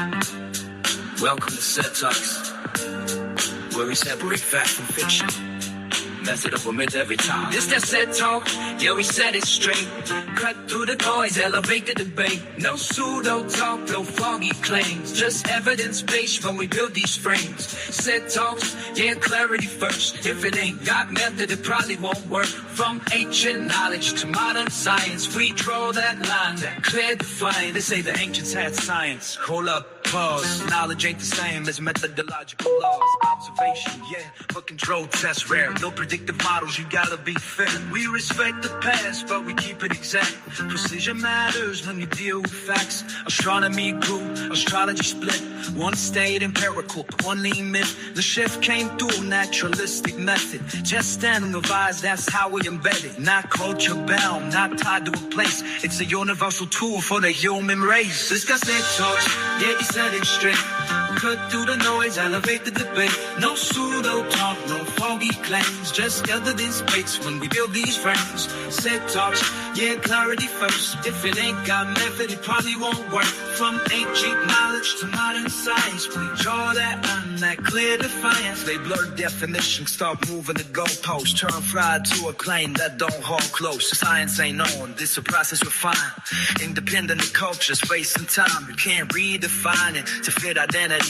Welcome to Set Talks, where we separate fact from fiction. Mess it up a myth every time. This that Set Talk, yeah, we set it straight. Cut through the noise, elevate the debate. No pseudo talk, no foggy claims. Just evidence-based when we build these frames. Set Talks, yeah, clarity first. If it ain't got method, it probably won't work. From ancient knowledge to modern science, we draw that line, that clear define. They say the ancients had science. Hold up, pause. Knowledge ain't the same as methodological laws. Observation, yeah, but control tests rare. No predictive models, you gotta be fair. We respect the past, but we keep it exact. Precision matters when you deal with facts. Astronomy grew, astrology split. One stayed empirical, one lean myth. The shift came through naturalistic method. Just and revised, that's how we embed it. Not culture bound, not tied to a place. It's a universal tool for the human race. Discuss Set Talks, yeah, you said it straight. Cut through the noise, elevate the debate. No pseudo talk, no foggy claims. Just evidence based when we build these frames. Set Talks, yeah, clarity first. If it ain't got method, it probably won't work. From ancient knowledge to modern science, we draw that line, that clear defiance. They blur definitions, start moving the goalposts. Turn fried to a claim that don't hold close. Science ain't on, this a process refined. Independent of culture, space and time. You can't redefine it to fit identity.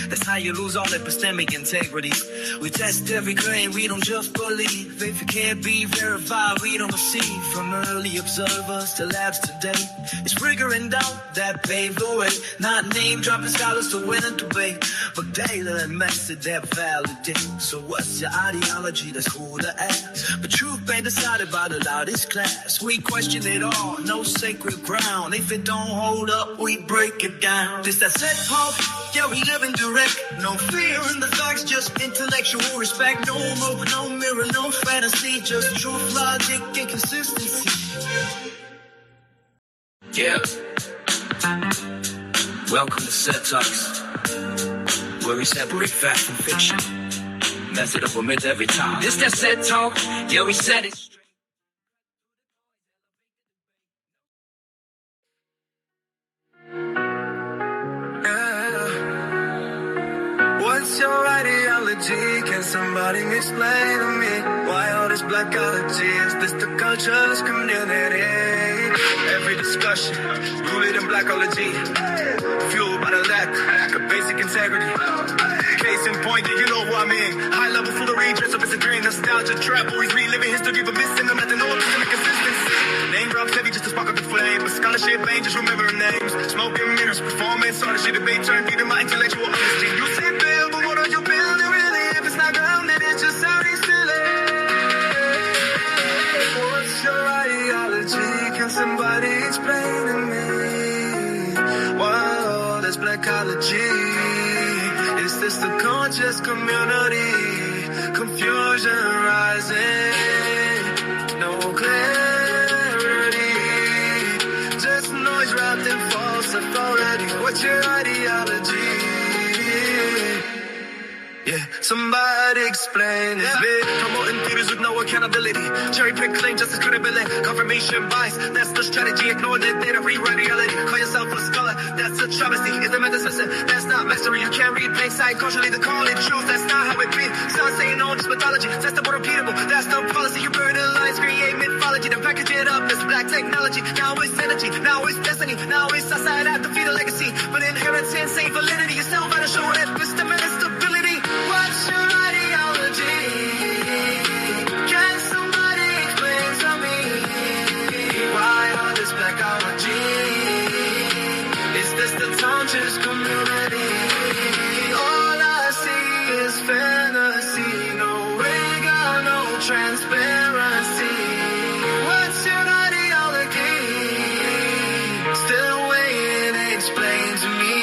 That's how you lose all epistemic integrity. We test every claim, we don't just believe. If it can't be verified, we don't receive. From early observers to labs today, it's rigor and doubt that paved the way. Not name dropping scholars to win and debate, but data and method that validate. So what's your ideology? That's cool to ask, but truth ain't decided by the loudest class. We question it all, no sacred ground. If it don't hold up, we break it down. This that Set Talk, yeah, we live in direct. No fear in the facts, just intellectual respect. No hope, no mirror, no fantasy, just truth, logic, and consistency. Yeah. Welcome to Set Talks, where we separate fact from fiction. Mess it up a myth every time. This that Set Talk, yeah, we said it straight. What's your ideology? Can somebody explain to me why all this blackology? Is this the culture's community? Every discussion rooted in blackology, fueled by the lack of basic integrity. Case in point, you know who I mean. High level foolery, dress up as a dream. Nostalgia trap, always reliving history, but missing them at the no epistemic consistency. Name drops heavy just to spark up the flame, but scholarship ain't just remembering names. Smoking mirrors, performance, artistry, debate, turn feeding my intellectual honesty. You say build, but what are you building really? If it's not grounded, it's just sounding silly. What's your ideology? Can somebody explain to me why all this blackology? Is this the conscious community? Confusion rising, no clarity, just noise wrapped in false authority. What's your ideology? Yeah, somebody explain this bit. Promoting theories with no accountability. Cherry pick claim justice credibility. Confirmation bias, that's the strategy. Ignore the data, rewrite reality. Call yourself a scholar, that's a travesty. Is the method system, that's not mastery. You can't read plain sight, culturally the call it truth. That's not how it be. Some say no, it's mythology. That's the more repeatable, that's the policy. You burn the lines, create mythology, then package it up. It's black technology, now it's energy, now it's destiny. Now it's outside at the feet of legacy. But inheritance ain't validity. You're still about to show that wisdom and stability. What's your ideology? Can somebody explain to me why all this blackology? Is this the conscious community? All I see is fantasy, no rigor, no transparency. What's your ideology? Still waiting, explain to me.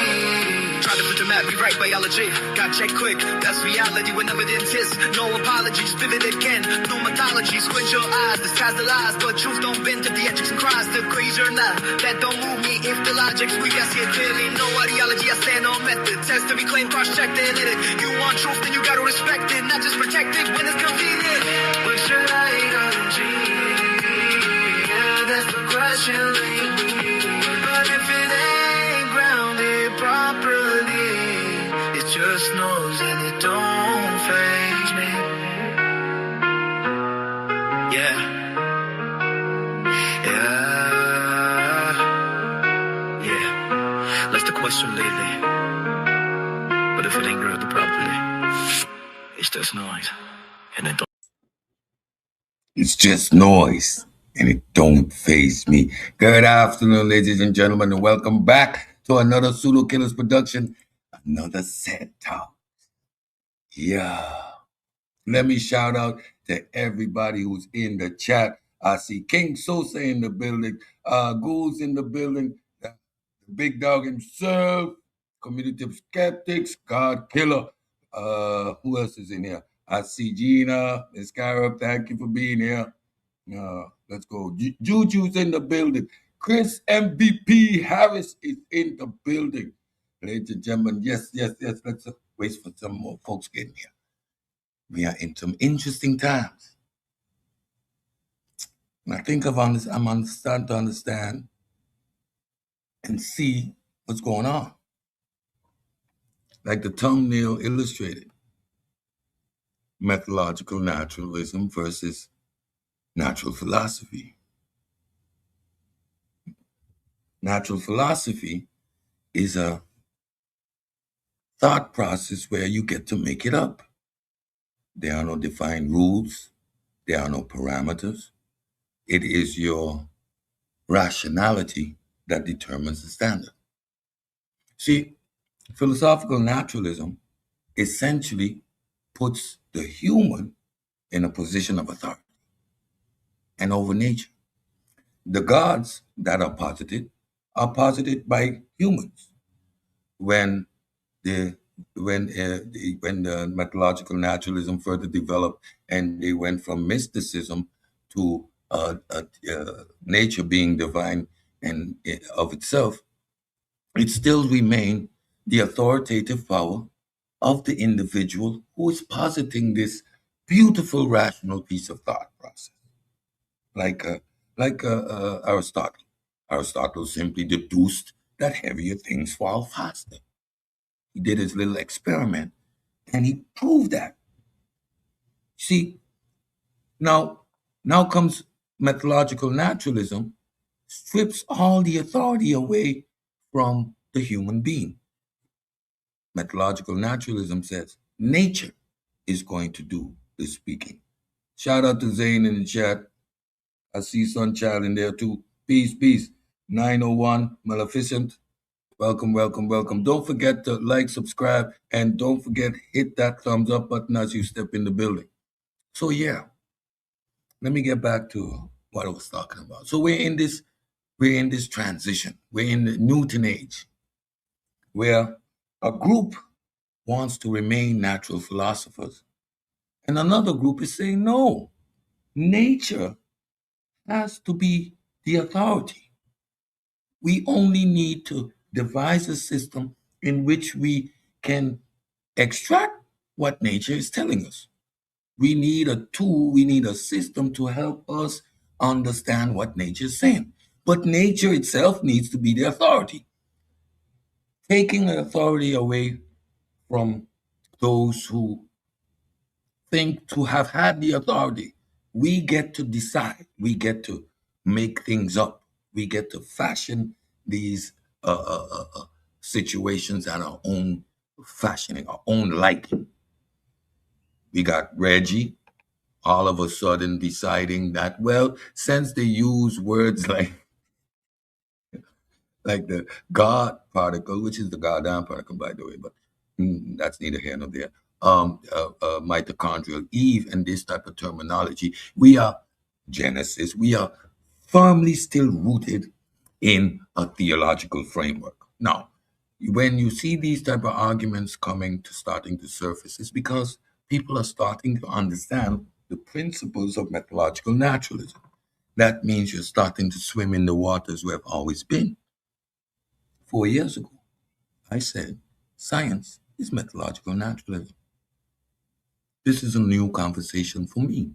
Try to put the map, rewrite biology. Got check quick, that's reality when evidence is. No apologies, vivid again. No mythology, squint your eyes, disguise the lies. But truth don't bend to theatrics and cries. The crazy or not, that don't move me. If the logic's weak, I see it clearly. No ideology, I stand on method. Test every claim, cross-check, then hit it. You want truth, then you gotta respect it. Not just protect it when it's convenient. What's your ideology? Yeah, that's the question lately. But if it ain't grounded properly, just noise and it don't faze me. Yeah, yeah. Left the question lately, but if it ain't grilled properly, it's just noise and it don't. It's just noise, and it don't faze me. Good afternoon, ladies and gentlemen, and welcome back to another psuedokillas production, another set talk. Yeah. Let me shout out to everybody who's in the chat. I see King Sosa in the building, Ghouls in the building, the big dog himself, Community of Skeptics, God Killer. Who else is in here? I see Gina, Miss Scarab, thank you for being here. Let's go. Juju's in the building. Chris MVP Harris is in the building. Ladies and gentlemen, yes. Let's wait for some more folks getting here. We are in some interesting times. And I think I'm starting to understand and see what's going on. Like the thumbnail illustrated. Methodological naturalism versus natural philosophy. Natural philosophy is a thought process where you get to make it up. There are no defined rules. There are no parameters. It is your rationality that determines the standard. See, philosophical naturalism essentially puts the human in a position of authority and over nature. The gods that are posited by humans. When the methodological naturalism further developed and they went from mysticism to nature being divine and of itself, it still remained the authoritative power of the individual who is positing this beautiful rational piece of thought process, like Aristotle. Aristotle simply deduced that heavier things fall faster. He did his little experiment, and he proved that. See, now comes methodological naturalism, strips all the authority away from the human being. Methodological naturalism says nature is going to do the speaking. Shout out to Zane in the chat. I see Sunchild in there too. Peace. 901 Maleficent. Welcome. Don't forget to like, subscribe, and don't forget hit that thumbs up button as you step in the building. So yeah, let me get back to what I was talking about. So we're in this transition. We're in the Newton age, where a group wants to remain natural philosophers, and another group is saying no. Nature has to be the authority. We only need to devise a system in which we can extract what nature is telling us. We need a tool, we need a system to help us understand what nature is saying. But nature itself needs to be the authority. Taking the authority away from those who think to have had the authority, we get to decide, we get to make things up, we get to fashion these situations at our own fashioning, our own liking. We got Reggie all of a sudden deciding that, well, since they use words like the God particle, which is the goddamn particle, by the way, but that's neither here nor there. Mitochondrial Eve and this type of terminology, we are Genesis. We are firmly still rooted in a theological framework. Now, when you see these type of arguments starting to surface, it's because people are starting to understand the principles of methodological naturalism. That means you're starting to swim in the waters we have always been. 4 years ago, I said science is methodological naturalism. This is a new conversation for me.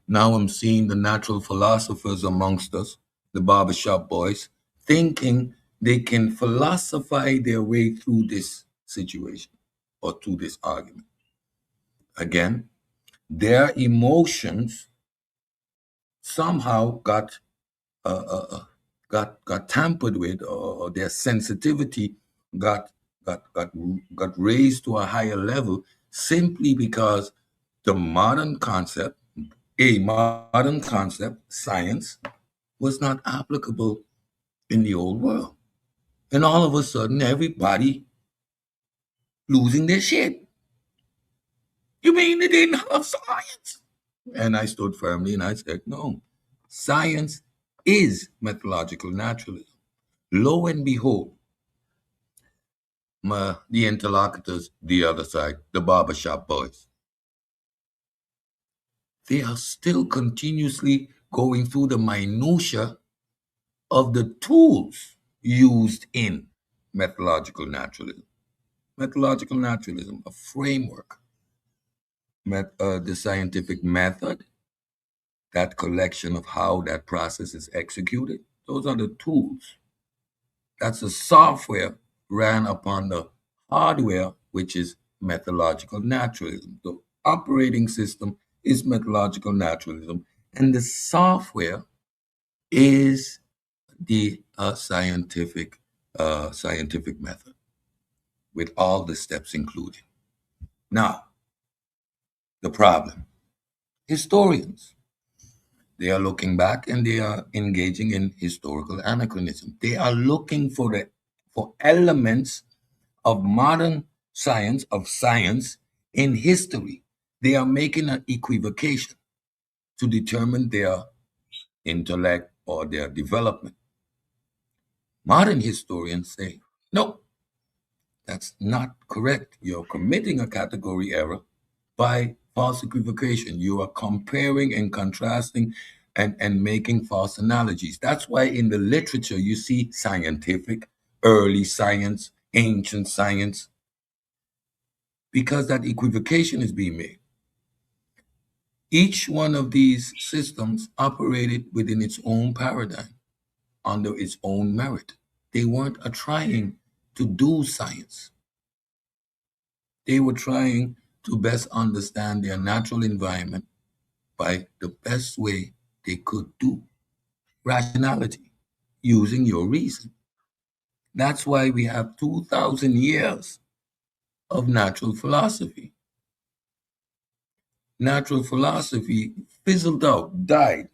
Now I'm seeing the natural philosophers amongst us, the barbershop boys, thinking they can philosophize their way through this situation. or to this argument. Again, their emotions somehow uh, uh, uh, got tampered with, or their sensitivity got got raised to a higher level simply because the modern concept, science, was not applicable in the old world. And all of a sudden, everybody losing their shit. You mean they didn't have science? And I stood firmly and I said, no, science is methodological naturalism. Lo and behold, the interlocutors, the other side, the barbershop boys, they are still continuously going through the minutia of the tools used in methodological naturalism. Methodological naturalism, a framework, the scientific method, that collection of how that process is executed, those are the tools. That's the software ran upon the hardware, which is methodological naturalism. The operating system is methodological naturalism, and the software is the scientific method with all the steps included. Now, the problem: historians, they are looking back and they are engaging in historical anachronism. They are looking for elements of modern science, in history. They are making an equivocation to determine their intellect or their development. Modern historians say, no, that's not correct. You're committing a category error by false equivocation. You are comparing and contrasting and making false analogies. That's why in the literature you see scientific, early science, ancient science, because that equivocation is being made. Each one of these systems operated within its own paradigm, under its own merit. They weren't trying to do science. They were trying to best understand their natural environment by the best way they could do. Rationality, using your reason. That's why we have 2,000 years of natural philosophy. Natural philosophy fizzled out, died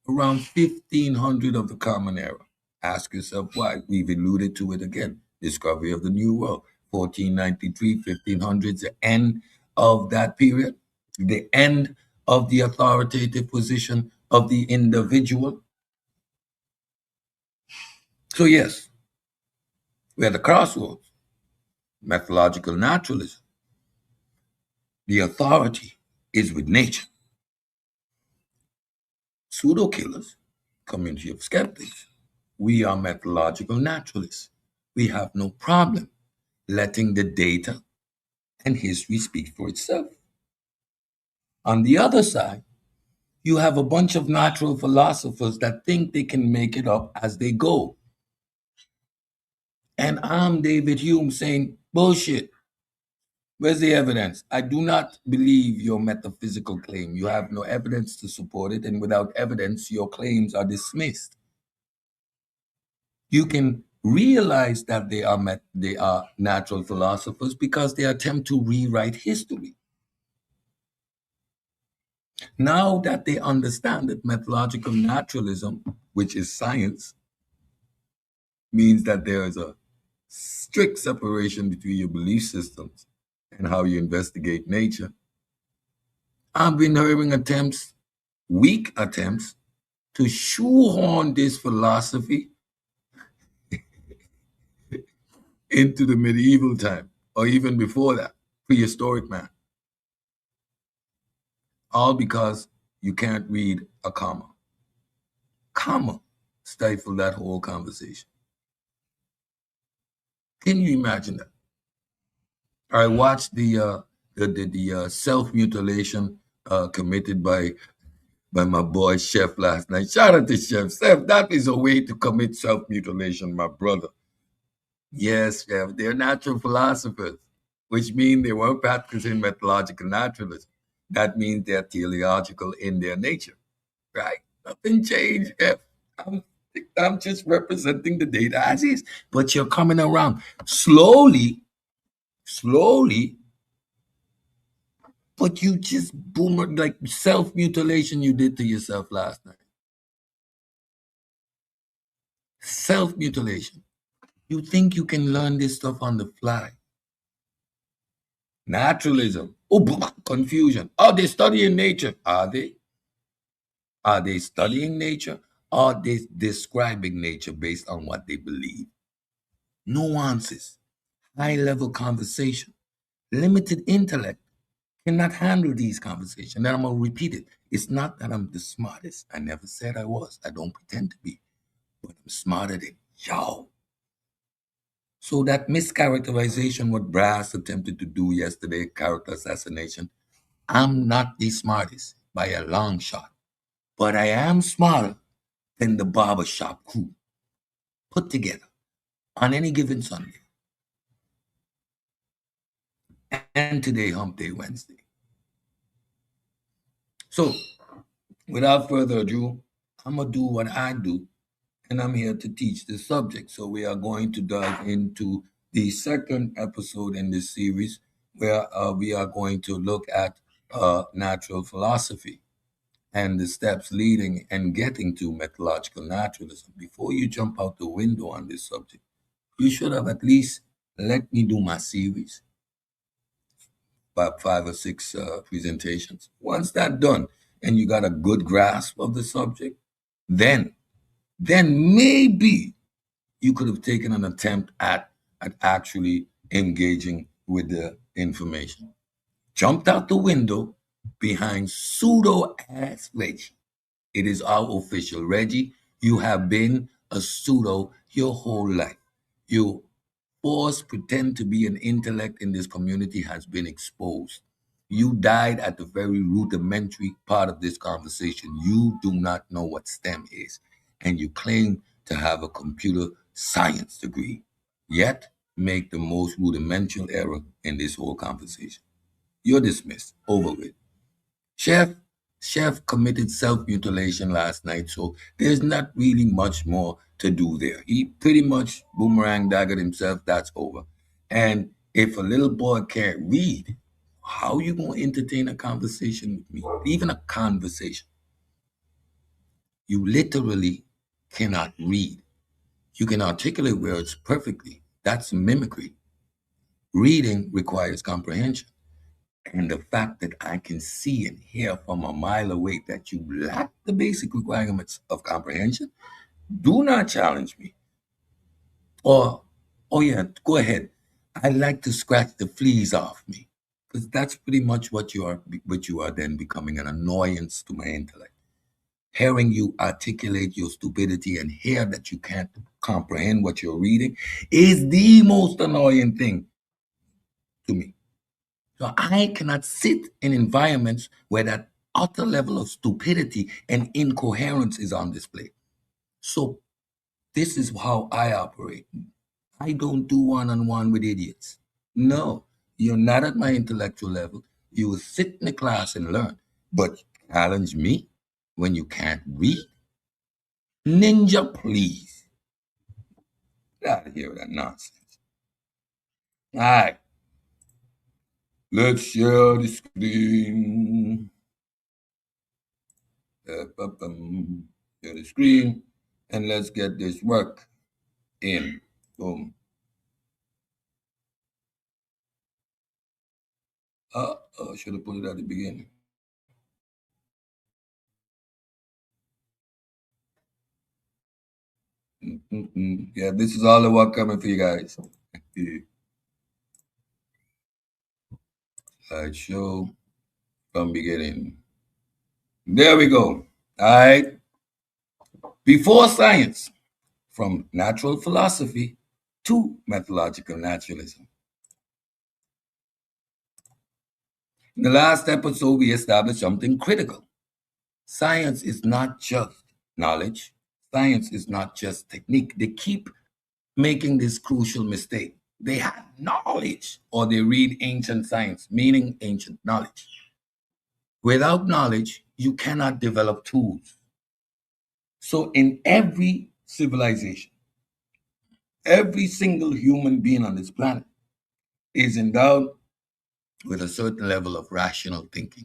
around 1500 of the Common Era. Ask yourself why. We've alluded to it again. Discovery of the New World, 1493, 1500s, the end of that period, the end of the authoritative position of the individual. So yes, we're at the crossroads. Methodological naturalism. The authority is with nature. Pseudokillas, community of skeptics. We are methodological naturalists. We have no problem letting the data and history speak for itself. On the other side, you have a bunch of natural philosophers that think they can make it up as they go. And I'm David Hume saying, bullshit. Where's the evidence? I do not believe your metaphysical claim. You have no evidence to support it, and without evidence, your claims are dismissed. You can realize that they are natural philosophers because they attempt to rewrite history. Now that they understand that methodological naturalism, which is science, means that there is a strict separation between your belief systems and how you investigate nature, I've been hearing weak attempts, to shoehorn this philosophy into the medieval time, or even before that, prehistoric man. All because you can't read a comma. Comma stifle that whole conversation. Can you imagine that? I watched the self-mutilation committed by my boy Chef last night. Shout out to Chef. That is a way to commit self-mutilation, my brother. Yes, Chef, they're natural philosophers. which means they weren't practicing methodological naturalism. That means they're teleological in their nature, right? Nothing changed. I'm, I'm just representing the data as is, but you're coming around slowly, slowly. But you just boomer like self mutilation you did to yourself last night. Self mutilation. You think you can learn this stuff on the fly? Naturalism. Oh, confusion. Are they studying nature? Are they? Are they studying nature? Are they describing nature based on what they believe? Nuances, high level conversation, limited intellect cannot handle these conversations. And I'm going to repeat it. It's not that I'm the smartest. I never said I was. I don't pretend to be. But I'm smarter than y'all. So that mischaracterization, what Brass attempted to do yesterday, character assassination, I'm not the smartest by a long shot. But I am smarter than the barbershop crew put together on any given Sunday. And today, Hump Day Wednesday. So, without further ado, I'm going to do what I do, and I'm here to teach the subject. So, we are going to dive into the second episode in this series where we are going to look at natural philosophy and the steps leading and getting to methodological naturalism. Before you jump out the window on this subject, you should have at least let me do my series, about 5 or 6 presentations. Once that's done and you got a good grasp of the subject, then maybe you could have taken an attempt at actually engaging with the information. Jumped out the window behind pseudo ass Reggie. It is our official. Reggie, you have been a pseudo your whole life. You force pretend to be an intellect in this community has been exposed. You died at the very rudimentary part of this conversation. You do not know what STEM is, and you claim to have a computer science degree, yet make the most rudimental error in this whole conversation. You're dismissed. Over with. Chef, Chef committed self-mutilation last night, so there's not really much more to do there. He pretty much boomerang daggered himself. That's over. And if a little boy can't read, how you gonna entertain a conversation with me? Even a conversation. You literally cannot read. You can articulate words perfectly. That's mimicry. Reading requires comprehension. And the fact that I can see and hear from a mile away that you lack the basic requirements of comprehension, do not challenge me. Or, oh yeah, go ahead. I like to scratch the fleas off me. Because that's pretty much what you are then becoming an annoyance to my intellect. Hearing you articulate your stupidity and hear that you can't comprehend what you're reading is the most annoying thing to me. So I cannot sit in environments where that utter level of stupidity and incoherence is on display. So this is how I operate. I don't do one-on-one with idiots. No, you're not at my intellectual level. You will sit in the class and learn, but challenge me when you can't read? Ninja, please. Get out of here with that nonsense. All right. Let's share the screen. Share the screen, and let's get this work in. Boom. Should have put it at the beginning. Yeah, this is all the work coming for you guys. Slideshow from beginning. There we go. All right. Before science, from natural philosophy to methodological naturalism. In the last episode, we established something critical. Science is not just knowledge. Science is not just technique. They keep making this crucial mistake. They had knowledge, or they read ancient science, meaning ancient knowledge. Without knowledge, you cannot develop tools. So, in every civilization, every single human being on this planet is endowed with a certain level of rational thinking.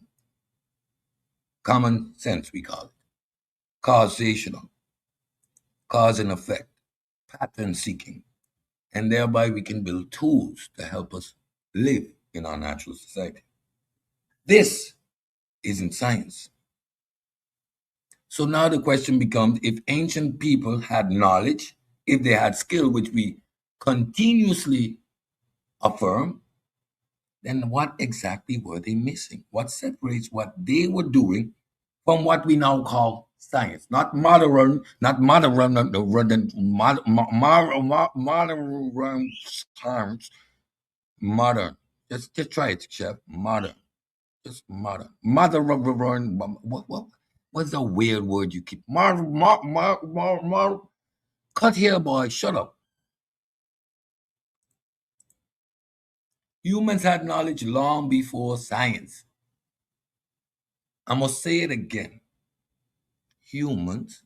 Common sense, we call it. Causational, cause and effect, pattern seeking. And thereby we can build tools to help us live in our natural society. This isn't science. So now the question becomes, if ancient people had knowledge, if they had skill, which we continuously affirm, then what exactly were they missing? What separates what they were doing from what we now call science? Not modern, modern terms, modern. Just try it, chef. Modern. Just modern. Modern. What's the weird word you keep? Cut here, boy. Shut up. Humans had knowledge long before science. I must say it again. Humans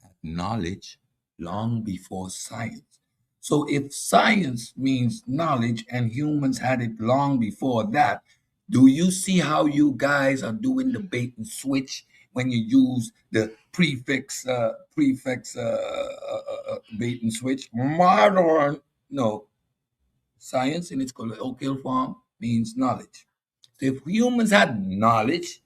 had knowledge long before science. So if science means knowledge and humans had it long before that, do you see how you guys are doing the bait and switch when you use the prefix bait and switch? Modern, no. Science in its colloquial form means knowledge. So if humans had knowledge,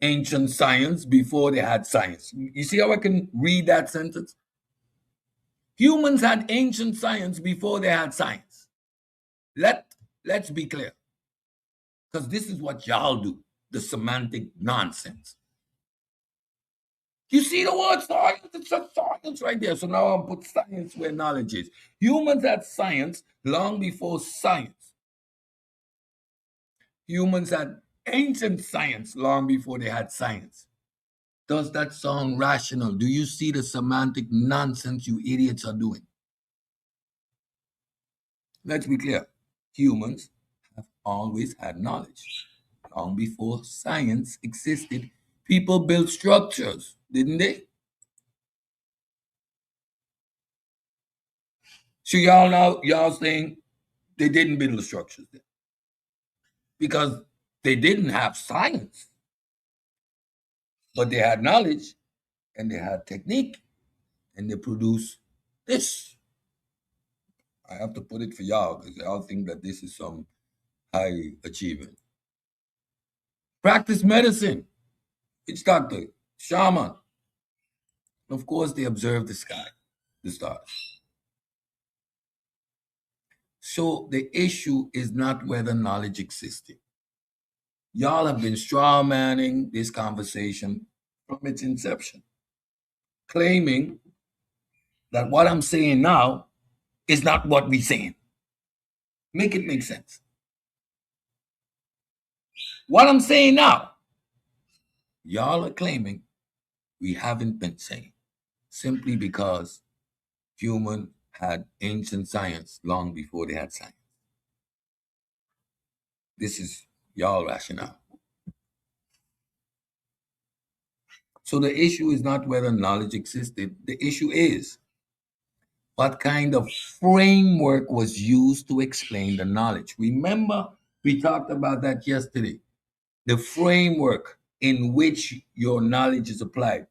ancient science before they had science. You see how I can read that sentence? Humans had ancient science before they had science. Let's be clear. Because this is what y'all do, the semantic nonsense. You see the word science? It's just science right there. So now I'll put science where knowledge is. Humans had science long before science. Humans had ancient science long before they had science. Does that sound rational? Do you see the semantic nonsense you idiots are doing? Let's be clear. Humans have always had knowledge. Long before science existed, people built structures, didn't they? So y'all saying they didn't build the structures then because they didn't have science, but they had knowledge and they had technique and they produced this. I have to put it for y'all because y'all think that this is some high achievement. Practice medicine. It's doctor, shaman. Of course, they observe the sky, the stars. So the issue is not whether knowledge existed. Y'all have been straw manning this conversation from its inception, claiming that what I'm saying now is not what we're saying. Make it make sense. What I'm saying now, y'all are claiming we haven't been saying, simply because human had ancient science long before they had science. This is y'all rationale. So the issue is not whether knowledge existed. The issue is what kind of framework was used to explain the knowledge. Remember, we talked about that yesterday. The framework in which your knowledge is applied.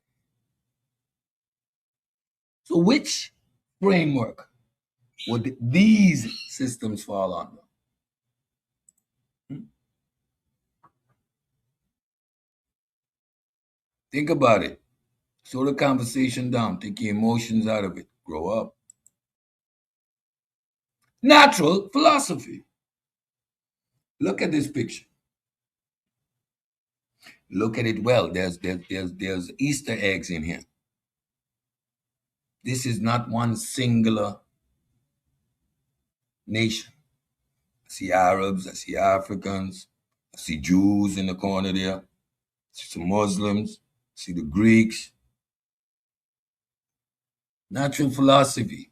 So which framework would these systems fall under? Think about it. Slow the conversation down. Take your emotions out of it. Grow up. Natural philosophy. Look at this picture. Look at it well. There's Easter eggs in here. This is not one singular nation. I see Arabs, I see Africans, I see Jews in the corner there, I see some Muslims, I see the Greeks. Natural philosophy.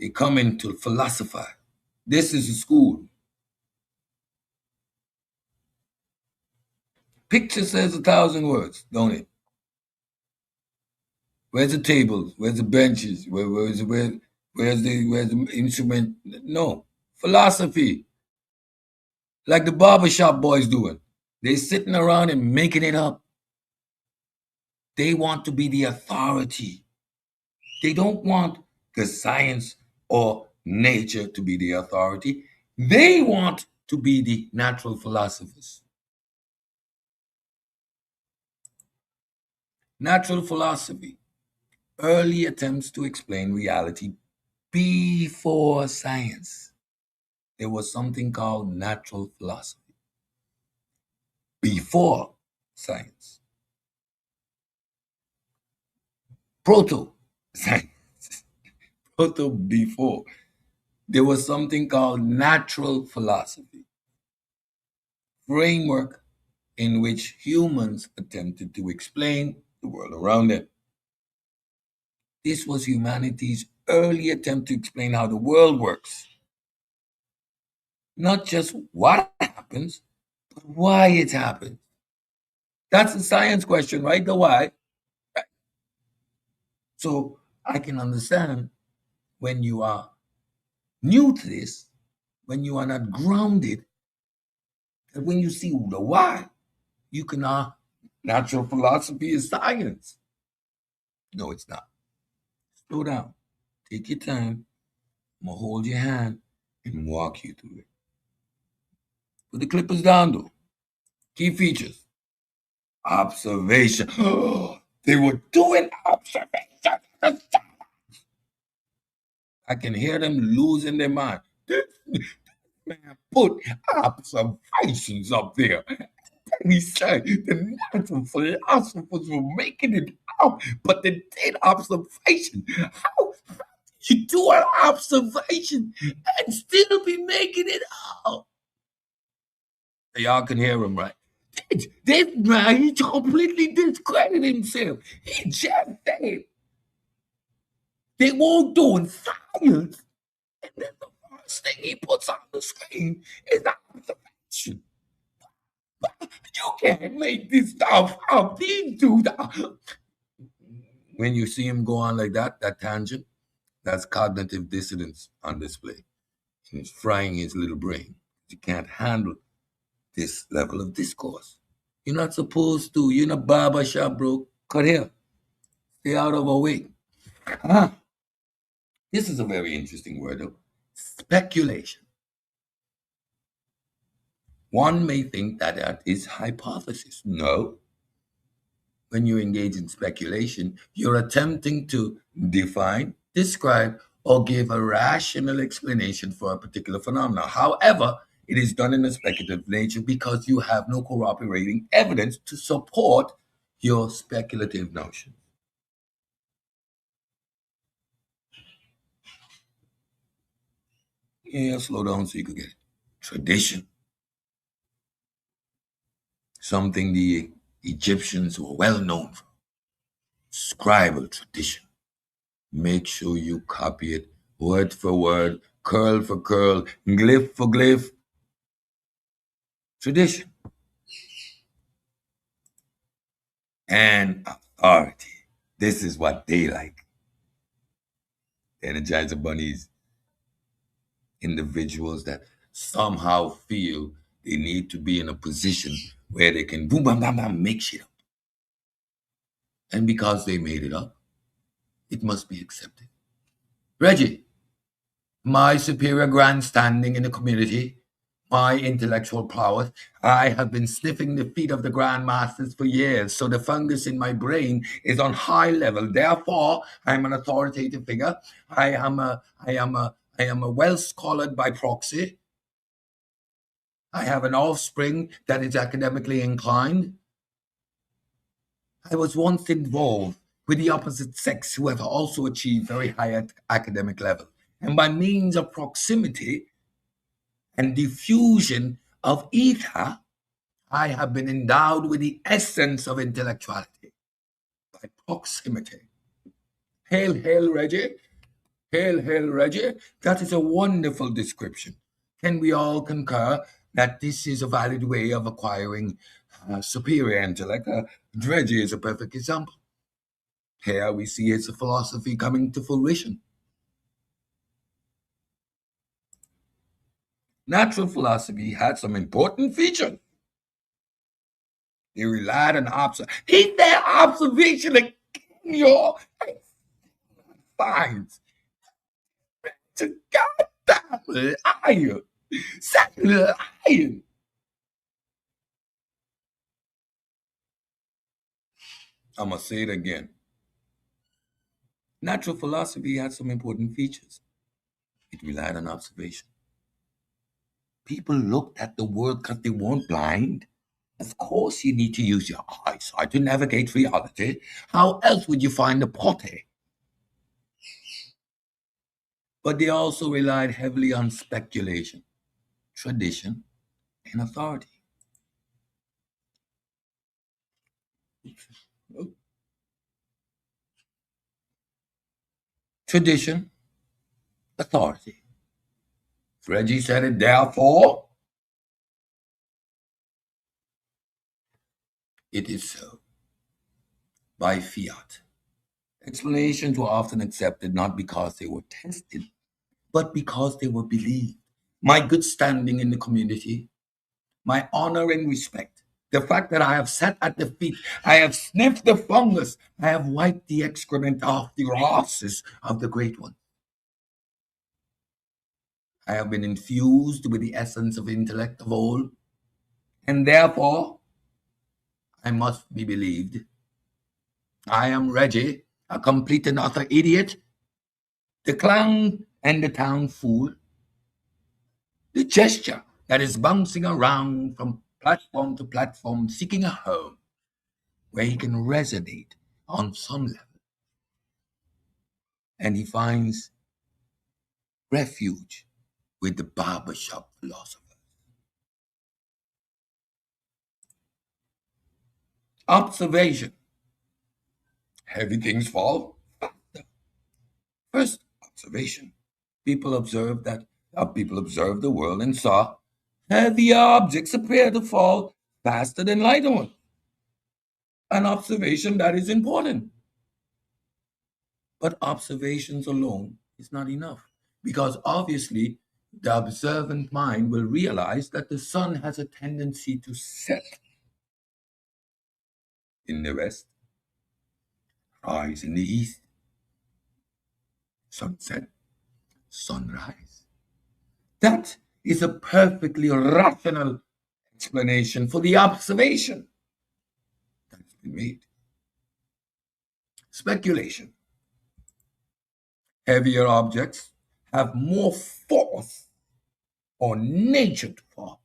They come in to philosophize. This is a school. Picture says 1,000 words, don't it? Where's the tables? Where's the benches? Where's the instrument? No. Philosophy. Like the barbershop boys doing. They sitting around and making it up. They want to be the authority. They don't want the science or nature to be the authority. They want to be the natural philosophers. Natural philosophy. Early attempts to explain reality before science. There was something called natural philosophy before science. Proto science. Proto before. There was something called natural philosophy, framework in which humans attempted to explain the world around them. This was humanity's early attempt to explain how the world works. Not just what happens, but why it happens. That's the science question, right? The why. So I can understand when you are new to this, when you are not grounded, and when you see the why, you can natural philosophy is science. No, it's not. Slow down. Take your time. I'm gonna hold your hand and walk you through it. Put the clippers down though. Key features. Observation. They were doing observation. I can hear them losing their mind. This man put observations up there. He said the natural philosophers were making it up, but they did observation. How you do an observation and still be making it up? Y'all can hear him, right? This man, he completely discredited himself. He just said they won't do science, and then the first thing he puts on the screen is observation. You can't make this stuff up. These dudes. When you see him go on like that tangent, that's cognitive dissonance on display. He's frying his little brain. You can't handle this level of discourse. You're not supposed to. You're in a barber shop, bro. Cut hair. Stay out of our way. This is a very interesting word, though. Speculation. One may think that is hypothesis. No. When you engage in speculation, you're attempting to define, describe, or give a rational explanation for a particular phenomenon. However, it is done in a speculative nature because you have no corroborating evidence to support your speculative notion. Yeah, slow down so you can get it. Tradition. Something the Egyptians were well known for. Scribal tradition. Make sure you copy it word for word, curl for curl, glyph for glyph. Tradition. And authority. This is what they like. Energizer bunnies. Individuals that somehow feel they need to be in a position where they can boom, bam, bam, bam, make shit up. And because they made it up, it must be accepted. Reggie, my superior grandstanding in the community, my intellectual prowess, I have been sniffing the feet of the grandmasters for years, so the fungus in my brain is on high level. Therefore, I'm an authoritative figure. I am a well scholared by proxy. I have an offspring that is academically inclined. I was once involved with the opposite sex who have also achieved very high academic level. And by means of proximity and diffusion of ether, I have been endowed with the essence of intellectuality by proximity. Hail, hail, Reggie. Hail, hail, Reggie. That is a wonderful description. Can we all concur that this is a valid way of acquiring superior intellect? Reggie is a perfect example. Here we see its philosophy coming to fruition. Natural philosophy had some important features. They relied on observation. He said observation again, your finds. To goddamn iron. Cellular iron. I'm going to say it again. Natural philosophy had some important features. It relied on observation. People looked at the world because they weren't blind. Of course, you need to use your eyesight to navigate reality. How else would you find the potty? But they also relied heavily on speculation, tradition, and authority. Tradition, authority. Reggie said it, therefore, it is so. By fiat. Explanations were often accepted not because they were tested, but because they were believed. My good standing in the community, my honor and respect, the fact that I have sat at the feet, I have sniffed the fungus, I have wiped the excrement off the asses of the great one. I have been infused with the essence of intellect of all, and therefore I must be believed. I am Reggie, a complete and utter idiot, the clown and the town fool, the gesture that is bouncing around from platform to platform seeking a home where he can resonate on some level. And he finds refuge with the barbershop philosophers. Observation. Heavy things fall faster. First observation. People observed the world and saw heavier objects appear to fall faster than lighter ones. An observation that is important. But observations alone is not enough because obviously the observant mind will realize that the sun has a tendency to set in the west, rise in the east, sunset, sunrise. That is a perfectly rational explanation for the observation that's been made. Speculation. Heavier objects have more force or nature to fall.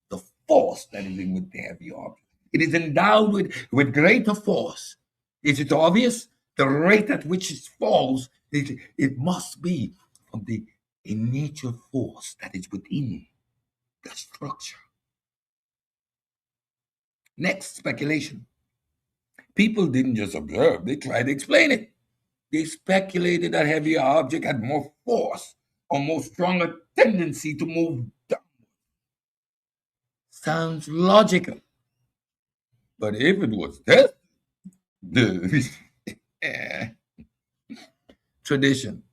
The force that is in with the heavy object. It is endowed with greater force. Is it obvious? The rate at which it falls, it must be from the nature force that is within the structure. Next, speculation. People didn't just observe, they tried to explain it. They speculated that heavier object had more force or more stronger tendency to move down. Sounds logical. But if it was tested, tradition,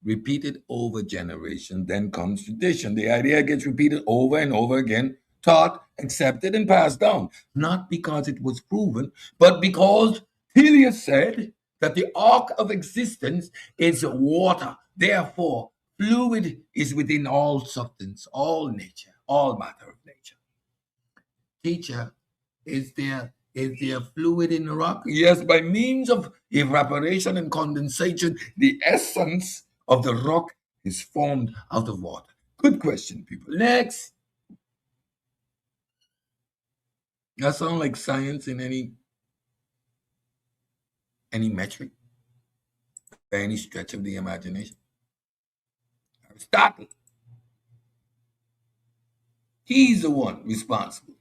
repeated over generation, then comes tradition. The idea gets repeated over and over again, taught, accepted, and passed down. Not because it was proven, but because Helios said that the arc of existence is water. Therefore, fluid is within all substance, all nature, all matter of nature. Teacher, is there fluid in the rock? Yes, by means of evaporation and condensation, the essence of the rock is formed out of water. Good question, people. Next. That sounds like science in any metric, by any stretch of the imagination. Aristotle. He's the one responsible.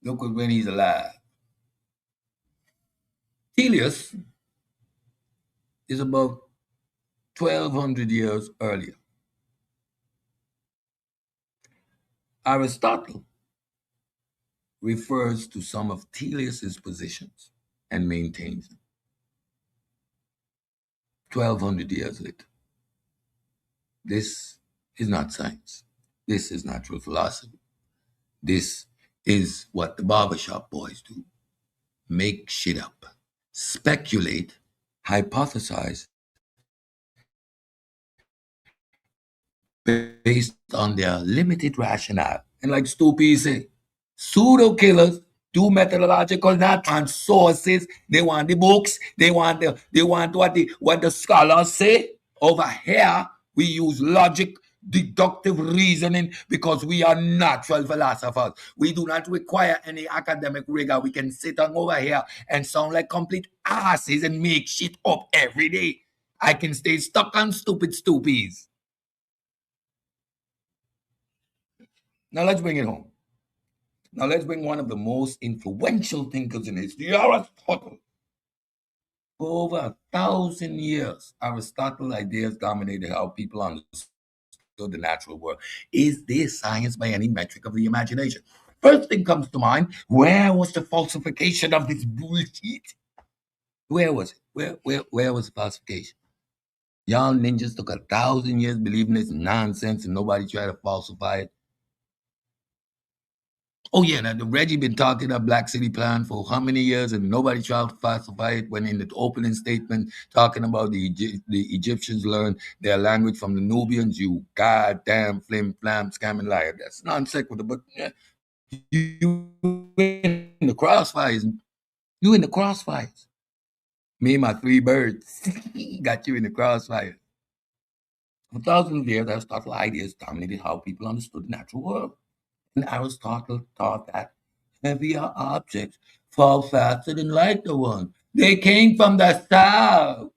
Look at when he's alive. Helios is about 1200 years earlier. Aristotle refers to some of Thales' positions and maintains them. 1200 years later. This is not science. This is natural philosophy. This is what the barbershop boys do. Make shit up, speculate, hypothesize based on their limited rationale. And like Stoopy say, pseudo-killers do methodological not on sources. They want the books. They want what the scholars say. Over here, we use logic, deductive reasoning because we are natural philosophers. We do not require any academic rigor. We can sit on over here and sound like complete asses and make shit up every day. I can stay stuck on stupid stoopies. Now let's bring it home. Now let's bring one of the most influential thinkers in history, Aristotle. For over 1,000 years, Aristotle's ideas dominated how people understood the natural world. Is this science by any metric of the imagination? First thing comes to mind, where was the falsification of this bullshit? Where was it? Where was the falsification? Y'all ninjas took 1,000 years believing this nonsense and nobody tried to falsify it. Oh yeah, now the Reggie been talking about Black City Plan for how many years, and nobody tried to falsify it. When in the opening statement talking about the Egyptians learned their language from the Nubians, you goddamn flim flam scamming liar. That's non sequitur, but yeah, you in the crossfires. You in the crossfires. Me and my 3 birds got you in the crossfire. For thousands of years, Aristotle's ideas dominated how people understood the natural world. And Aristotle taught that heavier objects fall faster than lighter ones. They came from the south.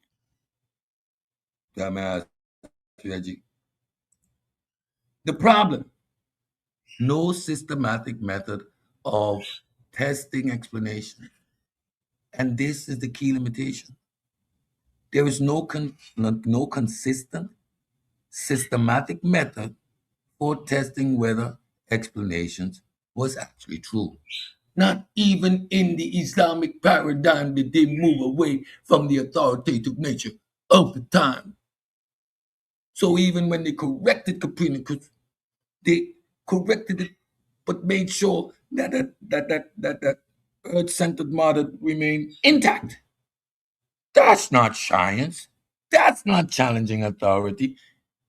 Dumbass, Reggie. The problem, no systematic method of testing explanation. And this is the key limitation. There is no consistent, systematic method for testing whether explanations was actually true. Not even in the Islamic paradigm did they move away from the authoritative nature of the time. So even when they corrected Copernicus, they corrected it, but made sure that Earth-centered model remained intact. That's not science. That's not challenging authority.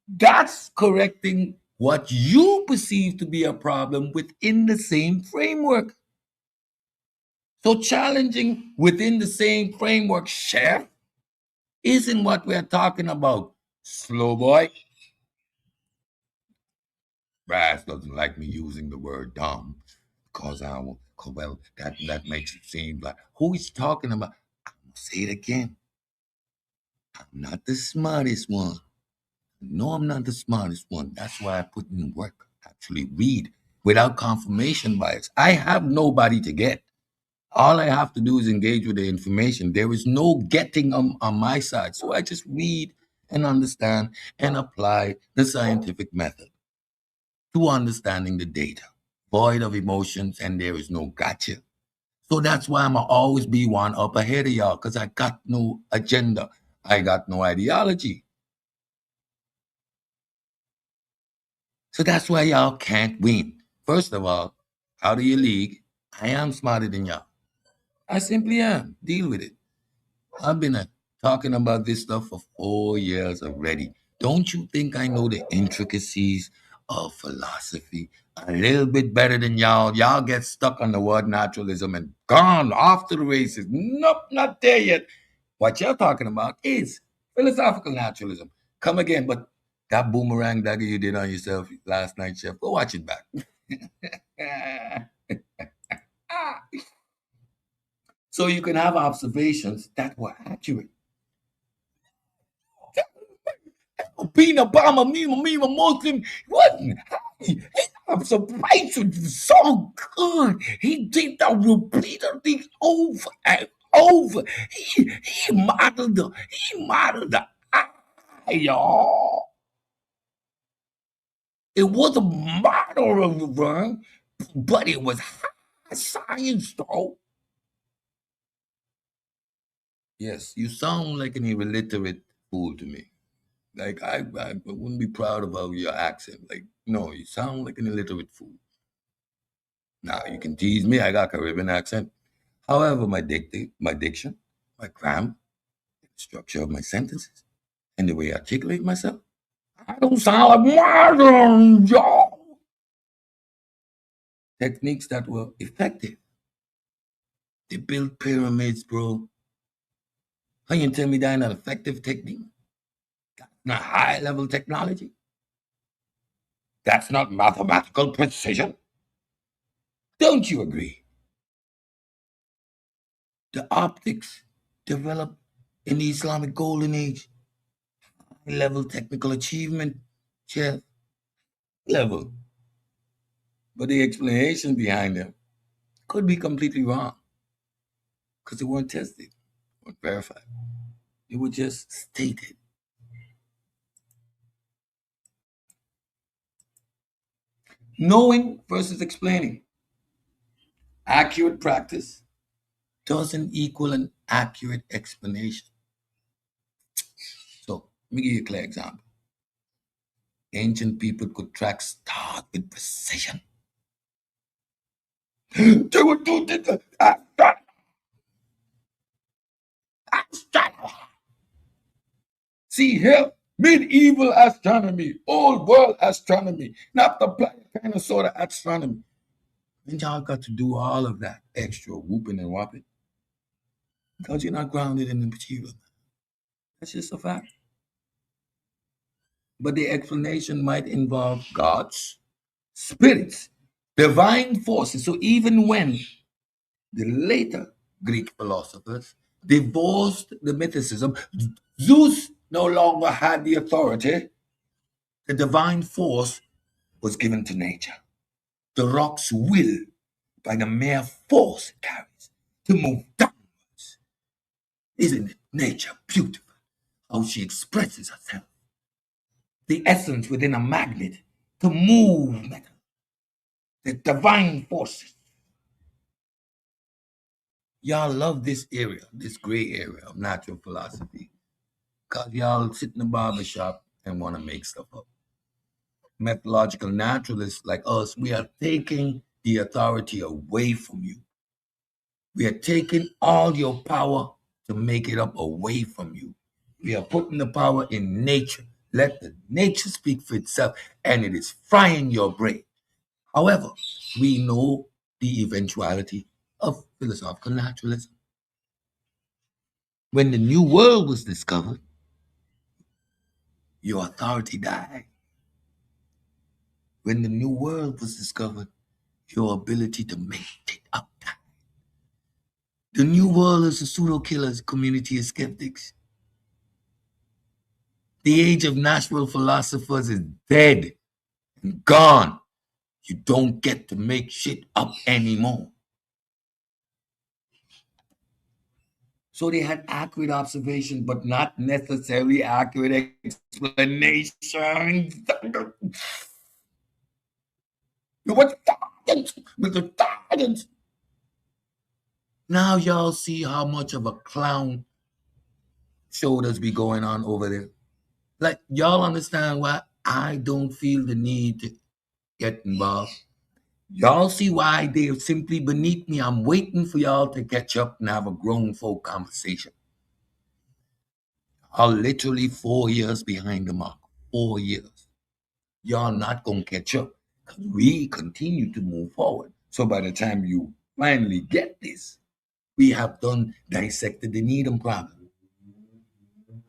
That's correcting what you perceive to be a problem within the same framework. So challenging within the same framework, chef, isn't what we're talking about. Slow boy. Brass doesn't like me using the word dumb because that makes it seem like who he's talking about. I'm gonna say it again. I'm not the smartest one. No, I'm not the smartest one. That's why I put in work. Actually read without confirmation bias. I have nobody to get. All I have to do is engage with the information. There is no getting on my side. So I just read and understand and apply the scientific method to understanding the data, void of emotions, and there is no gotcha. So that's why I'm always be one up ahead of y'all, because I got no agenda. I got no ideology. So that's why y'all can't win. First of all, out of your league, I am smarter than y'all. I simply am. Deal with it. I've been talking about this stuff for 4 years already. Don't you think I know the intricacies of philosophy a little bit better than y'all? Y'all get stuck on the word naturalism and gone off to the races. Nope, not there yet. What you're talking about is philosophical naturalism. Come again, but that boomerang dagger you did on yourself last night, Chef, go watch it back. So you can have observations that were accurate. Peanut bomber, me, Muslim. What? I'm surprised it was so good. He did that repeatedly over and over. He modeled the eye, y'all. It was a model of the worm, but it was high science, though. Yes, you sound like an illiterate fool to me. Like I wouldn't be proud about your accent. Like, no, you sound like an illiterate fool. Now you can tease me. I got Caribbean accent. However, my diction, my grammar, the structure of my sentences, and the way I articulate myself, I don't sound like modern, y'all. Techniques that were effective. They built pyramids, bro. How you tell me that not effective technique? That's not high level technology. That's not mathematical precision. Don't you agree? The optics developed in the Islamic Golden Age, high level technical achievement, chef level. But the explanation behind them could be completely wrong because they weren't tested, weren't verified. They were just stated. Knowing versus explaining. Accurate practice doesn't equal an accurate explanation. So, let me give you a clear example. Ancient people could track stars with precision. They would do this. Astronomy. See here, medieval astronomy, old world astronomy, not the kind of sort of astronomy. And y'all got to do all of that extra whooping and whopping because you're not grounded in the material. That's just a fact. But the explanation might involve gods, spirits, divine forces. So even when the later Greek philosophers divorced the mythicism, Zeus no longer had the authority. The divine force was given to nature. The rock's will, by the mere force it carries, to move downwards. Isn't it nature beautiful? How she expresses herself. The essence within a magnet to move metal. The divine forces. Y'all love this area, this gray area of natural philosophy. Because y'all sit in the barber shop and want to make stuff up. Methodological naturalists like us, we are taking the authority away from you. We are taking all your power to make it up away from you. We are putting the power in nature. Let the nature speak for itself, and it is frying your brain. However, we know the eventuality of philosophical naturalism. When the new world was discovered, your authority died. When the new world was discovered, your ability to make it up died. The new world is a pseudo-killers community of skeptics. The age of natural philosophers is dead and gone. You don't get to make shit up anymore. So they had accurate observations, but not necessarily accurate explanations. With the science. Now y'all see how much of a clown show does be going on over there. Like, y'all understand why I don't feel the need to get involved. Y'all see why they're simply beneath me. I'm waiting for y'all to catch up and have a grown folk conversation. I'm literally 4 years behind the mark. 4 years. Y'all not gonna catch up because we continue to move forward. So by the time you finally get this, we have done dissected the Needham problem.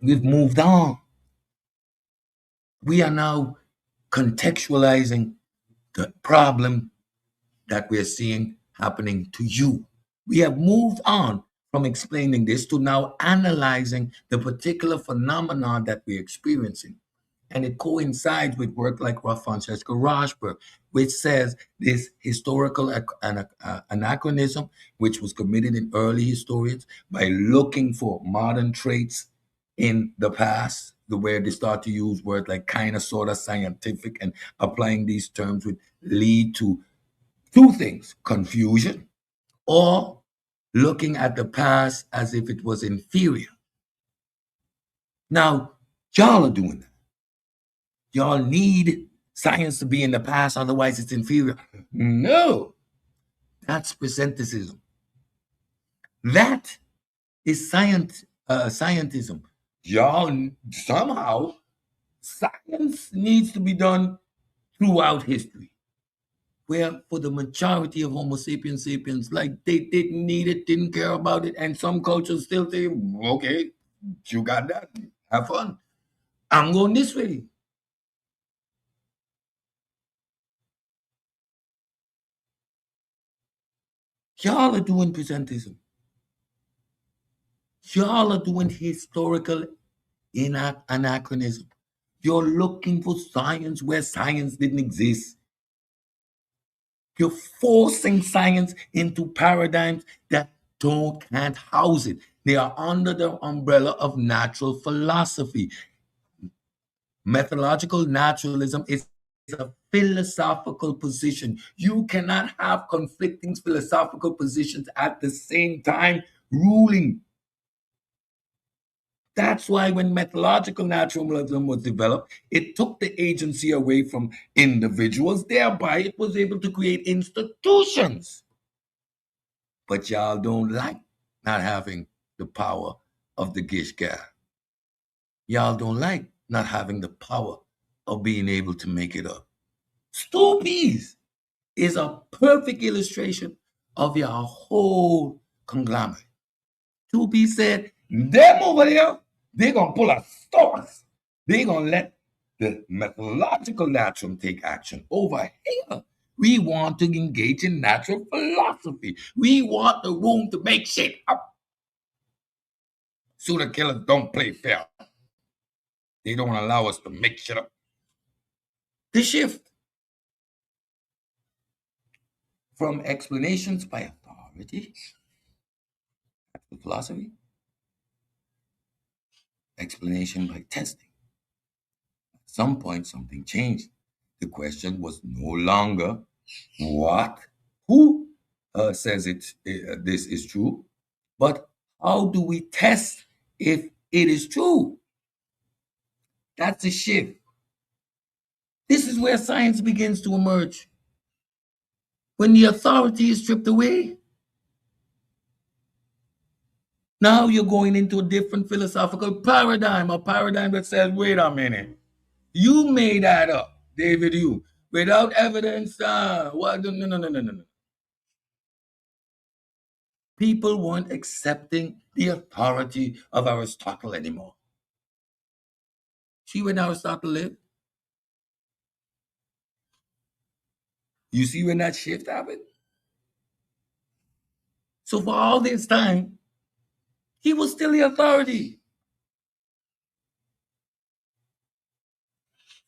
We've moved on. We are now contextualizing the problem that we're seeing happening to you. We have moved on from explaining this to now analyzing the particular phenomenon that we're experiencing And it coincides with work like Francesco Rashberg, which says this historical anachronism, which was committed in early historians by looking for modern traits in the past, the way they start to use words like kind of, sort of, scientific, and applying these terms would lead to two things: confusion, or looking at the past as if it was inferior. Now, y'all are doing that. Y'all need science to be in the past, otherwise it's inferior. No, that's presentism. That is scientism. Y'all, somehow, science needs to be done throughout history. Where for the majority of Homo sapiens sapiens, like they didn't need it, didn't care about it, and some cultures still say, okay, you got that, have fun. I'm going this way. Y'all are doing presentism. Y'all are doing historical anachronism. You're looking for science where science didn't exist. You're forcing science into paradigms that can't house it. They are under the umbrella of natural philosophy. Methodological naturalism is a philosophical position. You cannot have conflicting philosophical positions at the same time ruling. That's why when methodological naturalism was developed, it took the agency away from individuals, thereby it was able to create institutions. But y'all don't like not having the power of the Gishgar. Y'all don't like not having the power of being able to make it up. Stoopies is a perfect illustration of your whole conglomerate. Stoopies said, them over there, they're going to pull a source. They're going to let the methodological natural take action. Over here, we want to engage in natural philosophy. We want the room to make shit up. Pseudokillas don't play fair. They don't allow us to make shit up. The shift from explanations by authority, philosophy, explanation by testing. At some point, something changed. The question was no longer what, who says this is true, but how do we test if it is true? That's a shift. This is where science begins to emerge. When the authority is stripped away, now you're going into a different philosophical paradigm, a paradigm that says, wait a minute, you made that up, David Hume, without evidence. What? No. People weren't accepting the authority of Aristotle anymore. See when Aristotle lived? You see when that shift happened? So for all this time, he was still the authority.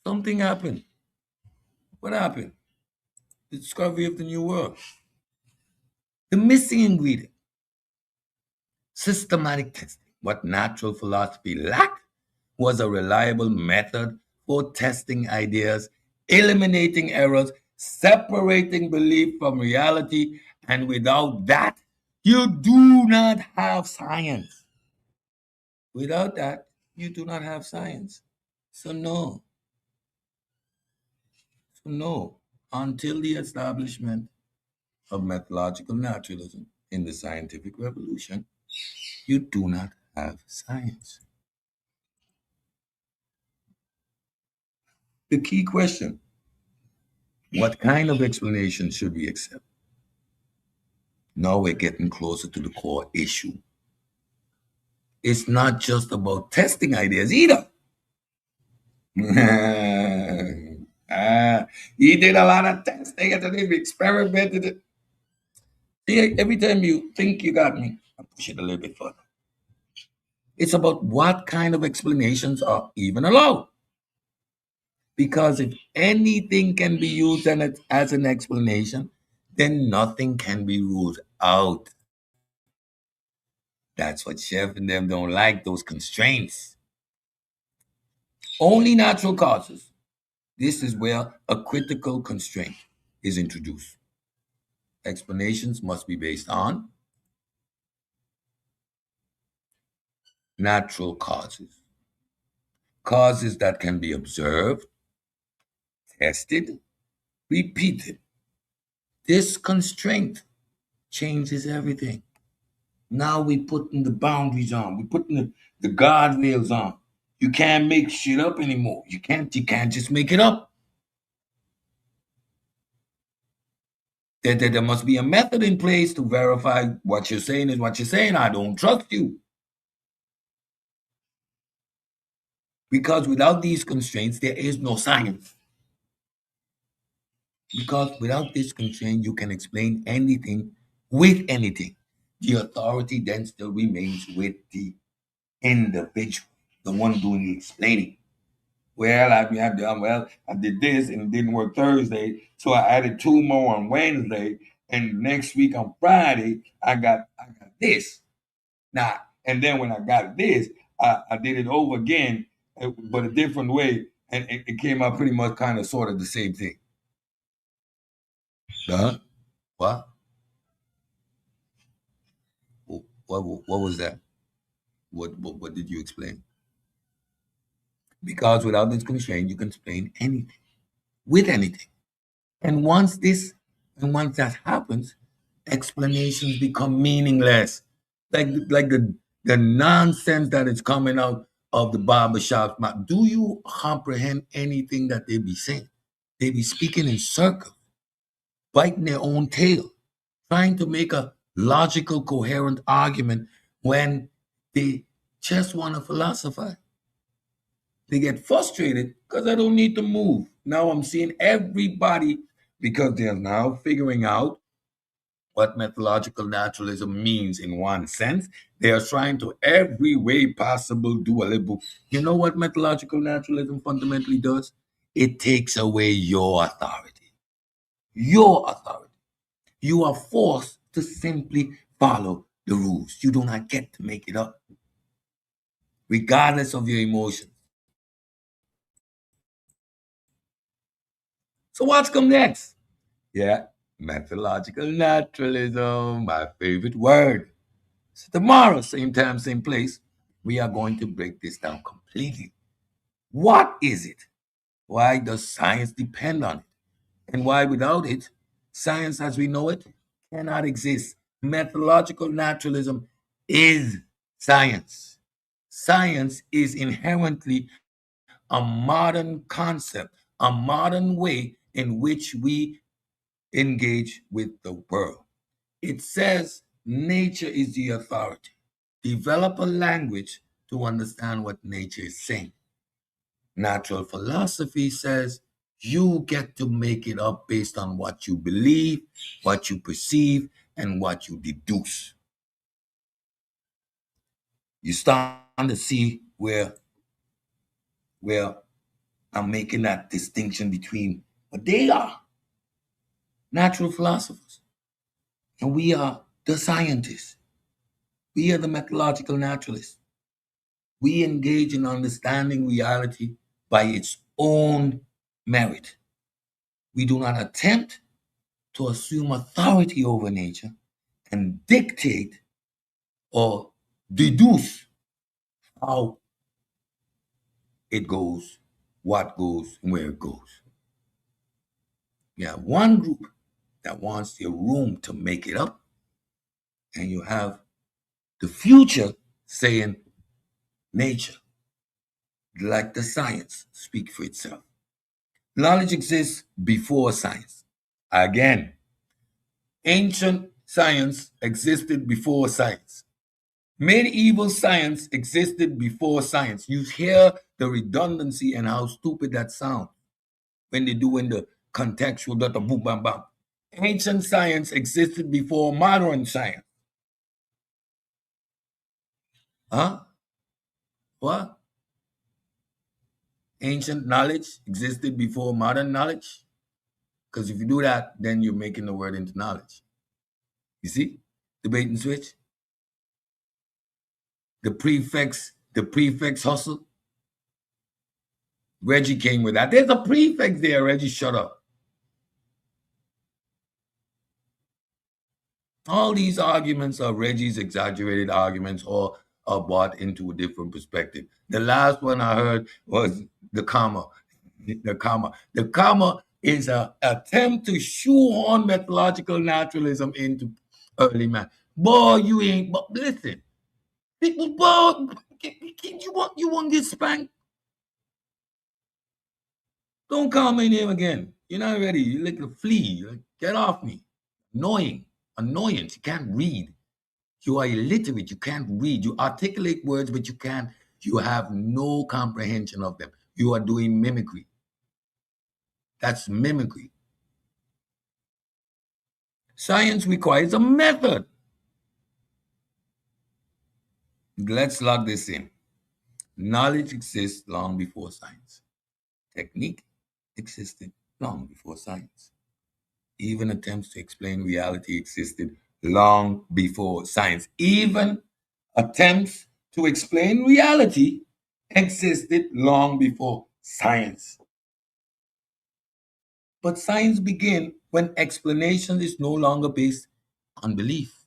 Something happened. What happened? The discovery of the new world. The missing ingredient. Systematic testing. What natural philosophy lacked was a reliable method for testing ideas, eliminating errors, separating belief from reality, and without that, you do not have science. Without that, you do not have science. So no, until the establishment of methodological naturalism in the scientific revolution, you do not have science. The key question: what kind of explanation should we accept? Now we're getting closer to the core issue. It's not just about testing ideas either. He did a lot of testing and then he experimented it. See, every time you think you got me, I push it a little bit further. It's about what kind of explanations are even allowed. Because if anything can be used as an explanation, then nothing can be ruled out. That's what Chef and them don't like, those constraints. Only natural causes. This is where a critical constraint is introduced. Explanations must be based on natural causes, causes that can be observed, tested, repeated. This constraint changes everything. Now we putting the boundaries on. We putting the guardrails on. You can't make shit up anymore. You can't just make it up. There must be a method in place to verify what you're saying is what you're saying. I don't trust you. Because without these constraints, there is no science. Because without this constraint, you can explain anything with anything. The authority then still remains with the individual, the one doing the explaining. Well, I did this and it didn't work Thursday, so I added two more on Wednesday, and next week on Friday, I got this. Now, and then when I got this, I did it over again, but a different way, and it came out pretty much kind of sort of the same thing. Huh? What? What was that? What did you explain? Because without this constraint, you can explain anything with anything. And once that happens, explanations become meaningless. Like the nonsense that is coming out of the barbershop's mouth. Do you comprehend anything that they be saying? They be speaking in circles, biting their own tail, trying to make a logical, coherent argument when they just want to philosophize. They get frustrated because I don't need to move. Now I'm seeing everybody, because they're now figuring out what methodological naturalism means in one sense. They are trying to every way possible do a little. You know what methodological naturalism fundamentally does? It takes away your authority. Your authority. You are forced to simply follow the rules. You do not get to make it up, regardless of your emotions. So what's come next? Yeah, methodological naturalism, my favorite word. So tomorrow, same time, same place, we are going to break this down completely. What is it? Why does science depend on it? And why without it, science as we know it cannot exist? Methodological naturalism is science. Science is inherently a modern concept, a modern way in which we engage with the world. It says nature is the authority. Develop a language to understand what nature is saying. Natural philosophy says you get to make it up based on what you believe, what you perceive, and what you deduce. You start to see where I'm making that distinction between what they are, natural philosophers, and we are the scientists. We are the methodological naturalists. We engage in understanding reality by its own merit. We do not attempt to assume authority over nature and dictate or deduce how it goes, what goes, and where it goes. You have one group that wants the room to make it up, and you have the future saying nature, like the science, speak for itself. Knowledge exists before science. Again, ancient science existed before science. Medieval science existed before science. You hear the redundancy and how stupid that sounds when they do in the contextual data boom bam bam. Ancient science existed before modern science. Huh? What? Ancient knowledge existed before modern knowledge? Because if you do that, then you're making the word into knowledge. You see? The bait and switch? The prefix hustle. Reggie came with that. There's a prefix there, Reggie. Shut up. All these arguments are Reggie's exaggerated arguments or are brought into a different perspective. The last one I heard was the comma. The comma. The comma is an attempt to shoehorn methodological naturalism into early man. Boy, you ain't. But listen, boy, you want to get spanked? Don't call my name again. You're not ready. You're like a flea. Like, get off me. Annoying. Annoyance. You can't read. You are illiterate. You can't read. You articulate words, but you can't. You have no comprehension of them. You are doing mimicry. That's mimicry. Science requires a method. Let's log this in. Knowledge exists long before science. Technique existed long before science. Even attempts to explain reality existed long before science. Even attempts to explain reality existed long before science. But science begins when explanation is no longer based on belief.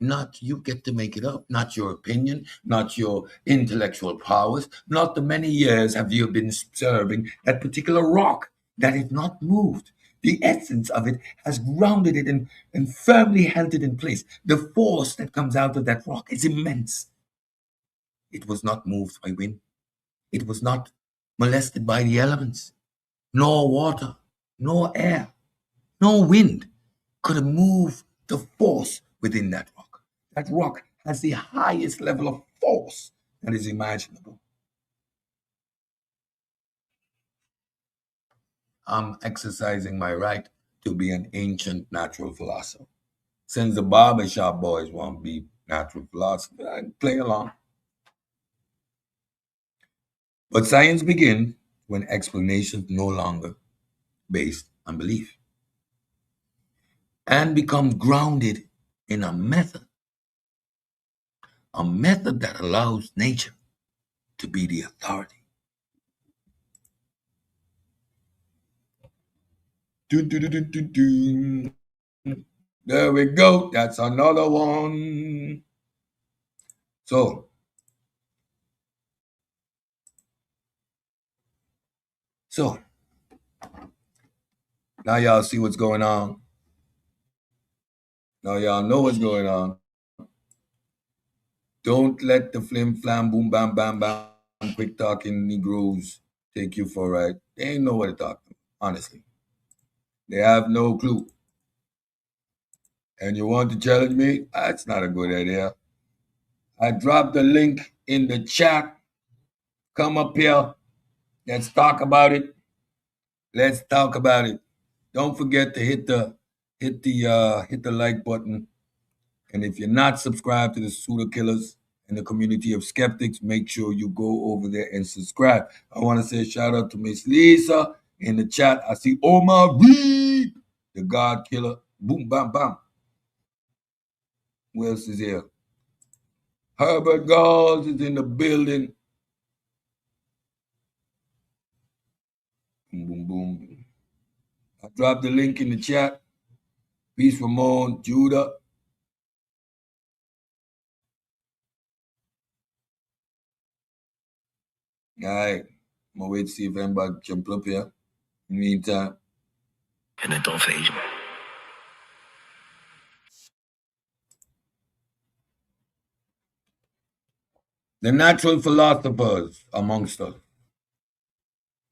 Not you get to make it up, not your opinion, not your intellectual powers, not the many years have you been observing that particular rock that is not moved. The essence of it has grounded it and firmly held it in place. The force that comes out of that rock is immense. It was not moved by wind. It was not molested by the elements, nor water, nor air, nor wind could move the force within that rock. That rock has the highest level of force that is imaginable. I'm exercising my right to be an ancient natural philosopher. Since the barbershop boys want to be natural philosophers, I play along. But science begins when explanations no longer based on belief and becomes grounded in a method that allows nature to be the authority. Dun, dun, dun, dun, dun, dun. There we go. That's another one. So now y'all see what's going on. Now y'all know what's going on. Don't let the flim flam boom bam bam bam quick talking Negroes take you for a ride. They ain't know what to talk about, honestly. They have no clue. And you want to challenge me? That's not a good idea. I dropped the link in the chat. Come up here. Let's talk about it. Let's talk about it. Don't forget to hit the like button. And if you're not subscribed to the pseudokillas and the community of skeptics, make sure you go over there and subscribe. I want to say a shout out to Miss Lisa in the chat. I see Omar Reed, the God Killer. Boom, bam, bam. Who else is here? Herbert Gauls is in the building. Boom, boom, boom. I dropped the link in the chat. Peace, Ramon, Judah. All right. I'm going to wait to see if anybody jump up here. In the meantime. And then don't phase me. The natural philosophers amongst us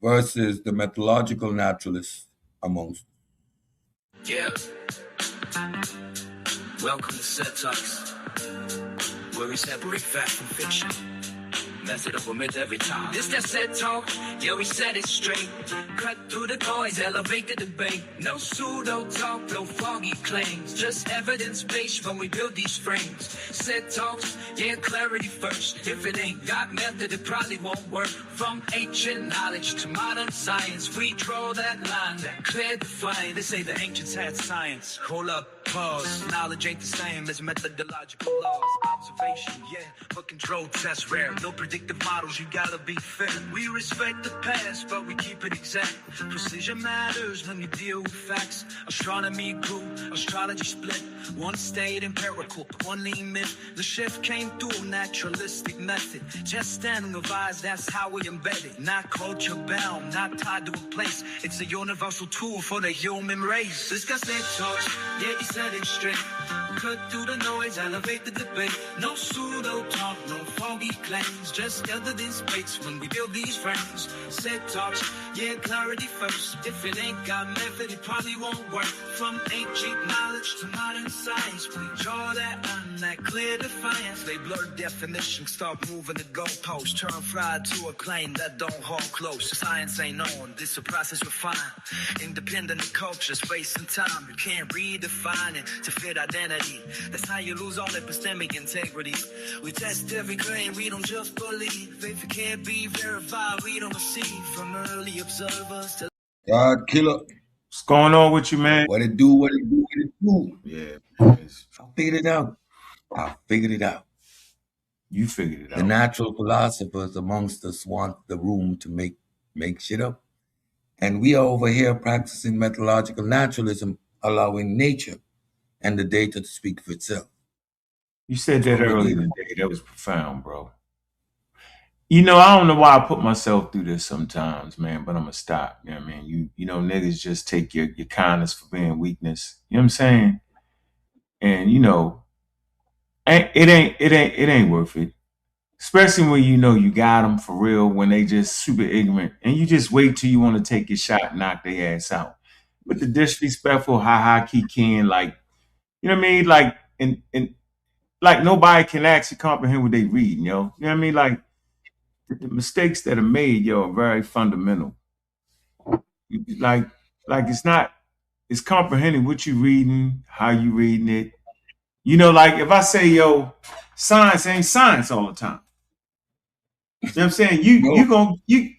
versus the methodological naturalists amongst us. Yeah. Welcome to Set Talks, where we separate fact from fiction. Mess it up a myth every time. This that set talk, yeah, we said it straight. Cut through the noise, elevate the debate. No pseudo talk, no foggy claims. Just evidence-based when we build these frames. Set talks, yeah, clarity first. If it ain't got method, it probably won't work. From ancient knowledge to modern science, we draw that line, that clear defined. They say the ancients had science. Hold up, pause. Knowledge ain't the same as methodological laws. Observation, yeah, but control tests rare. No predictive models, you gotta be fair. We respect the past, but we keep it exact. Precision matters when you deal with facts. Astronomy grew, astrology split. One stayed empirical, one lean myth. The shift came through a naturalistic method. Just standing revised, that's how we embed it. Not culture bound, not tied to a place. It's a universal tool for the human race. This guy said talks, yeah, he said it straight. Cut through the noise, elevate the debate. No pseudo talk, no foggy claims. Just evidence-based when we build these frames. Said talks, yeah, clarity first. If it ain't got method, it probably won't work. From ancient knowledge to modern science, we draw that line, that clear defiance. They blur definitions, start moving the goalposts. Turn fried to a claim that don't hold close. Science ain't on, this a process refined. Independent of culture, space and time. You can't redefine it to fit identity. That's how you lose all epistemic integrity. We test every claim, we don't just believe. If it can't be verified, we don't receive from early observers to God killer. What's going on with you, man? What it do, what it do, what it do. Yeah, I figured it out. you figured it The out. natural philosophers amongst us want the room to make shit up. And we are over here practicing methodological naturalism, allowing nature and the data to speak for itself. You said that earlier today. That was profound, bro. You know, I don't know why I put myself through this sometimes, man, but I'm gonna stop. You know what I mean? You know, niggas just take your kindness for being weakness. You know what I'm saying? And you know, it ain't worth it. Especially when you know you got them for real, when they just super ignorant, and you just wait till you want to take your shot and knock their ass out. With the disrespectful, kikiing, like, you know what I mean? Like, and like nobody can actually comprehend what they read, yo. You know what I mean? Like, the mistakes that are made, yo, are very fundamental. Like it's comprehending what you reading, how you reading it. You know, like if I say, yo, science ain't science all the time. You know what I'm saying? You gonna get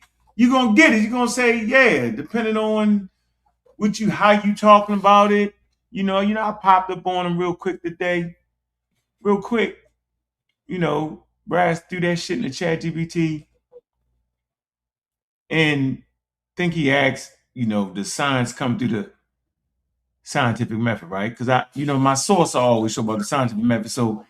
it. You're gonna say, yeah, depending on how you talking about it. You know, I popped up on him real quick today. Real quick, you know, Brass threw that shit in the chat GPT and think he asked, you know, does science come through the scientific method, right? Because my source I always show about the scientific method. So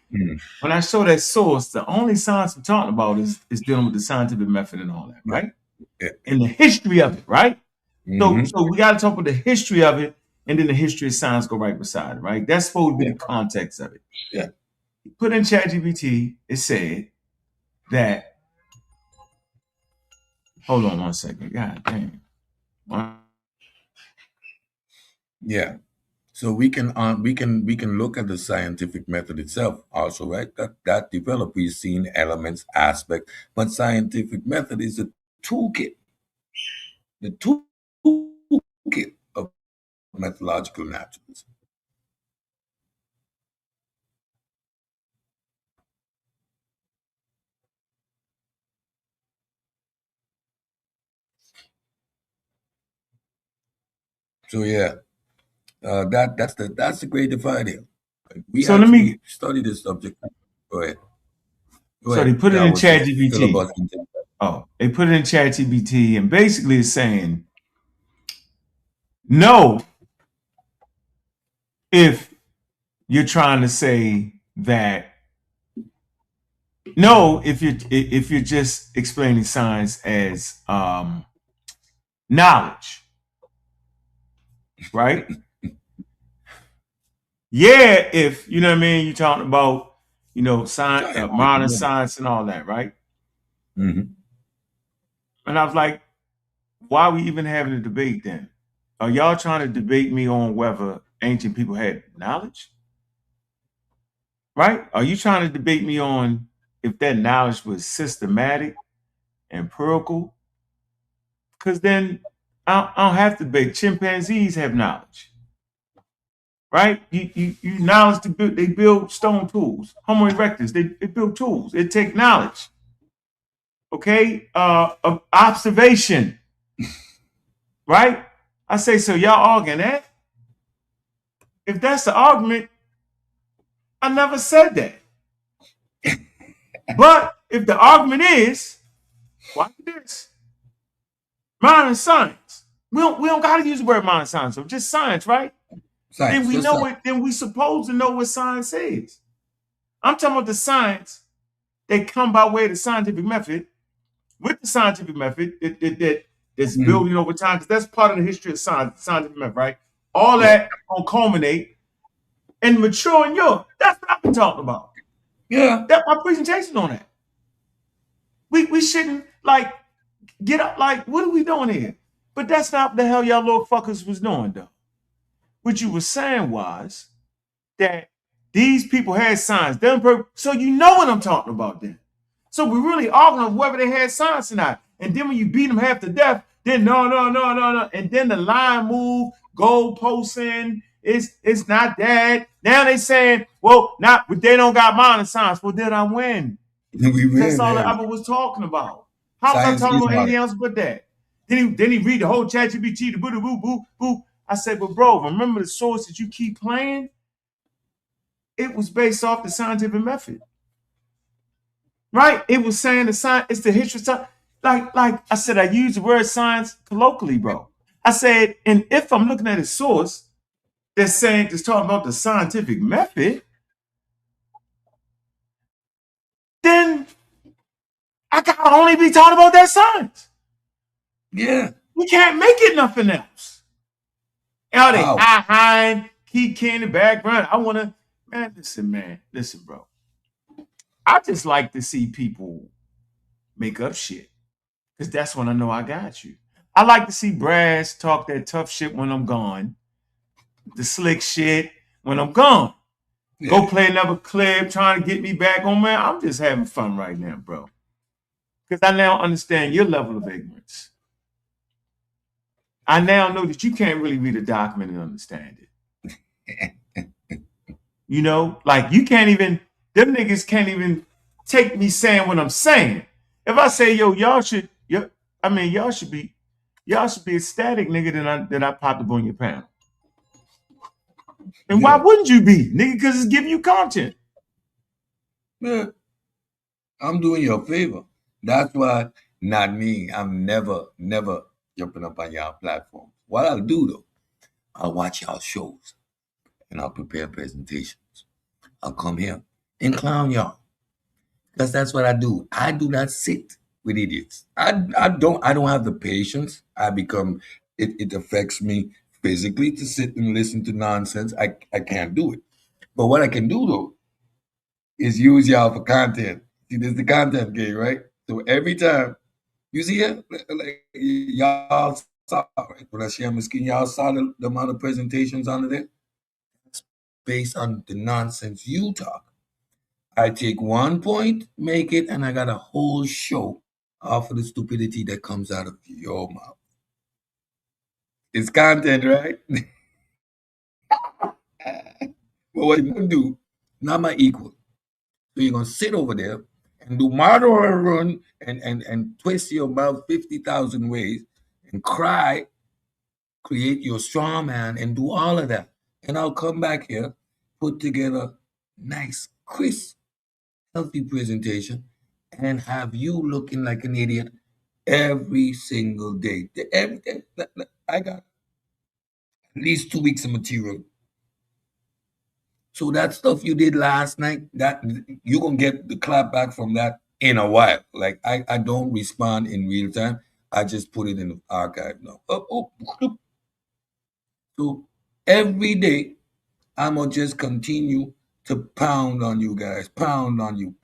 when I show that source, the only science I'm talking about is dealing with the scientific method and all that, right? Yeah. And the history of it, right? Mm-hmm. So we got to talk about the history of it, and then the history of science go right beside it, right? That's supposed to be the context of it. Yeah. Put in ChatGPT, it said that. Hold on one second. God damn. Yeah. So we can look at the scientific method itself also, right? That developed, we've seen elements, aspects, but scientific method is a toolkit. The toolkit of methodological naturalism. So yeah, that's the great divide here. We So let me study this subject. Go ahead. So they put it in ChatGPT. Oh, they put it in ChatGPT, and basically it's saying, no, if you're trying to say that, no, if you're just explaining science as knowledge, right? Yeah, if you know what I mean, you're talking about, you know, science, modern science, and all that, right? Mm-hmm. And I was like, why are we even having a debate then? Are y'all trying to debate me on whether ancient people had knowledge? Right? Are you trying to debate me on if that knowledge was systematic, empirical, because then I don't have to beg. Chimpanzees have knowledge, right? You knowledge to build. They build stone tools. Homo erectus, they build tools. It take knowledge. Okay, of observation, right? I say, so y'all arguing that? If that's the argument, I never said that. But if the argument is, watch this, modern science. We don't gotta use the word modern science, so just science, right? Science, Then we just know science. it, then we supposed to know what science is. I'm talking about the science that come by way of the scientific method, with the scientific method that's building over time, because that's part of the history of science, scientific method, right? All Yeah. that gonna culminate and mature in Europe. That's what I've been talking about. Yeah. That's my presentation on that. We shouldn't like get up like, what are we doing here? But that's not what the hell y'all little fuckers was doing though. What you were saying was that these people had science, so you know what I'm talking about then. So we really arguing whether they had science or not. And then when you beat them half to death, then no. And then the line move, goalposting, it's not that. Now they saying, well, but they don't got modern science. Well, then I win. We win. That's all that Man. I was talking about. How was Science I talking is about anything modern. else but that? Then he read the whole ChatGPT, the boo boo boo boo. I said, but bro, remember the source that you keep playing? It was based off the scientific method. Right? It was saying the science, it's the history of science. Like I said, I use the word science colloquially, bro. I said, and if I'm looking at a source that's talking about the scientific method, then I gotta only be talking about that science. Yeah. We can't make it nothing else. All they Wow. high, keep in the background. I wanna, listen, bro. I just like to see people make up shit. Because that's when I know I got you. I like to see Brass talk that tough shit when I'm gone. The slick shit when I'm gone. Yeah. Go play another clip, trying to get me back on, man. I'm just having fun right now, bro. Because I now understand your level of ignorance. I now know that you can't really read a document and understand it. You know, like them niggas can't even take me saying what I'm saying. If I say, yo, y'all should be ecstatic, nigga, that I popped up on your panel. And why wouldn't you be, nigga? Because it's giving you content. Yeah. I'm doing you a favor. That's why, not me. I'm never jumping up on y'all platform. What I'll do though, I'll watch y'all shows and I'll prepare presentations. I'll come here and clown y'all. Because that's what I do. I do not sit with idiots. I don't have the patience. It affects me physically to sit and listen to nonsense. I can't do it. But what I can do though is use y'all for content. See, there's the content game, right? So every time you see it, like y'all saw, right? When I share my skin, y'all saw the amount of presentations under there. It's based on the nonsense you talk. I take one point, make it, and I got a whole show off of the stupidity that comes out of your mouth. It's content, right? But what you're gonna do, not my equal. So you're gonna sit over there and do murder run and twist your mouth 50,000 ways and cry, create your straw man and do all of that. And I'll come back here, put together nice, crisp, healthy presentation, and have you looking like an idiot every single day. Every day. I got at least 2 weeks of material. So that stuff you did last night, that you're gonna get the clap back from that in a while. Like I don't respond in real time. I just put it in the archive now. So every day I'm gonna just continue to pound on you guys, pound on you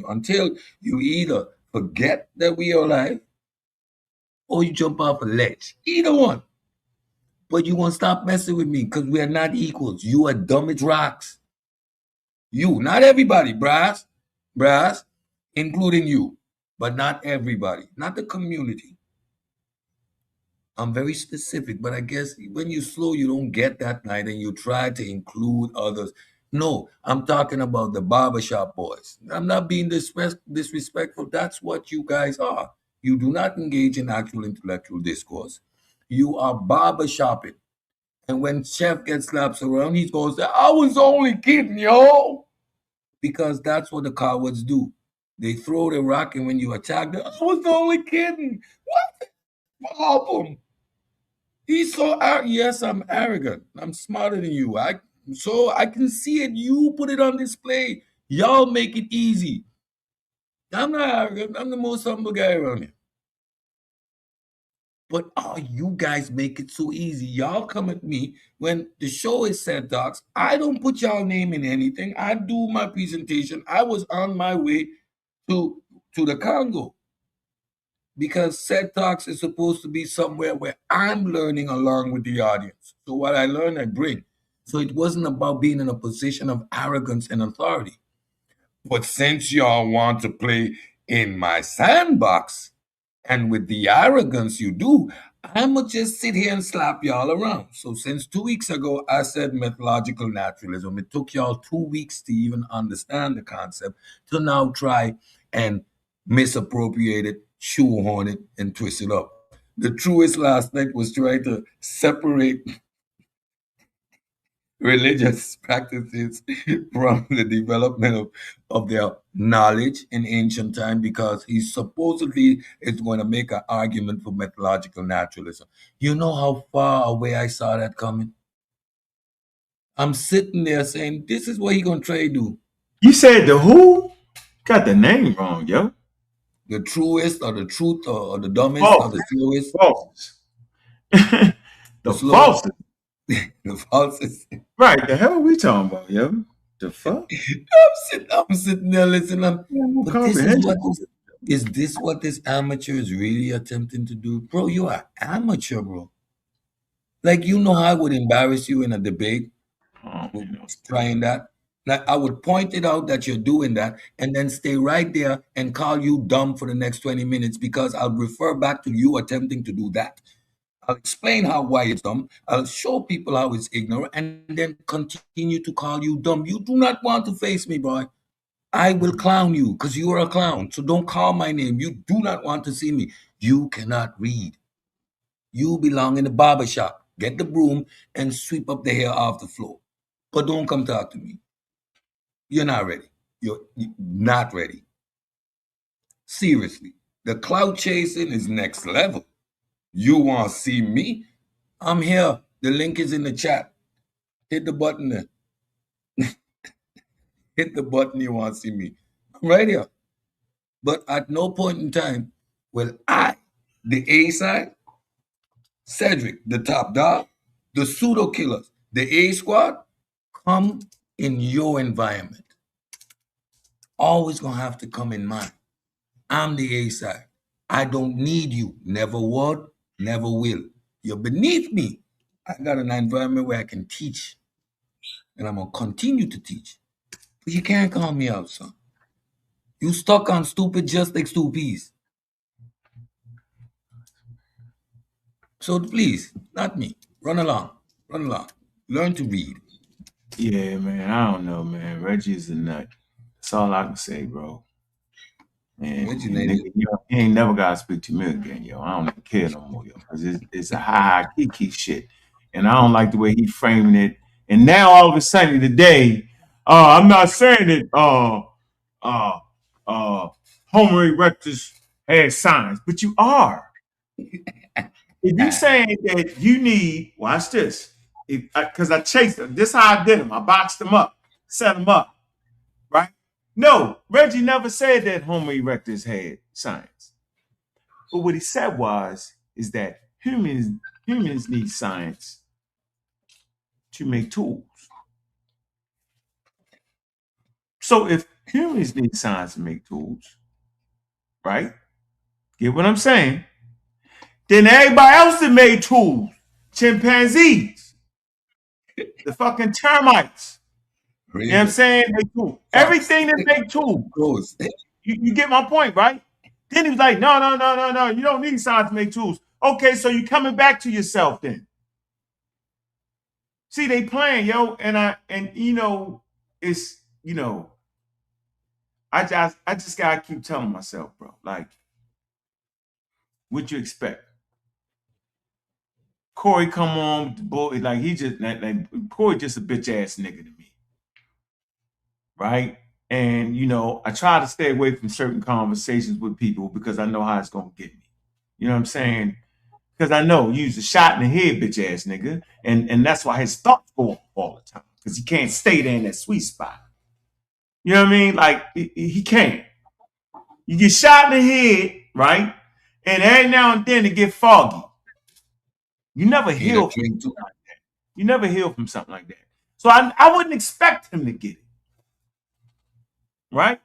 until you either forget that we are alive or you jump off a ledge. Either one. But you won't stop messing with me because we are not equals. You are dumb as rocks. You, not everybody, brass. including you, but not everybody, not the community. I'm very specific, but I guess when you're slow, you don't get that night and you try to include others. No, I'm talking about the barbershop boys. I'm not being disrespectful. That's what you guys are. You do not engage in actual intellectual discourse. You are barbershopping. And when Chef gets slapped around, he's going to say, I was only kidding, yo. Because that's what the cowards do. They throw the rock, and when you attack them, I was only kidding. What the problem? He's so yes, I'm arrogant. I'm smarter than you. I can see it. You put it on display. Y'all make it easy. I'm not arrogant. I'm the most humble guy around here. But you guys make it so easy. Y'all come at me when the show is said docs. I don't put y'all name in anything. I do my presentation. I was on my way to the Congo because said talks is supposed to be somewhere where I'm learning along with the audience. So what I learn, I bring. So it wasn't about being in a position of arrogance and authority. But since y'all want to play in my sandbox, and with the arrogance you do, I'ma just sit here and slap y'all around. So since 2 weeks ago, I said methodological naturalism. It took y'all 2 weeks to even understand the concept, to now try and misappropriate it, shoehorn it, and twist it up. The truest last night was trying to separate religious practices from the development of their knowledge in ancient time because he supposedly is going to make an argument for methodological naturalism. You know how far away I saw that coming? I'm sitting there saying, this is what he going to try to do. You said the who? Got the name wrong, yo. The truest or the truth or the dumbest False. or the slowest. False. The slowest. falsest. The falsest. Right, the hell are we talking about, yo? The fuck? I'm sitting there listening. But is this what this amateur is really attempting to do? Bro, you are amateur, bro. Like, you know how I would embarrass you in a debate trying that? Like, I would point it out that you're doing that and then stay right there and call you dumb for the next 20 minutes because I'll refer back to you attempting to do that. I'll explain why it's dumb. I'll show people how it's ignorant and then continue to call you dumb. You do not want to face me, boy. I will clown you because you are a clown. So don't call my name. You do not want to see me. You cannot read. You belong in the barber shop. Get the broom and sweep up the hair off the floor. But don't come talk to me. You're not ready. You're not ready. Seriously. The cloud chasing is next level. You want to see me? I'm here. The link is in the chat. Hit the button there. Hit the button you want to see me. I'm right here. But at no point in time will I, the A side, Cedric, the top dog, the psuedokillas, the A squad, come in your environment. Always gonna have to come in mine. I'm the A side. I don't need you. Never would, never will. You're beneath me. I got an environment where I can teach. And I'm gonna continue to teach. But you can't call me out, son. You stuck on stupid just like stupies. So please, not me. Run along. Run along. Learn to read. Yeah, man. I don't know, man. Reggie's a nut. That's all I can say, bro. And nigga, you ain't never gotta speak to me again, yo. I don't even care no more, yo. Because it's a high kiki shit. And I don't like the way he framing it. And now all of a sudden today, I'm not saying that Homo erectus has signs, but you are. If you saying that you need, watch this, because I chased them. This is how I did them. I boxed them up, set them up, right? No, Reggie never said that Homo erectus had science. But what he said is that humans need science to make tools. So if humans need science to make tools, right? Get what I'm saying? Then everybody else that made tools, chimpanzees, the fucking termites. You know what I'm saying? They tools. Everything that make tools. You get my point, right? Then he was like, no, you don't need science to make tools. Okay, so you coming back to yourself then. See, they playing, yo, and it's I just gotta keep telling myself, bro, like, what you expect? Corey come on with the bull, like he just like Corey just a bitch ass nigga to me. Right? And I try to stay away from certain conversations with people because I know how it's gonna get me. You know what I'm saying? Because I know you use a shot in the head, bitch ass nigga, and that's why his thoughts go off all the time because he can't stay there in that sweet spot. You know what I mean? Like he can't. You get shot in the head, right? And every now and then it get foggy. You never heal from something like that. You never heal from something like that. So I wouldn't expect him to get it. Right?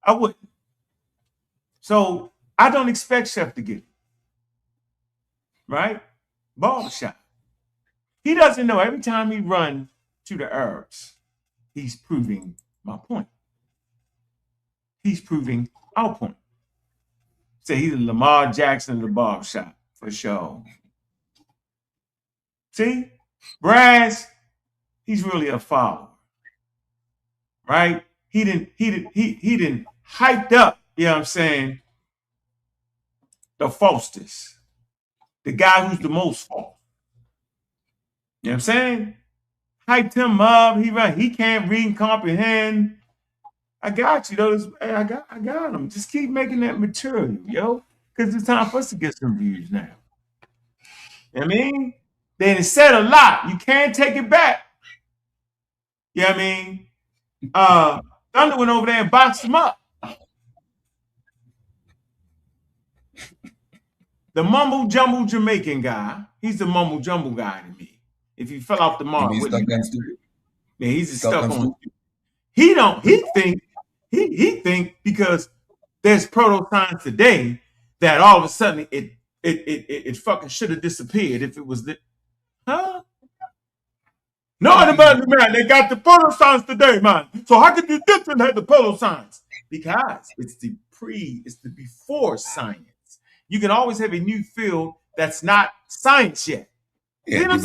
I wouldn't. So I don't expect Chef to get it. Right? Barbershop. He doesn't know every time he runs to the Arabs, he's proving my point. He's proving our point. Say he's a Lamar Jackson of the barbershop for sure. See? Brass, he's really a follower. Right? He didn't hyped up, you know what I'm saying, the falsest. The guy who's the most false. You know what I'm saying? Hyped him up. He can't read and comprehend. I got you, though. I got him. Just keep making that material, yo. Because it's time for us to get some views now. You know what I mean? Then it said a lot. You can't take it back. You know what I mean? Thunder went over there and boxed him up. The mumble jumble Jamaican guy, he's the mumble jumble guy to me. If he fell off the mark, yeah, he's just stuck on. He think because there's proto science today that all of a sudden it fucking should have disappeared if it was huh? No, man, they got the proto science today, man. So how could you different have the proto science? Because it's the before science. You can always have a new field that's not science yet. Yeah, you know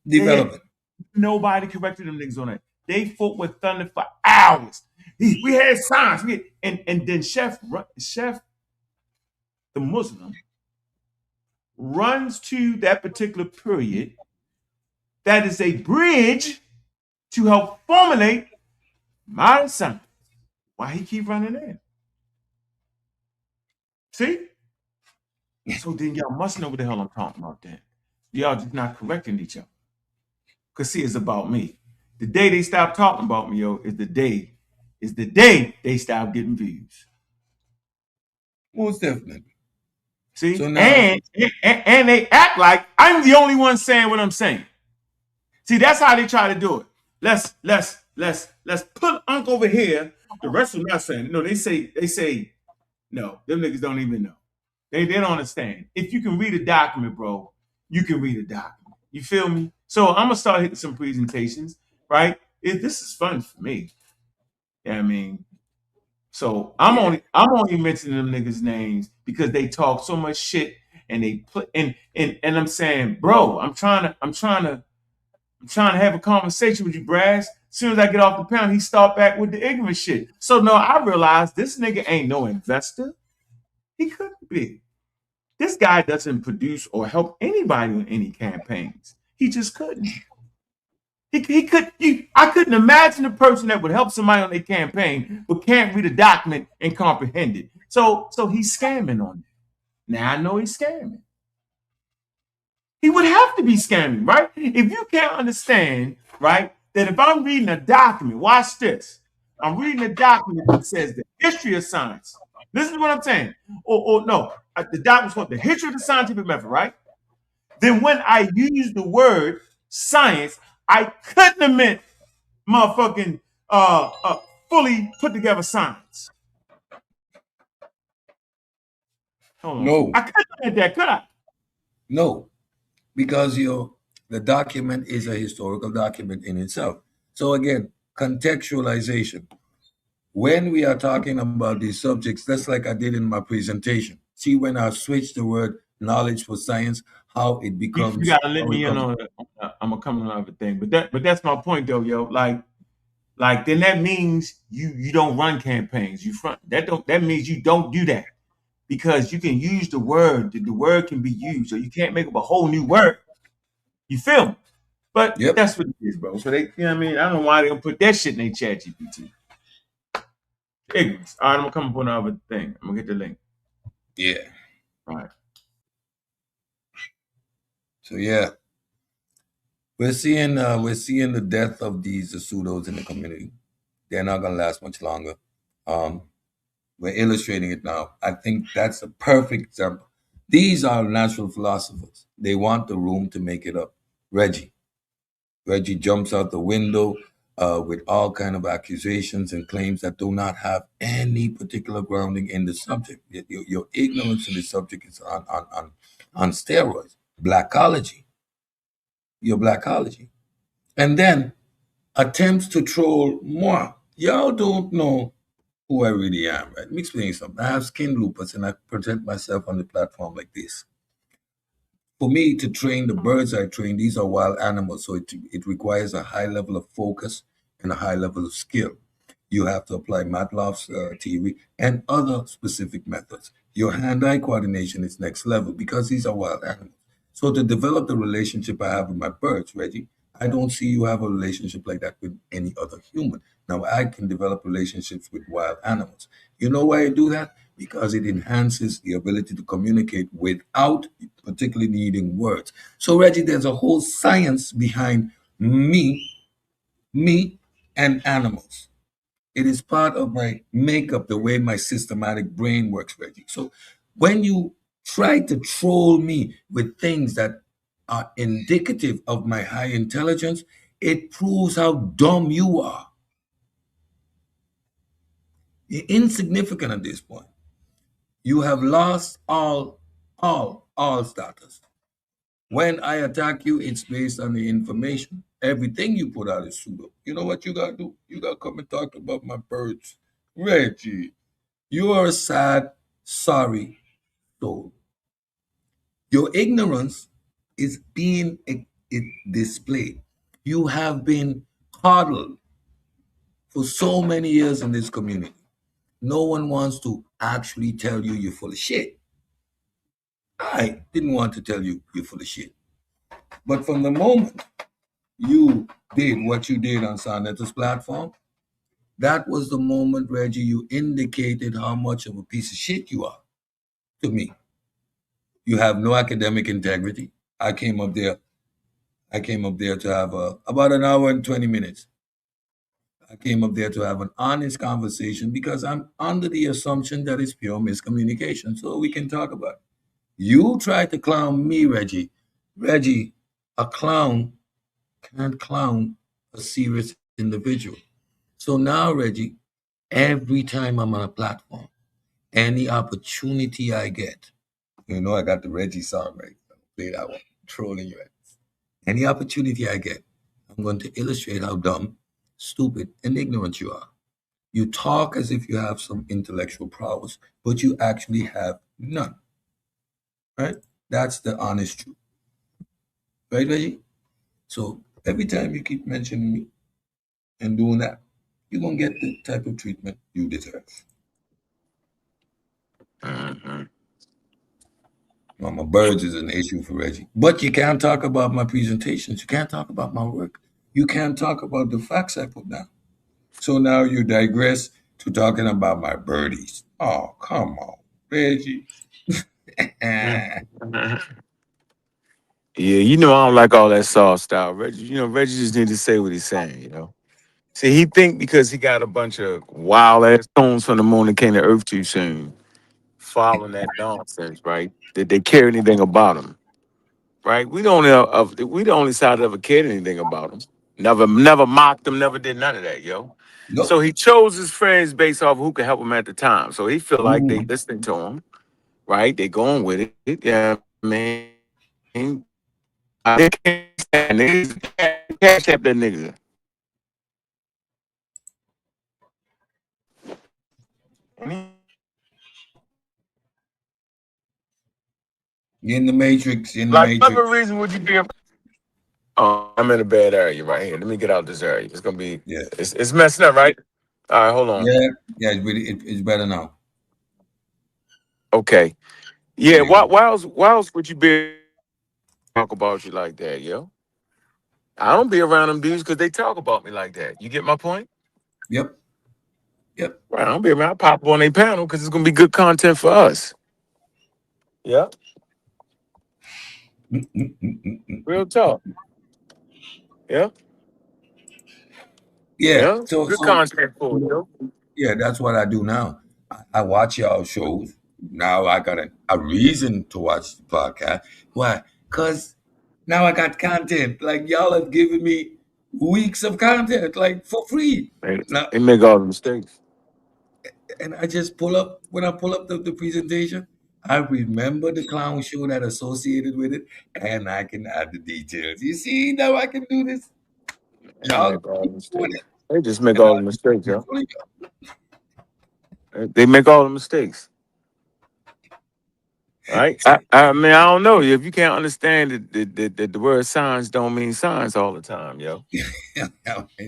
develop it. Nobody corrected them niggas on that. They fought with Thunder for hours. We had science. And then Chef, the Muslim, runs to that particular period that is a bridge to help formulate modern science. Why he keep running in? See? So then y'all must know what the hell I'm talking about then. Y'all just not correcting each other. Because see, it's about me. The day they stop talking about me, yo, is the day they stop getting views. Most definitely. See? So now, and they act like I'm the only one saying what I'm saying. See, that's how they try to do it. Let's put Unc over here. The rest of them not saying. No, they say, no, them niggas don't even know. They don't understand. If you can read a document, bro, you can read a document. You feel me? So I'm gonna start hitting some presentations, right? This is fun for me. You know what I mean? So I'm only mentioning them niggas' names because they talk so much shit and they put and I'm saying, bro, I'm trying to have a conversation with you, Brass. As soon as I get off the panel, he start back with the ignorant shit. So no, I realized this nigga ain't no investor. He couldn't be. This guy doesn't produce or help anybody on any campaigns. He just couldn't. I couldn't imagine a person that would help somebody on their campaign but can't read a document and comprehend it. So he's scamming on it. Now I know he's scamming. He would have to be scamming, right? If you can't understand, right, that if I'm reading a document, watch this. I'm reading a document that says the history of science. This is what I'm saying. Or no, the document's called the history of the scientific method, right? Then when I use the word science, I couldn't have meant motherfucking fully put together science. Hold on. No. I couldn't have meant that, could I? No, because the document is a historical document in itself. So again, contextualization. when we are talking about these subjects, just like I did in my presentation, see when I switch the word knowledge for science, how it You becomes, gotta let how it me in comes. on I'm gonna come on another thing. But that's my point though, yo. Like then that means you don't run campaigns. You front that means you don't do that. Because you can use the word, the word can be used. So you can't make up a whole new word. You feel me? But Yep. that's what it is, bro. So they, you know what I mean? I don't know why they don't put that shit in their chat GPT. Ignorance. All right, I'm gonna come up with another thing. I'm gonna get the link. Yeah. All right. So yeah, we're seeing the death of these pseudos in the community. They're not gonna last much longer. Um, we're illustrating it now. I think that's a perfect example. These are natural philosophers. They want the room to make it up. Reggie. Reggie jumps out the window with all kind of accusations and claims that do not have any particular grounding in the subject. Your ignorance in the subject is on steroids. Blackology. Your blackology. And then attempts to troll moi. Y'all don't know who I really am, right? Let me explain you something. I have skin lupus and I present myself on the platform like this. For me to train the birds I train, these are wild animals, so it requires a high level of focus and a high level of skill. You have to apply Matlab's theory and other specific methods. Your hand-eye coordination is next level because these are wild animals. So to develop the relationship I have with my birds, Reggie, I don't see you have a relationship like that with any other human. Now I can develop relationships with wild animals. You know why I do that? Because it enhances the ability to communicate without particularly needing words. So Reggie, there's a whole science behind me and animals. It is part of my makeup, the way my systematic brain works, Reggie. So when you try to troll me with things that are indicative of my high intelligence, it proves how dumb you are. You're insignificant at this point. You have lost all status. When I attack you, it's based on the information. Everything you put out is pseudo. You know what you gotta do? You gotta come and talk about my birds. Reggie, you are a sad, sorry soul. Your ignorance is being displayed. You have been coddled for so many years in this community. No one wants to actually tell you you're full of shit. I didn't want to tell you you're full of shit. But from the moment you did what you did on Sarneta's platform, that was the moment, Reggie, you indicated how much of a piece of shit you are to me. You have no academic integrity. I came up there. I came up there to have about an hour and 20 minutes. I came up there to have an honest conversation because I'm under the assumption that it's pure miscommunication. So we can talk about it. You tried to clown me, Reggie. Reggie, a clown can't clown a serious individual. So now, Reggie, every time I'm on a platform, any opportunity I get, I got the Reggie song right. Play that one, trolling you. Any opportunity I get, I'm going to illustrate how dumb, stupid, and ignorant you are. You talk as if you have some intellectual prowess, but you actually have none. Right? That's the honest truth. Right, Reggie? So every time you keep mentioning me and doing that, you're going to get the type of treatment you deserve. Mm-hmm. Mama Birds is an issue for Reggie. But you can't talk about my presentations. You can't talk about my work. You can't talk about the facts I put down. So now you digress to talking about my birdies. Oh, come on, Reggie. Yeah, you know I don't like all that soft style. Reggie, Reggie just need to say what he's saying. See, he think because he got a bunch of wild ass tones from the moon that came to Earth too soon, following that nonsense, right? That they care anything about him, right? We the only side that ever cared anything about him. Never mocked him. Never did none of that, yo. So Nope. he chose his friends based off who could help him at the time. So he feel like they Mhm. listening to him, right? They going with it. Yeah, I mean, they can't stand niggas. Cash app that nigga. In the matrix, in the Like, what other matrix. reason would you be? Oh, I'm in a bad area right here. Let me get out this area. It's gonna be. Yeah, It's messing up, right? All right, hold on. yeah, yeah. It's better now. Okay. Yeah. There you go. Why else would you be talk about you like that, yo? I don't be around them dudes because they talk about me like that. You get my point? Yep, yep. Right. I don't be around. I pop up on a panel because it's gonna be good content for us. Yeah. Real talk. Yeah. Yeah. Yeah. Good content for you, yo. Yeah, that's what I do now. I watch y'all shows. Now I got a reason to watch the podcast. Why? Because now I got content. Like y'all have given me weeks of content, like for free. They, Now, they make all the mistakes. and I just pull up when I pull up the presentation. I remember the clown show that associated with it, and I can add the details. You see, now I can do this. They Y'all make all keep the doing mistakes. it, They just make and all the I'll mistakes, keep yo. telling They make all the mistakes. Right? I mean, I don't know. If you can't understand that the word science don't mean science all the time, yo.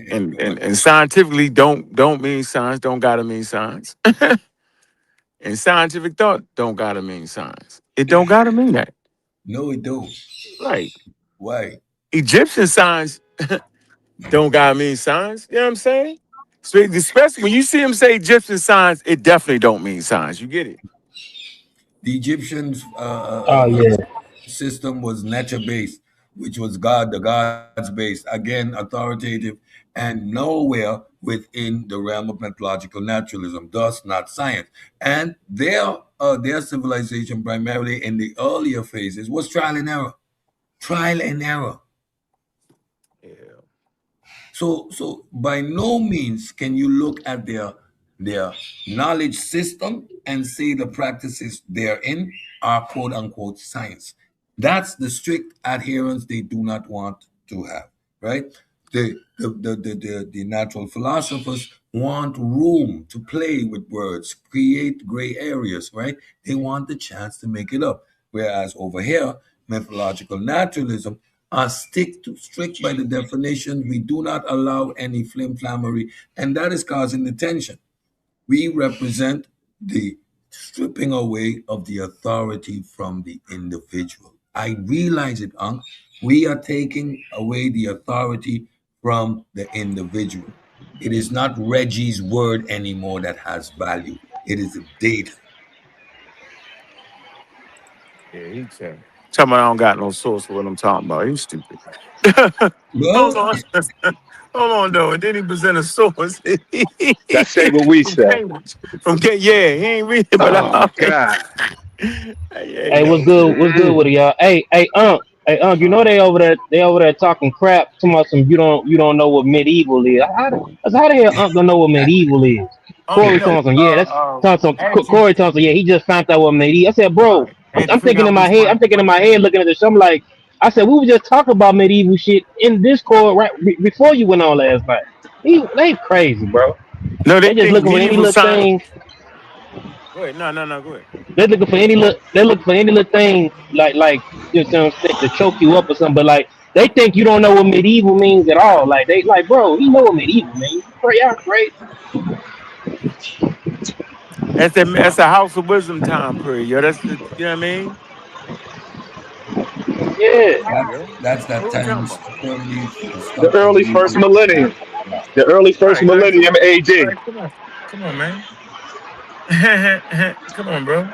you. And scientifically don't mean science, don't gotta mean science. And scientific thought don't gotta mean science. It don't gotta mean that. No, it don't. Right. Why? Egyptian science don't gotta mean science. You know what I'm saying? So especially when you see them say Egyptian science, it definitely don't mean science. You get it? The Egyptians' Oh yeah. system was nature based, which was God, the gods based, again, authoritative, and nowhere within the realm of methodological naturalism, thus not science. And their civilization, primarily in the earlier phases, was trial and error. Trial and error. Yeah. So by no means can you look at their knowledge system and say the practices therein are quote unquote science. That's the strict adherence they do not want to have, right? The natural philosophers want room to play with words, create gray areas, right? They want the chance to make it up. Whereas over here, methodological naturalism are stick to strict by the definition. We do not allow any flimflammery, and that is causing the tension. We represent the stripping away of the authority from the individual. I realize it, Unc. We are taking away the authority from the individual. It is not Reggie's word anymore that has value. It is a data. Yeah, he can. Tell me I don't got no source for what I'm talking about. He's stupid. Hold Well, on. Hold on though. And then he present a source. That say what we From say. Cambridge. Yeah, he ain't read it, but Oh God. yeah, Hey, what's yo. good? What's good with it, y'all? Hey, you know they over there talking crap. Talking about some you don't know what medieval is. How the hell don't know what medieval is? Corey No. Thompson, yeah, that's Thompson. Actually, Corey Thompson, yeah, he just found out what medieval. I said, bro, right. I had to I'm figure thinking out in my which head, one. looking at this. I'm like, I said, we were just talking about medieval shit in Discord right before you went on last night. They crazy, bro. No, they They just think looking for any medieval little science. thing. Go ahead. No, go ahead. They're looking for any little. They look for any little thing like you know what I'm saying, to choke you up or something. But like they think you don't know what medieval means at all. Like they like, bro, you know what medieval means? Pray out, great. That's a house of wisdom time period, yo. You know what I mean? Yeah. Yo. that's that What we time talking you about? sternly The stop the early belief. first millennium. The early first Right, like come millennium on. AD. Right, come on. Come on, man. Come on, bro.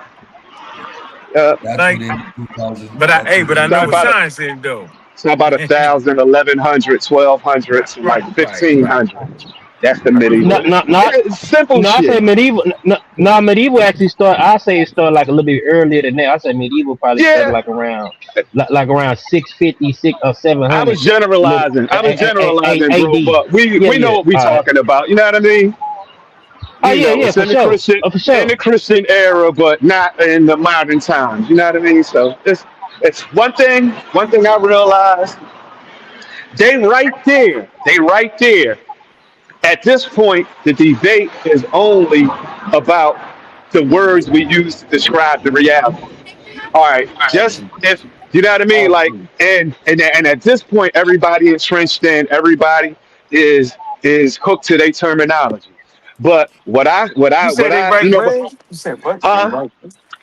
That's Like, within 2000. but That's I within know Talk what about it. science is though. It's about 1,000, 1100, 1200 to like Right. 1500. That's the Not medieval. not not. It's simple No, I say shit. medieval. No, no, medieval actually start. I say it started like a little bit earlier than that. I say medieval probably started Yeah, like around, like around 650, six or seven I hundred. was generalizing. I was generalizing, bro. AD. But we Yeah, we know yeah. what we All right. talking about. You know what I mean? Oh You yeah, know, yeah, it's for sure, for In sure. the Christian era, but not in the modern times. You know what I mean? So it's one thing. One thing I realized, they right there. They right there. At this point, the debate is only about the words we use to describe the reality. All right, just if you know what I mean, like, and at this point, everybody entrenched in, everybody is hooked to their terminology. But You said they you right know, brain? You said what? They huh? right.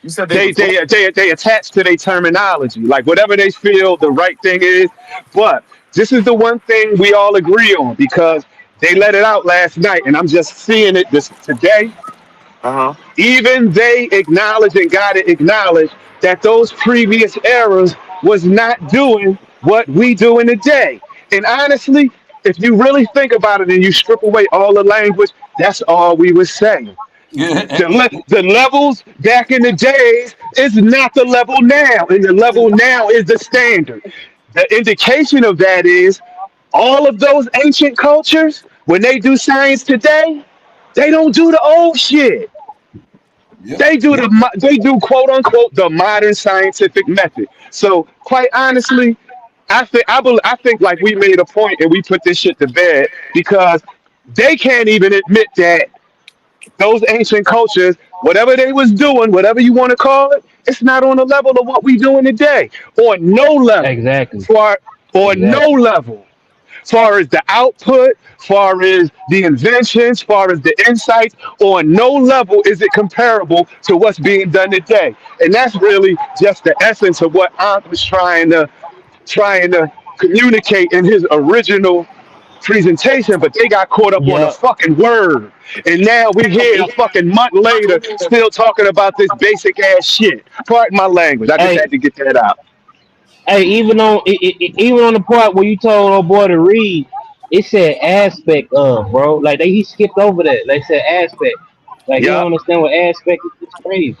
You said they was what? They attach to their terminology, like whatever they feel the right thing is. But this is the one thing we all agree on because they let it out last night, and I'm just seeing it this today. Uh-huh. Even they acknowledge and gotta acknowledge that those previous eras was not doing what we do in the day. And honestly, if you really think about it and you strip away all the language, that's all we were saying. Yeah. The levels back in the days is not the level now, and the level now is the standard. The indication of that is all of those ancient cultures, when they do science today, they don't do the old shit. Yep. They do quote unquote the modern scientific method. So quite honestly, I think like we made a point and we put this shit to bed because they can't even admit that those ancient cultures, whatever they was doing, whatever you want to call it, it's not on the level of what we doing today, or no level, Exactly. for or no Exactly. level, far as the output, far as the inventions, far as the insights, on no level is it comparable to what's being done today. And that's really just the essence of what Ankh was trying to communicate in his original presentation, but they got caught up on a Yep. fucking word. And now we here a fucking month later still talking about this basic ass shit. Pardon my language. I just Hey, had to get that out. hey, even on the part where you told old boy to read, it said aspect of, bro. Like he skipped over that. They said aspect. Like he don't Yup. understand what aspect is. It's crazy.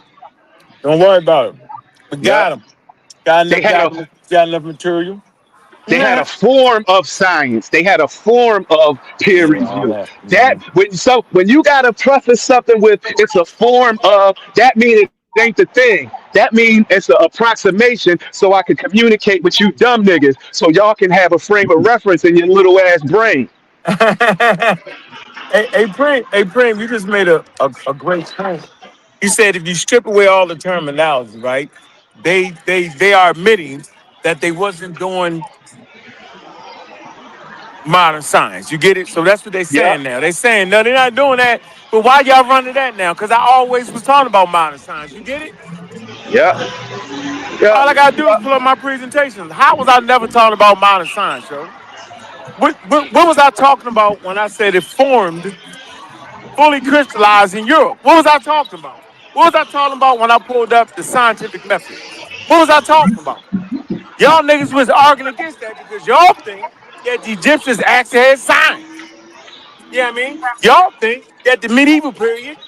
Don't worry about it. We Yup. got them. Got They enough. had a Got enough material. they had a Yeah. form of science. They had a form of peer Yeah. All review. that. When you gotta preface something with it's a form of, that means it ain't the thing. That means it's an approximation so I can communicate with you dumb niggas so y'all can have a frame of reference in your little ass brain. Hey, Prim, you just made a great point. You said if you strip away all the terminology, right? They are admitting that they wasn't doing modern science. You get it? So that's what they're Yep. saying now. They're saying no, they're not doing that. But why y'all running that now? Because I always was talking about modern science. You get it? Yep. Yep. All I gotta do is Yep. pull up my presentations. How was I never talking about modern science, yo? What was I talking about when I said it formed, fully crystallized in Europe? What was I talking about? What was I talking about when I pulled up the scientific method? What was I talking about? Y'all niggas was arguing against that because y'all think that the Egyptians actually had science. You know what I mean? Y'all think that the medieval period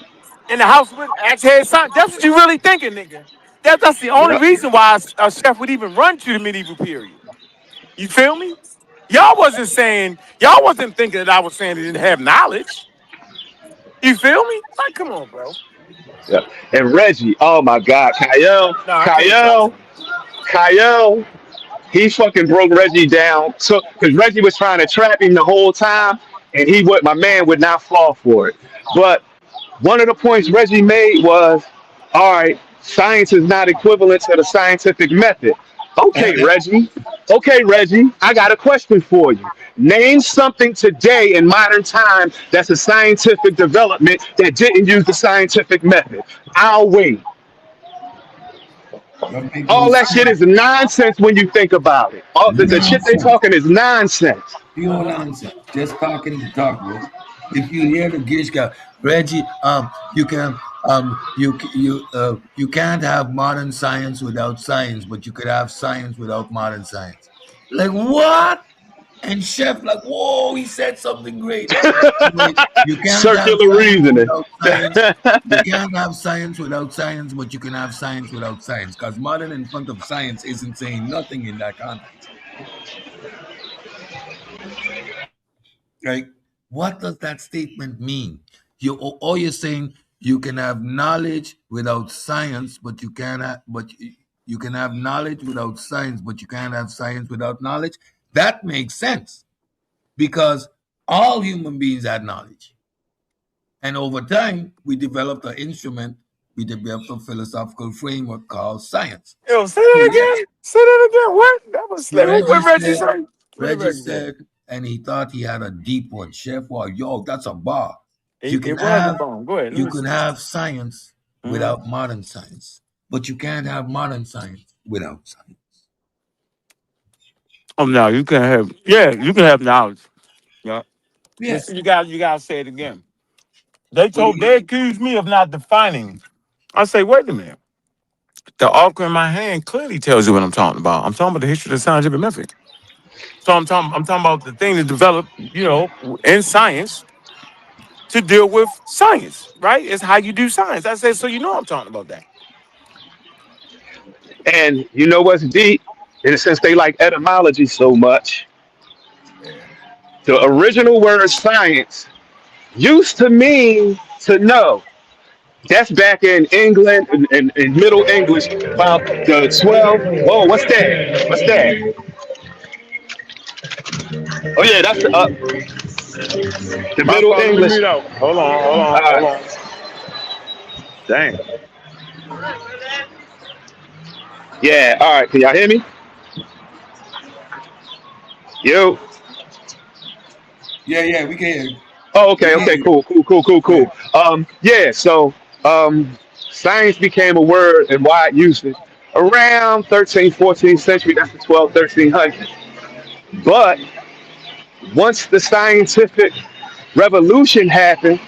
and the house with actually had science. That's what you really thinking, nigga. That's the only Yep. reason why a chef would even run to the medieval period. You feel me? Y'all wasn't thinking that I was saying they didn't have knowledge. You feel me? Like, come on, bro. Yep. And Reggie, oh my God, No, I can't talk to him. Kyle, he fucking broke Reggie down. So, because Reggie was trying to trap him the whole time, and my man would not fall for it. But one of the points Reggie made was, all right, science is not equivalent to the scientific method. Okay, And Reggie. Okay, Reggie, I got a question for you. Name something today in modern time that's a scientific development that didn't use the scientific method. I'll wait. that make no All that shit sense. is nonsense when you think about it. All the shit they Nonsense. talking is nonsense. Pure nonsense. Just talking the talk, bro. If you hear the gish guy, Reggie, you can't have modern science without science, but you could have science without modern science. Like what? And Chef, like, whoa, he said something great. Wait, you can't have Circular science reasoning. without science. You can't have science without science, but you can have science without science. Because modern in front of science isn't saying nothing in that context. Right? What does that statement mean? Or you're saying you can have knowledge without science, but you can have knowledge without science, but you can't have science without knowledge. That makes sense because all human beings had knowledge. And over time, we developed an instrument We developed a philosophical framework called science. Yo, say So that yes, again. Say that again. What? That was like, Reggie what Reggie said, say? What did Reggie Reggie say? said, and he thought he had a deep one. Chef, well, yo, that's a bar. You can It was a have bomb. Go ahead. Let you me can see. have science Mhm. without modern science, but you can't have modern science without science. Oh no, you can have. Yeah, you can have knowledge. Yeah. But Yes. see, you gotta say it again. But he, They accused me of not defining. I say, wait a minute. The article in my hand clearly tells you what I'm talking about. I'm talking about the history of the scientific method. So I'm talking about the thing that developed, in science to deal with science, right? It's how you do science. I said, so I'm talking about that. And you know what's deep? In a sense, they like etymology so much. yeah, The original word science used to mean to know. That's back in England in Middle English about the 12. Whoa, what's that? What's that? Oh yeah, that's the My Middle fault. Let me English. mute out. Hold Uh, on. Dang. yeah, all right. Can y'all hear me? Yo. yeah, we can hear you. Oh, We okay, can hear okay, you. Go cool. ahead. Yeah, so science became a word and wide usage around 13th, 14th century. That's the 12, 1300s. But once the scientific revolution happened,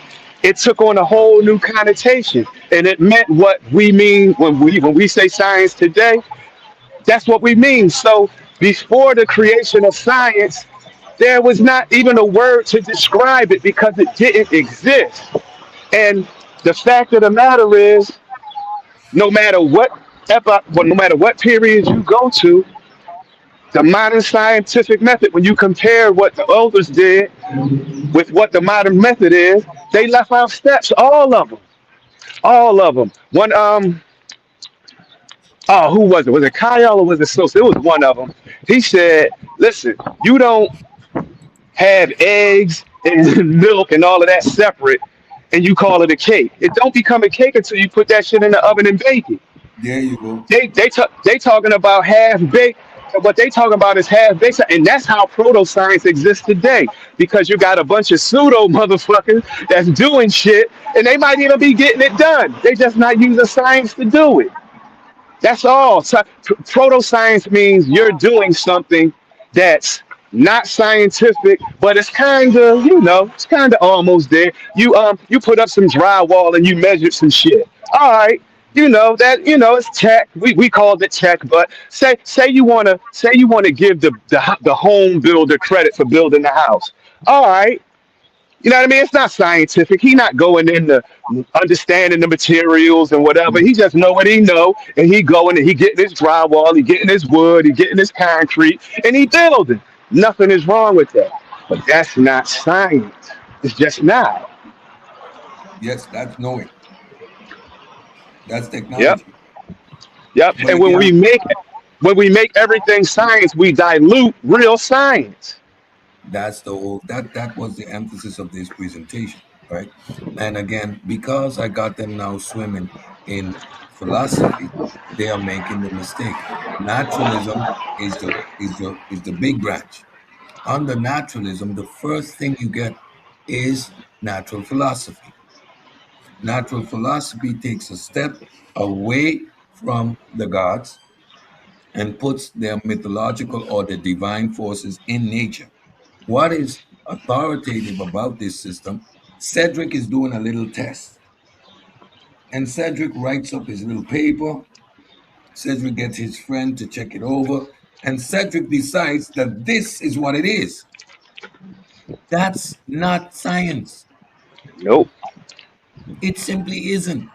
it took on a whole new connotation, and it meant what we mean when we say science today. That's what we mean. So before the creation of science, there was not even a word to describe it because it didn't exist. And the fact of the matter is, no matter what no matter what period you go to, the modern scientific method, when you compare what the elders did with what the modern method is, they left out steps, all of them. One, oh, who was it? Was it Kyle or was it Sosa? It was one of them. He said, "Listen, you don't have eggs and milk and all of that separate, and you call it a cake. It don't become a cake until you put that shit in the oven and bake it. There you go. They talking about half baked. What they talking about is half baked, and that's how proto science exists today. Because you got a bunch of pseudo motherfuckers that's doing shit, and they might even be getting it done. They just not using science to do it. That's all. So, proto science means you're doing something that's not scientific, but it's kind of, it's kind of almost there. You put up some drywall and you measured some shit. All right, it's tech. We called it tech, but say you wanna give the home builder credit for building the house. All right, you know what I mean? It's not scientific. He not going into understanding the materials and whatever. He just know what he know, and he going and he getting his drywall, he getting his wood, he getting his concrete, and he building. Nothing is wrong with that. But that's not science. It's just not. Yes, that's knowing. That's Yep, technology. yep. But And again, when we make everything science, we dilute real science. that's the whole that was the emphasis of this presentation, right? And again, because I got them now swimming in philosophy, they are making the mistake. Naturalism is the big branch. Under naturalism, the first thing you get is natural philosophy. Natural philosophy takes a step away from the gods and puts their mythological or the divine forces in nature. What is authoritative about this system? Cedric is doing a little test, and Cedric writes up his little paper. Cedric gets his friend to check it over, and Cedric decides that this is what it is. That's not science. Nope. It simply isn't.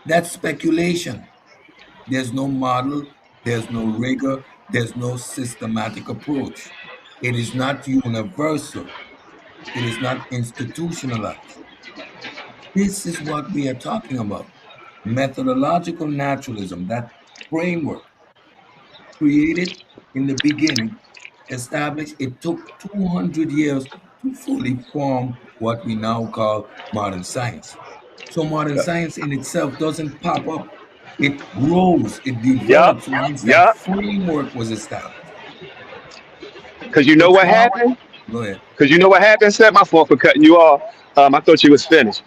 That's speculation. There's no model, there's no rigor, there's no systematic approach. It is not universal, it is not institutionalized. This is what we are talking about. Methodological naturalism, that framework created in the beginning, established, it took 200 years to fully form what we now call modern science. So modern science in itself doesn't pop up. It grows, it Yup, develops once that yup. framework was established. Because you know It's what now, happened? go ahead, Because you know what happened, Seth? My fault for cutting you off. I thought you was finished.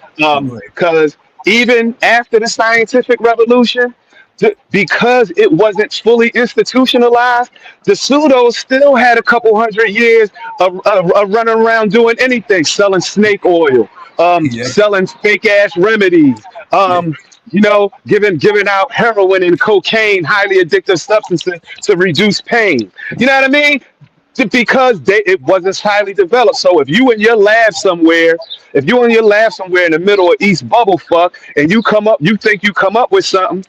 go ahead. Because even after the scientific revolution, because it wasn't fully institutionalized, the pseudos still had a couple hundred years of running around doing anything, selling snake oil, Yeah, selling fake ass remedies, yeah. giving out heroin and cocaine, highly addictive substances to reduce pain. You know what I mean? Because it wasn't highly developed. So if you in your lab somewhere in the middle of East Bubblefuck, and you think you come up with something,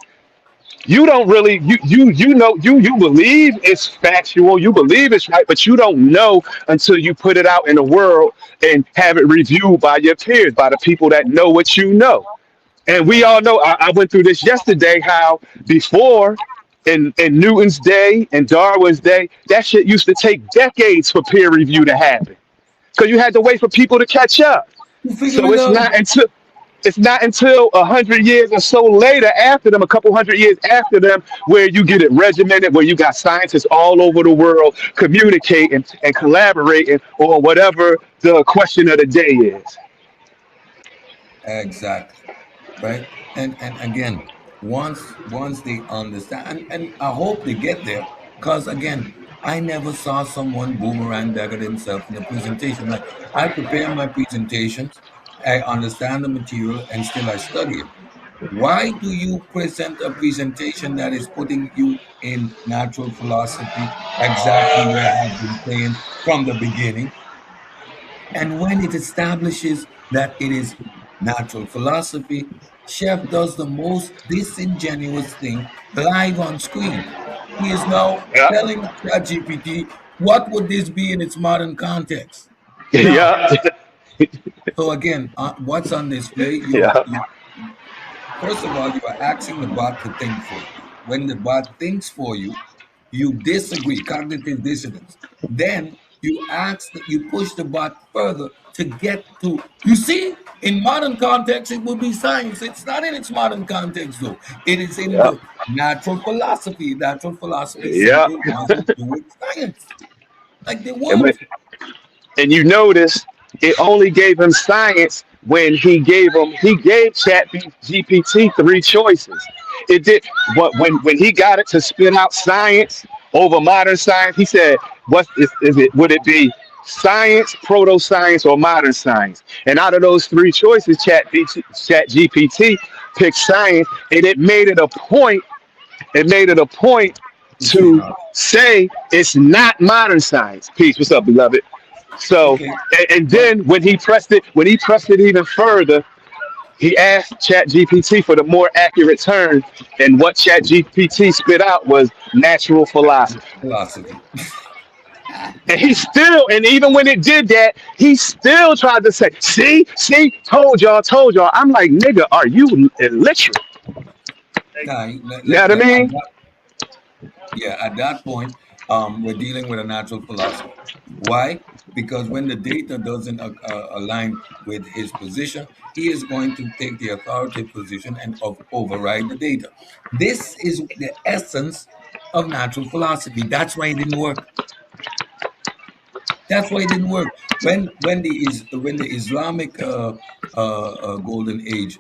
you don't really you believe it's factual, you believe it's right, but you don't know until you put it out in the world and have it reviewed by your peers, by the people that know what you know. And we all know, I went through this yesterday, how before in Newton's day and Darwin's day, that shit used to take decades for peer review to happen. Because you had to wait for people to catch up. You figure So it out. it's not until 100 years or so later after them, a couple hundred years after them, where you get it regimented, where you got scientists all over the world communicating and collaborating on whatever the question of the day is. Exactly. Right. And again, once they understand, and I hope they get there, because again, I never saw someone boomerang beggar themselves in a presentation. Like, I prepare my presentations, I understand the material, and still I study it. Why do you present a presentation that is putting you in natural philosophy, exactly where I've been saying from the beginning? And when it establishes that it is natural philosophy, Chef does the most disingenuous thing live on screen. He is now Yeah, telling ChatGPT, what would this be in its modern context? Now, yeah, so again, what's on display? yeah, First of all, you are asking the bot to think for you. When the bot thinks for you, you disagree, cognitive dissonance. Then you push the bot further to get to, you see, in modern context, it would be science. It's not in its modern context, though. It is in yeah, the natural philosophy. Natural philosophy yeah. simply doesn't do with science. Like they And when, would. and you notice it only gave him science when he gave Chat GPT three choices. It did, but when he got it to spit out science over modern science, he said, "What is it? Would it be science, proto science, or modern science?" And out of those three choices, Chat GPT picked science, and it made it a point. It made it a point You say to not. say it's not modern science. Peace. What's up, beloved? So, Okay. and But then when he pressed it even further, he asked ChatGPT for the more accurate term, and what ChatGPT spit out was natural philosophy. philosophy. And even when it did that, he still tried to say, see, told y'all. I'm like, nigga, are you illiterate? Nah, You know what I mean? yeah, at that point, we're dealing with a natural philosophy. Why? Because when the data doesn't align with his position, he is going to take the authoritative position and override the data. This is the essence of natural philosophy. That's why it didn't work. That's why it didn't work. When the Islamic golden age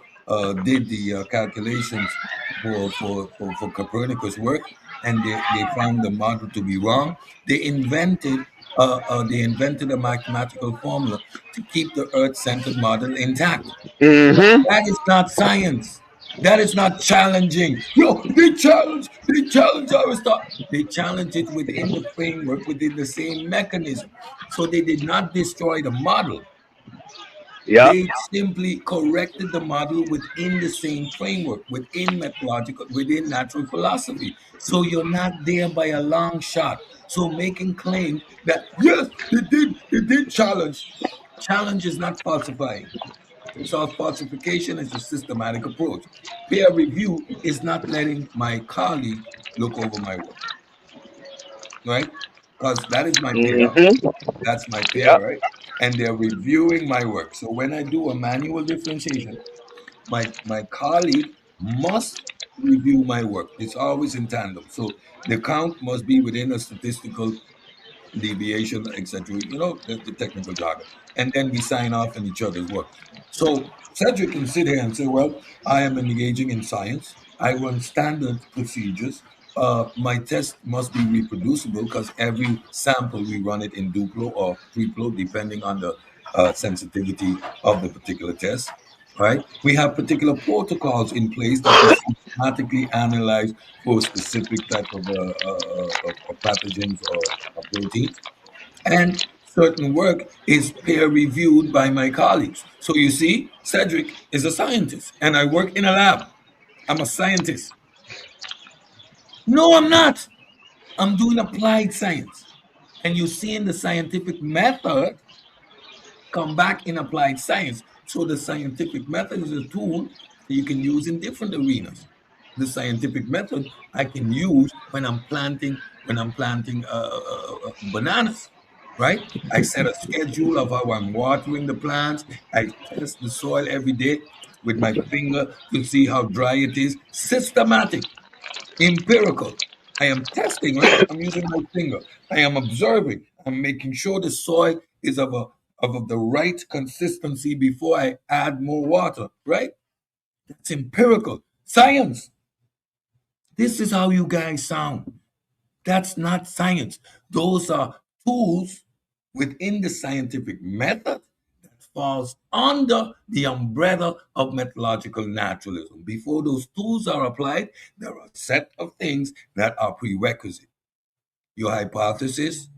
did the calculations for Copernicus' work, and they found the model to be wrong, they invented a mathematical formula to keep the Earth-centered model intact. Mm-hmm. That is not science. That is not challenging. Yo, they challenge Aristotle. They challenge it within the framework, within the same mechanism. So they did not destroy the model. Yep. They simply corrected the model within the same framework, within methodological, within natural philosophy. So you're not there by a long shot. So making claims that yes, they did challenge. Challenge is not falsifying. Self-falsification is a systematic approach. Peer review is not letting my colleague look over my work, right? Because that is my peer. Mm-hmm. That's my peer, Yep. right? And they're reviewing my work. So when I do a manual differentiation, my colleague must review my work. It's always in tandem. So the count must be within a statistical deviation, etc. You know, the technical jargon. And then we sign off on each other's work. So Cedric can sit here and say, well, I am engaging in science. I run standard procedures. My test must be reproducible because every sample we run it in Duplo or Triplo, depending on the sensitivity of the particular test. Right? We have particular protocols in place that we systematically analyze for a specific type of pathogens or proteins. And certain work is peer reviewed by my colleagues. So you see, Cedric is a scientist and I work in a lab. I'm a scientist. No, I'm not. I'm doing applied science. And you see in the scientific method come back in applied science. So the scientific method is a tool that you can use in different arenas. The scientific method I can use when I'm planting bananas, right? I set a schedule of how I'm watering the plants. I test the soil every day with my finger to see how dry it is. Systematic, empirical. I am testing, right? I'm using my finger. I am observing. I'm making sure the soil is of the right consistency before I add more water, right? That's empirical. Science. This is how you guys sound. That's not science. Those are tools within the scientific method that falls under the umbrella of methodological naturalism. Before those tools are applied, there are a set of things that are prerequisite. Your hypothesis,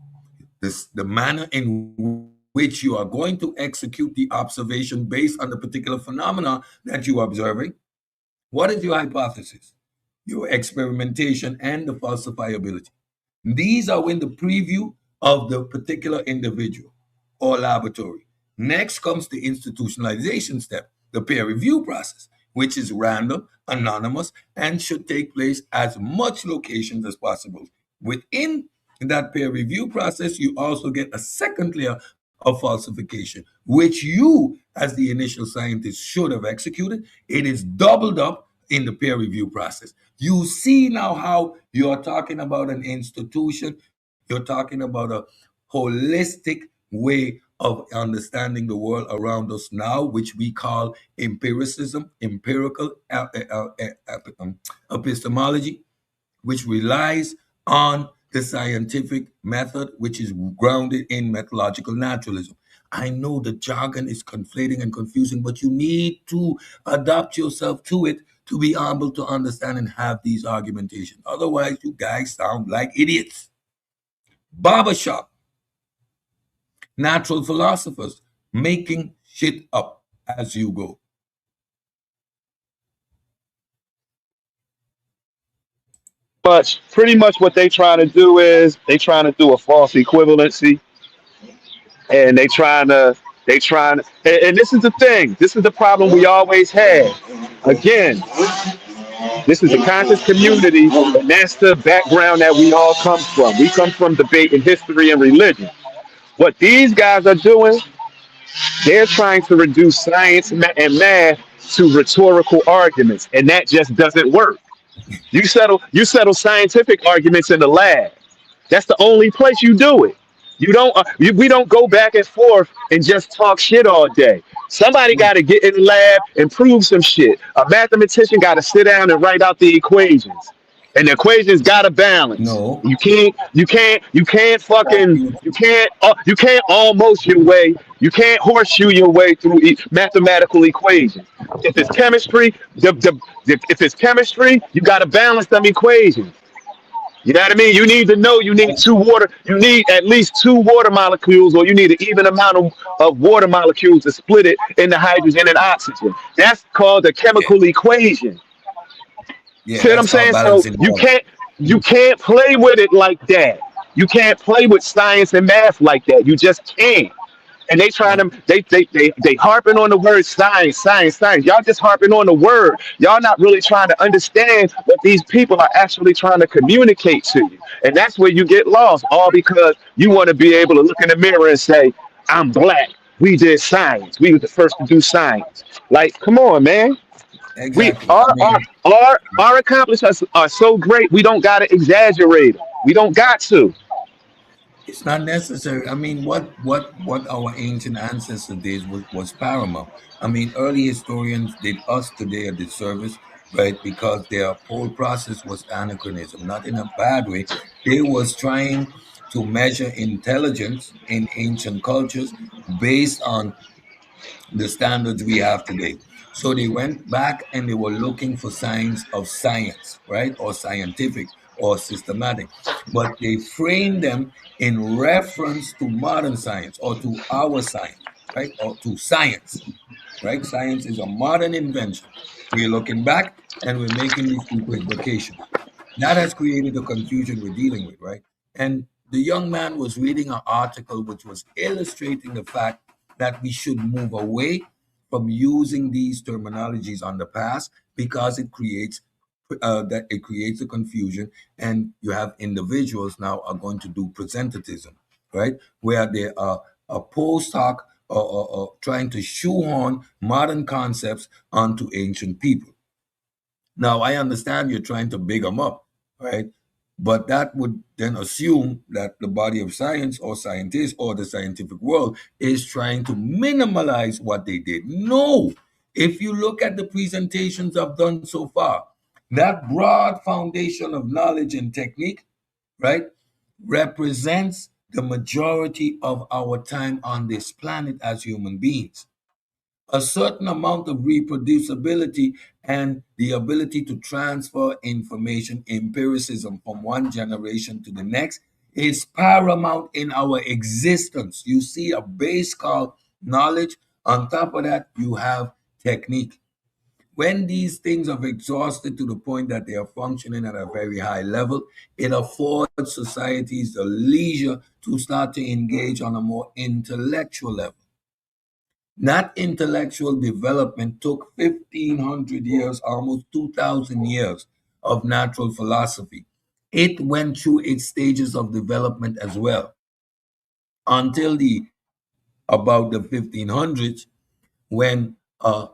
the manner in which you are going to execute the observation based on the particular phenomena that you are observing. What is your hypothesis? Your experimentation and the falsifiability. These are in the preview of the particular individual or laboratory. Next comes the institutionalization step, the peer review process, which is random, anonymous, and should take place as much locations as possible. Within that peer review process, you also get a second layer of falsification, which you, as the initial scientist, should have executed. It is doubled up in the peer review process. You see now how you are talking about an institution, you're talking about a holistic way of understanding the world around us now, which we call empiricism, empirical epistemology, which relies on the scientific method, which is grounded in methodological naturalism. I know the jargon is conflating and confusing, but you need to adapt yourself to it to be able to understand and have these argumentations. Otherwise, you guys sound like idiots. Barbershop, natural philosophers, making shit up as you go. But pretty much what they trying to do is they trying to do a false equivalency, and and this is the thing. This is the problem we always had. Again, this is a conscious community, and that's the background that we all come from. We come from debate and history and religion. What these guys are doing, they're trying to reduce science and math to rhetorical arguments, and that just doesn't work. You settle scientific arguments in the lab. That's the only place you do it. You don't. We don't go back and forth and just talk shit all day. Somebody got to get in the lab and prove some shit. A mathematician got to sit down and write out the equations, and the equations got to balance. No, You can't fucking, you can't almost your way. You can't horseshoe your way through mathematical equations. If it's chemistry, if it's chemistry, you got to balance them equations. You know what I mean? You need to know you need you need at least two water molecules, or you need an even amount of water molecules to split it into hydrogen and oxygen. That's called a yeah, chemical equation. yeah, See what I'm that's called saying? So balancing you water. can't you can't play with it like that. You can't play with science and math like that. You just can't. And they trying Yeah, to they harping on the word science, science, science. Y'all just harping on the word. Y'all not really trying to understand what these people are actually trying to communicate to you. And that's where you get lost, all because you want to be able to look in the mirror and say, I'm black. We did science. We were the first to do science. Like, come on, man. We exactly. I mean, our accomplishments are so great. We don't gotta exaggerate them. We don't got to. it's not necessary. I mean, what our ancient ancestors did was paramount. I mean, early historians did us today a disservice, right? Because their whole process was anachronism, not in a bad way. They was trying to measure intelligence in ancient cultures based on the standards we have today. So they went back and they were looking for signs of science, right? Or scientific or systematic. But they framed them in reference to modern science or to our science, right? Or to science, right? Science is a modern invention. We're looking back and we're making these equivocations. That has created the confusion we're dealing with, right? And the young man was reading an article which was illustrating the fact that we should move away from using these terminologies on the past because it creates a confusion, and you have individuals now are going to do presentism, right, where they are a post hoc or trying to shoehorn modern concepts onto ancient people. Now, I understand you're trying to big them up, right? But that would then assume that the body of science or scientists or the scientific world is trying to minimalize what they did. No. If you look at the presentations I've done so far, that broad foundation of knowledge and technique, right, represents the majority of our time on this planet as human beings. A certain amount of reproducibility and the ability to transfer information, empiricism from one generation to the next is paramount in our existence. You see a base called knowledge. On top of that, you have technique. When these things are exhausted to the point that they are functioning at a very high level, it affords societies the leisure to start to engage on a more intellectual level. That intellectual development took 1,500 years, almost 2,000 years of natural philosophy. It went through its stages of development as well until the about the 1500s when a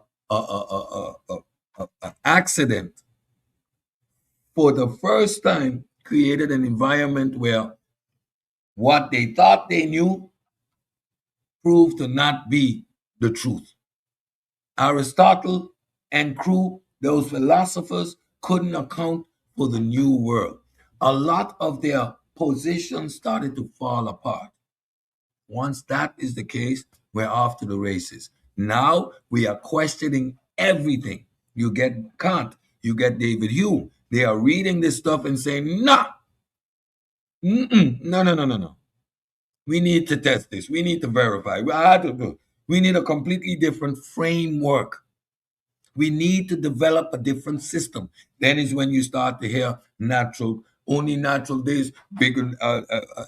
accident for the first time created an environment where what they thought they knew proved to not be the truth. Aristotle and crew, those philosophers, couldn't account for the new world. A lot of their positions started to fall apart. Once that is the case, we're off to the races. Now we are questioning everything. You get Kant, you get David Hume. They are reading this stuff and saying, nah, no, no, no, no, no. We need to test this. We need to verify. We need a completely different framework. We need to develop a different system. Then is when you start to hear only natural days, big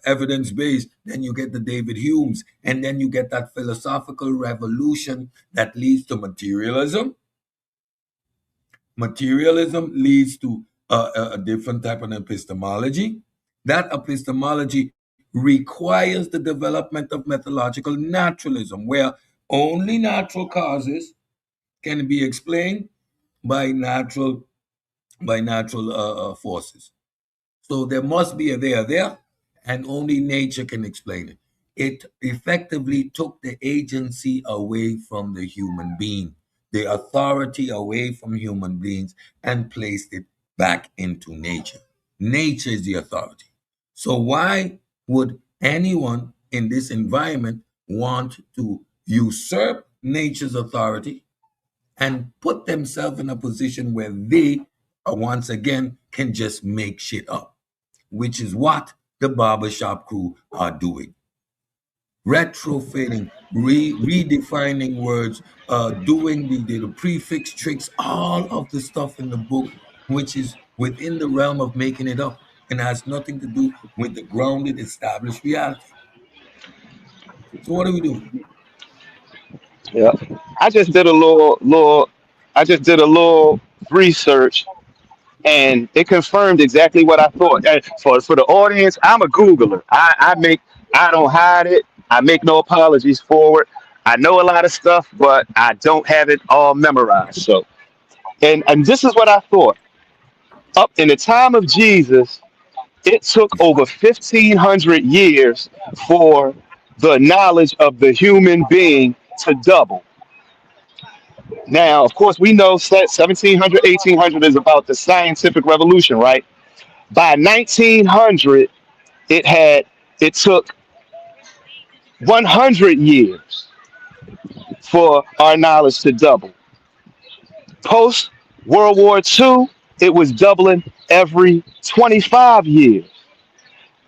evidence based. Then you get the David Humes, and then you get that philosophical revolution that leads to materialism. Materialism leads to a different type of epistemology. That epistemology requires the development of methodological naturalism, where only natural causes can be explained by natural forces. So there must be a there, and only nature can explain it. It effectively took the agency away from the human being, the authority away from human beings, and placed it back into nature. Nature is the authority. So why would anyone in this environment want to usurp nature's authority and put themselves in a position where they once again can just make shit up, which is what the barbershop crew are doing. Retrofitting, redefining words, doing the prefix tricks, all of the stuff in the book, which is within the realm of making it up and has nothing to do with the grounded, established reality. So what do we do? Yeah. I just did a I just did a little research and it confirmed exactly what I thought. And for the audience, I'm a Googler. I don't hide it. I make no apologies for it. I know a lot of stuff, but I don't have it all memorized. So And this is what I thought. Up in the time of Jesus, it took over 1,500 years for the knowledge of the human being to double. Now, of course, we know 1700, 1800 is about the scientific revolution, right? By 1900, it took 100 years for our knowledge to double. Post World War II, it was doubling every 25 years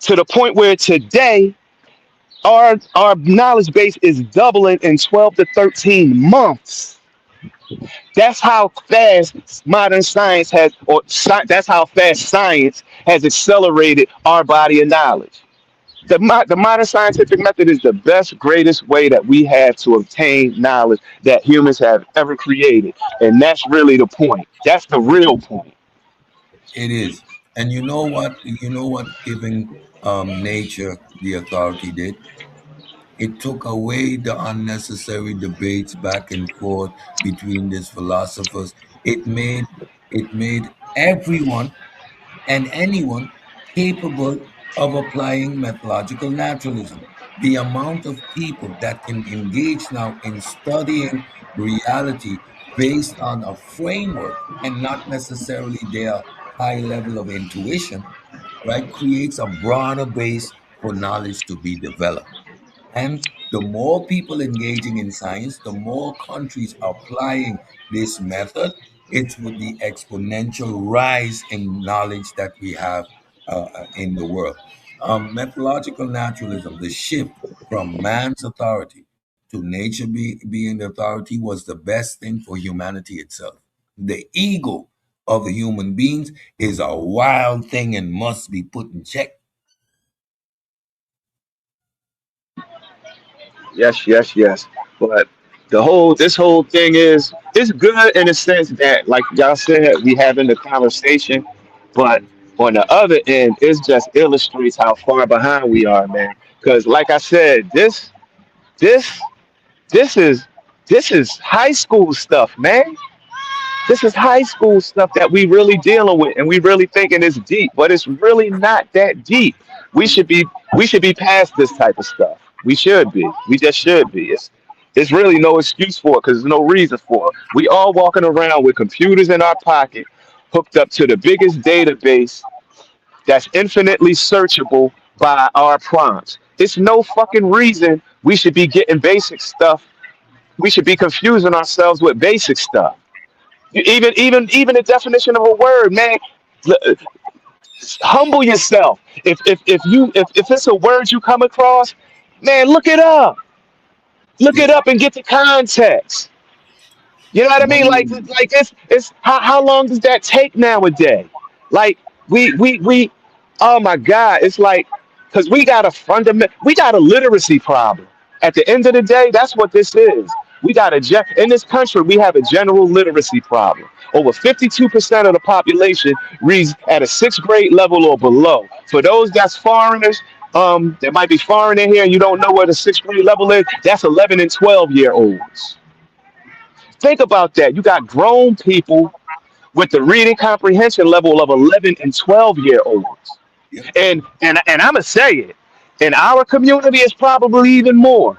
to the point where today our knowledge base is doubling in 12 to 13 months. That's how fast modern science has, that's how fast science has accelerated our body of knowledge. The modern scientific method is the best, greatest way that we have to obtain knowledge that humans have ever created. And that's really the point. That's the real point. It is. And you know what? You know what giving nature the authority did? It took away the unnecessary debates back and forth between these philosophers. It made everyone and anyone capable of applying methodological naturalism. The amount of people that can engage now in studying reality based on a framework and not necessarily their high level of intuition, right, creates a broader base for knowledge to be developed. And the more people engaging in science, the more countries applying this method, it's with the exponential rise in knowledge that we have in the world. Methodological naturalism, the shift from man's authority to nature being the authority, was the best thing for humanity itself. The ego of the human beings is a wild thing and must be put in check. Yes, yes, yes. But this whole thing is it's good in a sense that, like y'all said, we having the conversation, but on the other end, it just illustrates how far behind we are, man. Because, like I said, this, this is, this is high school stuff, man. This is high school stuff that we really dealing with, and we really thinking it's deep, but it's really not that deep. We should be we should be past this type of stuff. We should be. We just should be. It's really no excuse for it because there's no reason for it. We all walking around with computers in our pocket, hooked up to the biggest database that's infinitely searchable by our prompts. It's no fucking reason we should be getting basic stuff. We should be confusing ourselves with basic stuff. Even the definition of a word, man. Humble yourself. If it's a word you come across, man, look it up. Look Yeah. it up and get the context. You know what I mean? One, Like it's how long does that take nowadays? Like we oh my God, it's like because we got a literacy problem. At the end of the day, that's what this is. In this country we have a general literacy problem. Over 52% of the population reads at a sixth grade level or below. For those that's foreigners, that might be foreign in here and you don't know what a sixth grade level is, that's 11 and 12-year olds. Think about that. You got grown people with the reading comprehension level of 11 and 12-year olds. yeah, And I'm gonna say it. In our community, it's probably even more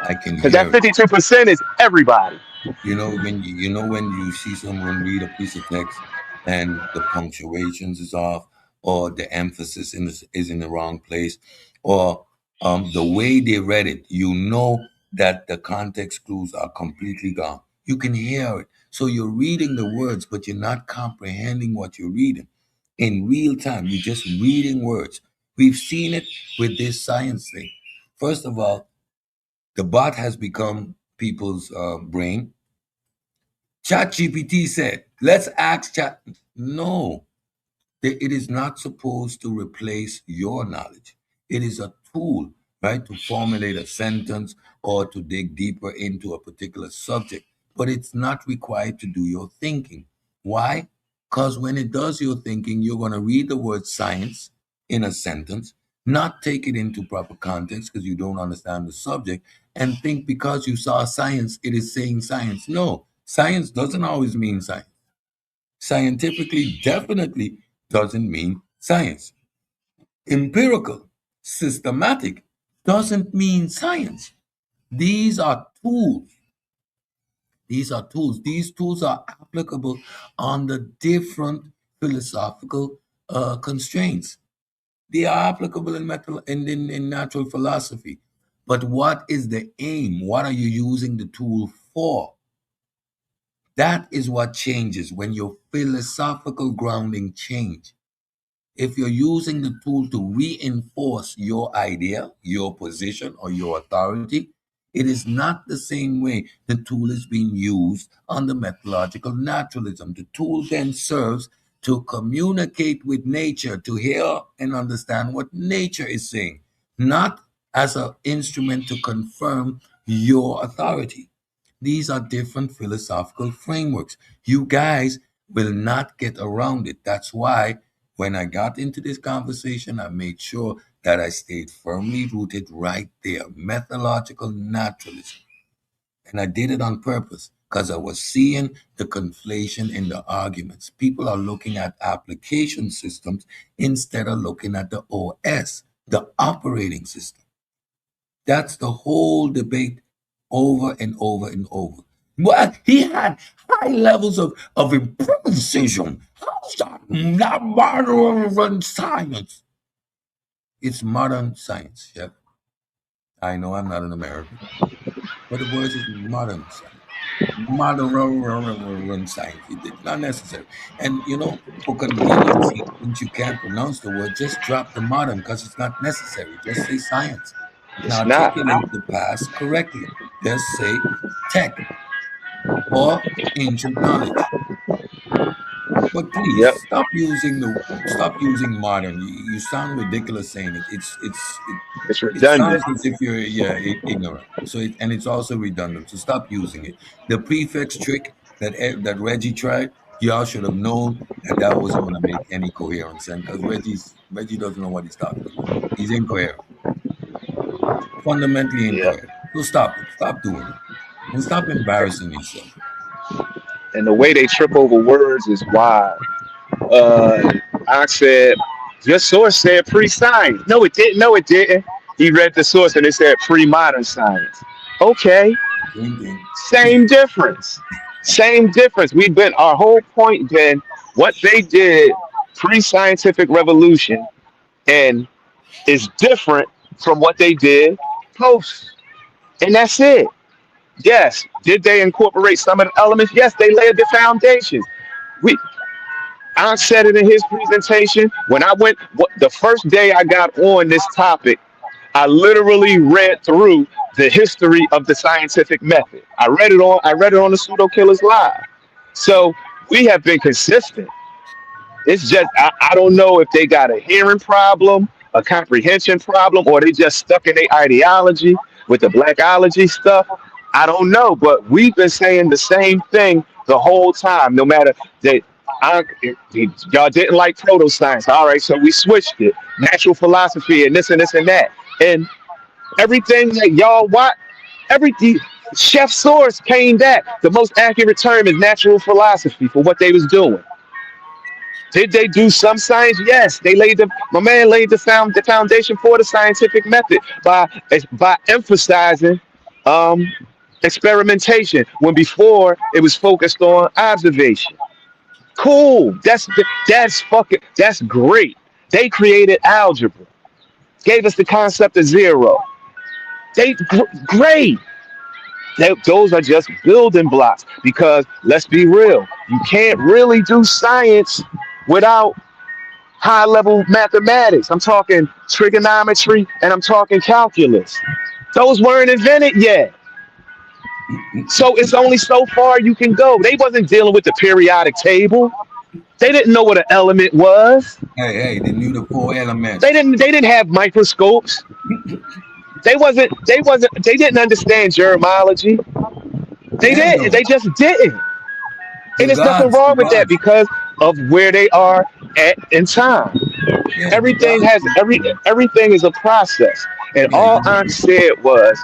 I can because that hear it. 52% is everybody. When you see someone read a piece of text and the punctuations is off, or the emphasis is in the wrong place, or the way they read it, you know that the context clues are completely gone. You can hear it. So you're reading the words, but you're not comprehending what you're reading in real time. You're just reading words. We've seen it with this science thing. First of all, the bot has become people's brain. ChatGPT said, let's ask Chat. No, it is not supposed to replace your knowledge. It is a tool, right, to formulate a sentence or to dig deeper into a particular subject, but it's not required to do your thinking. Why? Because when it does your thinking, you're going to read the word science in a sentence, not take it into proper context because you don't understand the subject, and think because you saw science, it is saying science. No, Science doesn't always mean science. Scientifically definitely doesn't mean science. Empirical, systematic doesn't mean science. These are tools. These are tools. These tools are applicable under different philosophical constraints. They are applicable in natural philosophy. But what is the aim? What are you using the tool for? That is what changes when your philosophical grounding change. If you're using the tool to reinforce your idea, your position, or your authority, it is not the same way the tool is being used under methodological naturalism. The tool then serves to communicate with nature, to hear and understand what nature is saying, not as an instrument to confirm your authority. These are different philosophical frameworks. You guys will not get around it. That's why when I got into this conversation, I made sure that I stayed firmly rooted right there. Methodological naturalism. And I did it on purpose because I was seeing the conflation in the arguments. People are looking at application systems instead of looking at the OS, the operating system. That's the whole debate over and over and over. Well, he had high levels of improvisation. How's that not modern science? It's modern science, Chef. I know I'm not an American, but the word is modern science. Modern science. It's not necessary. And, for convenience sake, since you can't pronounce the word, just drop the modern because it's not necessary. Just say science and It's not. articulate the past correctly. Just say tech or ancient knowledge. But Yep. please stop using modern. You sound ridiculous saying it. It's It redundant. sounds as if you're ignorant. And it's also redundant. So stop using it. The prefix trick that Reggie tried, y'all should have known that that wasn't going to make any coherent sense because Reggie doesn't know what he's talking about. He's incoherent, fundamentally Yeah. incoherent. So stop it. Stop doing it, and stop embarrassing yourself. And the way they trip over words is wild. I said, your source said pre-science. No, it didn't. No, it didn't. He read the source and it said pre-modern science. Okay, Same thing. same difference. Same difference. We've been, our whole point been what they did pre-scientific revolution and is different from what they did post. And that's it. Yes. Did they incorporate some of the elements? Yes, they laid the foundations. We, I said it in his presentation. When I went, the first day I got on this topic, I literally read through the history of the scientific method. I read it on the pseudokillas live. So we have been consistent. It's just I don't know if they got a hearing problem, a comprehension problem, or they just stuck in their ideology with the blackology stuff. I don't know, but we've been saying the same thing the whole time. No matter that, y'all didn't like proto science. All right, so we switched it. Natural philosophy and this and this and that, and everything that y'all watch. Everything. Chef Source came back. The most accurate term is natural philosophy for what they was doing. Did they do some science? Yes, they laid the my man laid the foundation for the scientific method by emphasizing um, experimentation when before it was focused on observation. Cool. That's great. They created algebra, gave us the concept of zero. Great. Those are just building blocks because let's be real, you can't really do science without high level mathematics. I'm talking trigonometry and I'm talking calculus. Those weren't invented yet. So it's only so far you can go. They wasn't dealing with the periodic table. They didn't know what an element was. Hey, they knew the four They elements. didn't they didn't have microscopes. They didn't understand germology. They Them didn't. though. They just didn't. And The there's nothing gods, the wrong with that gods. because of where they are at in time. Yeah, the Everything gods. has everything is a process. And Yeah, all I said was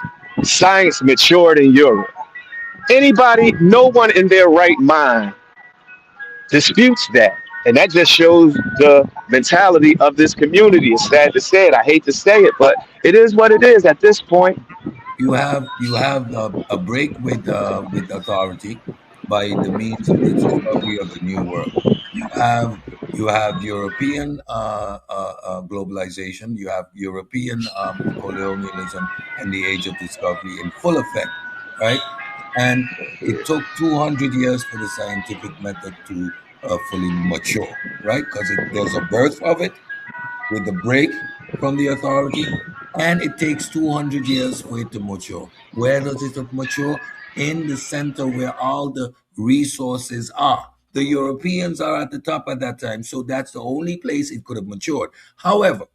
science matured in Europe. No one in their right mind disputes that. And that just shows the mentality of this community. It's sad to say it. I hate to say it, but it is what it is at this point. You have a break with authority by the means of the discovery of the new world. You have you have European globalization. You have European colonialism and the age of discovery in full effect, right? And it took 200 years for the scientific method to fully mature, right? Because there's a birth of it with the break from the authority, and it takes 200 years for it to mature. Where does it mature? In the center where all the resources are. The Europeans are at the top at that time, so that's the only place it could have matured. However,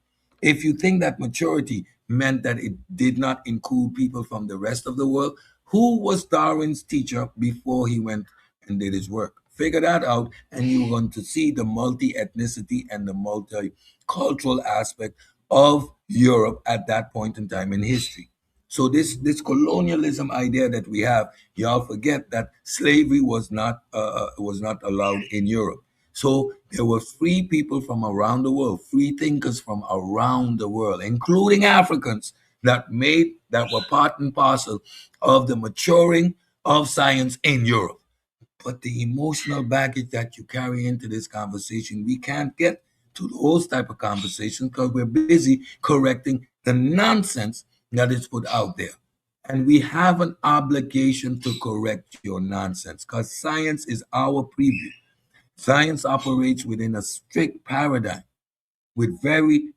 if you think that maturity meant that it did not include people from the rest of the world, who was Darwin's teacher before he went and did his work? Figure that out, and you're going to see the multi ethnicity and the multicultural aspect of Europe at that point in time in history. So this colonialism idea that we have, y'all forget that slavery was not allowed in Europe. So there were free people from around the world, free thinkers from around the world, including Africans, that were part and parcel of the maturing of science in Europe. But the emotional baggage that you carry into this conversation, we can't get to those type of conversations because we're busy correcting the nonsense that is put out there. And we have an obligation to correct your nonsense because science is our preview. Science operates within a strict paradigm with very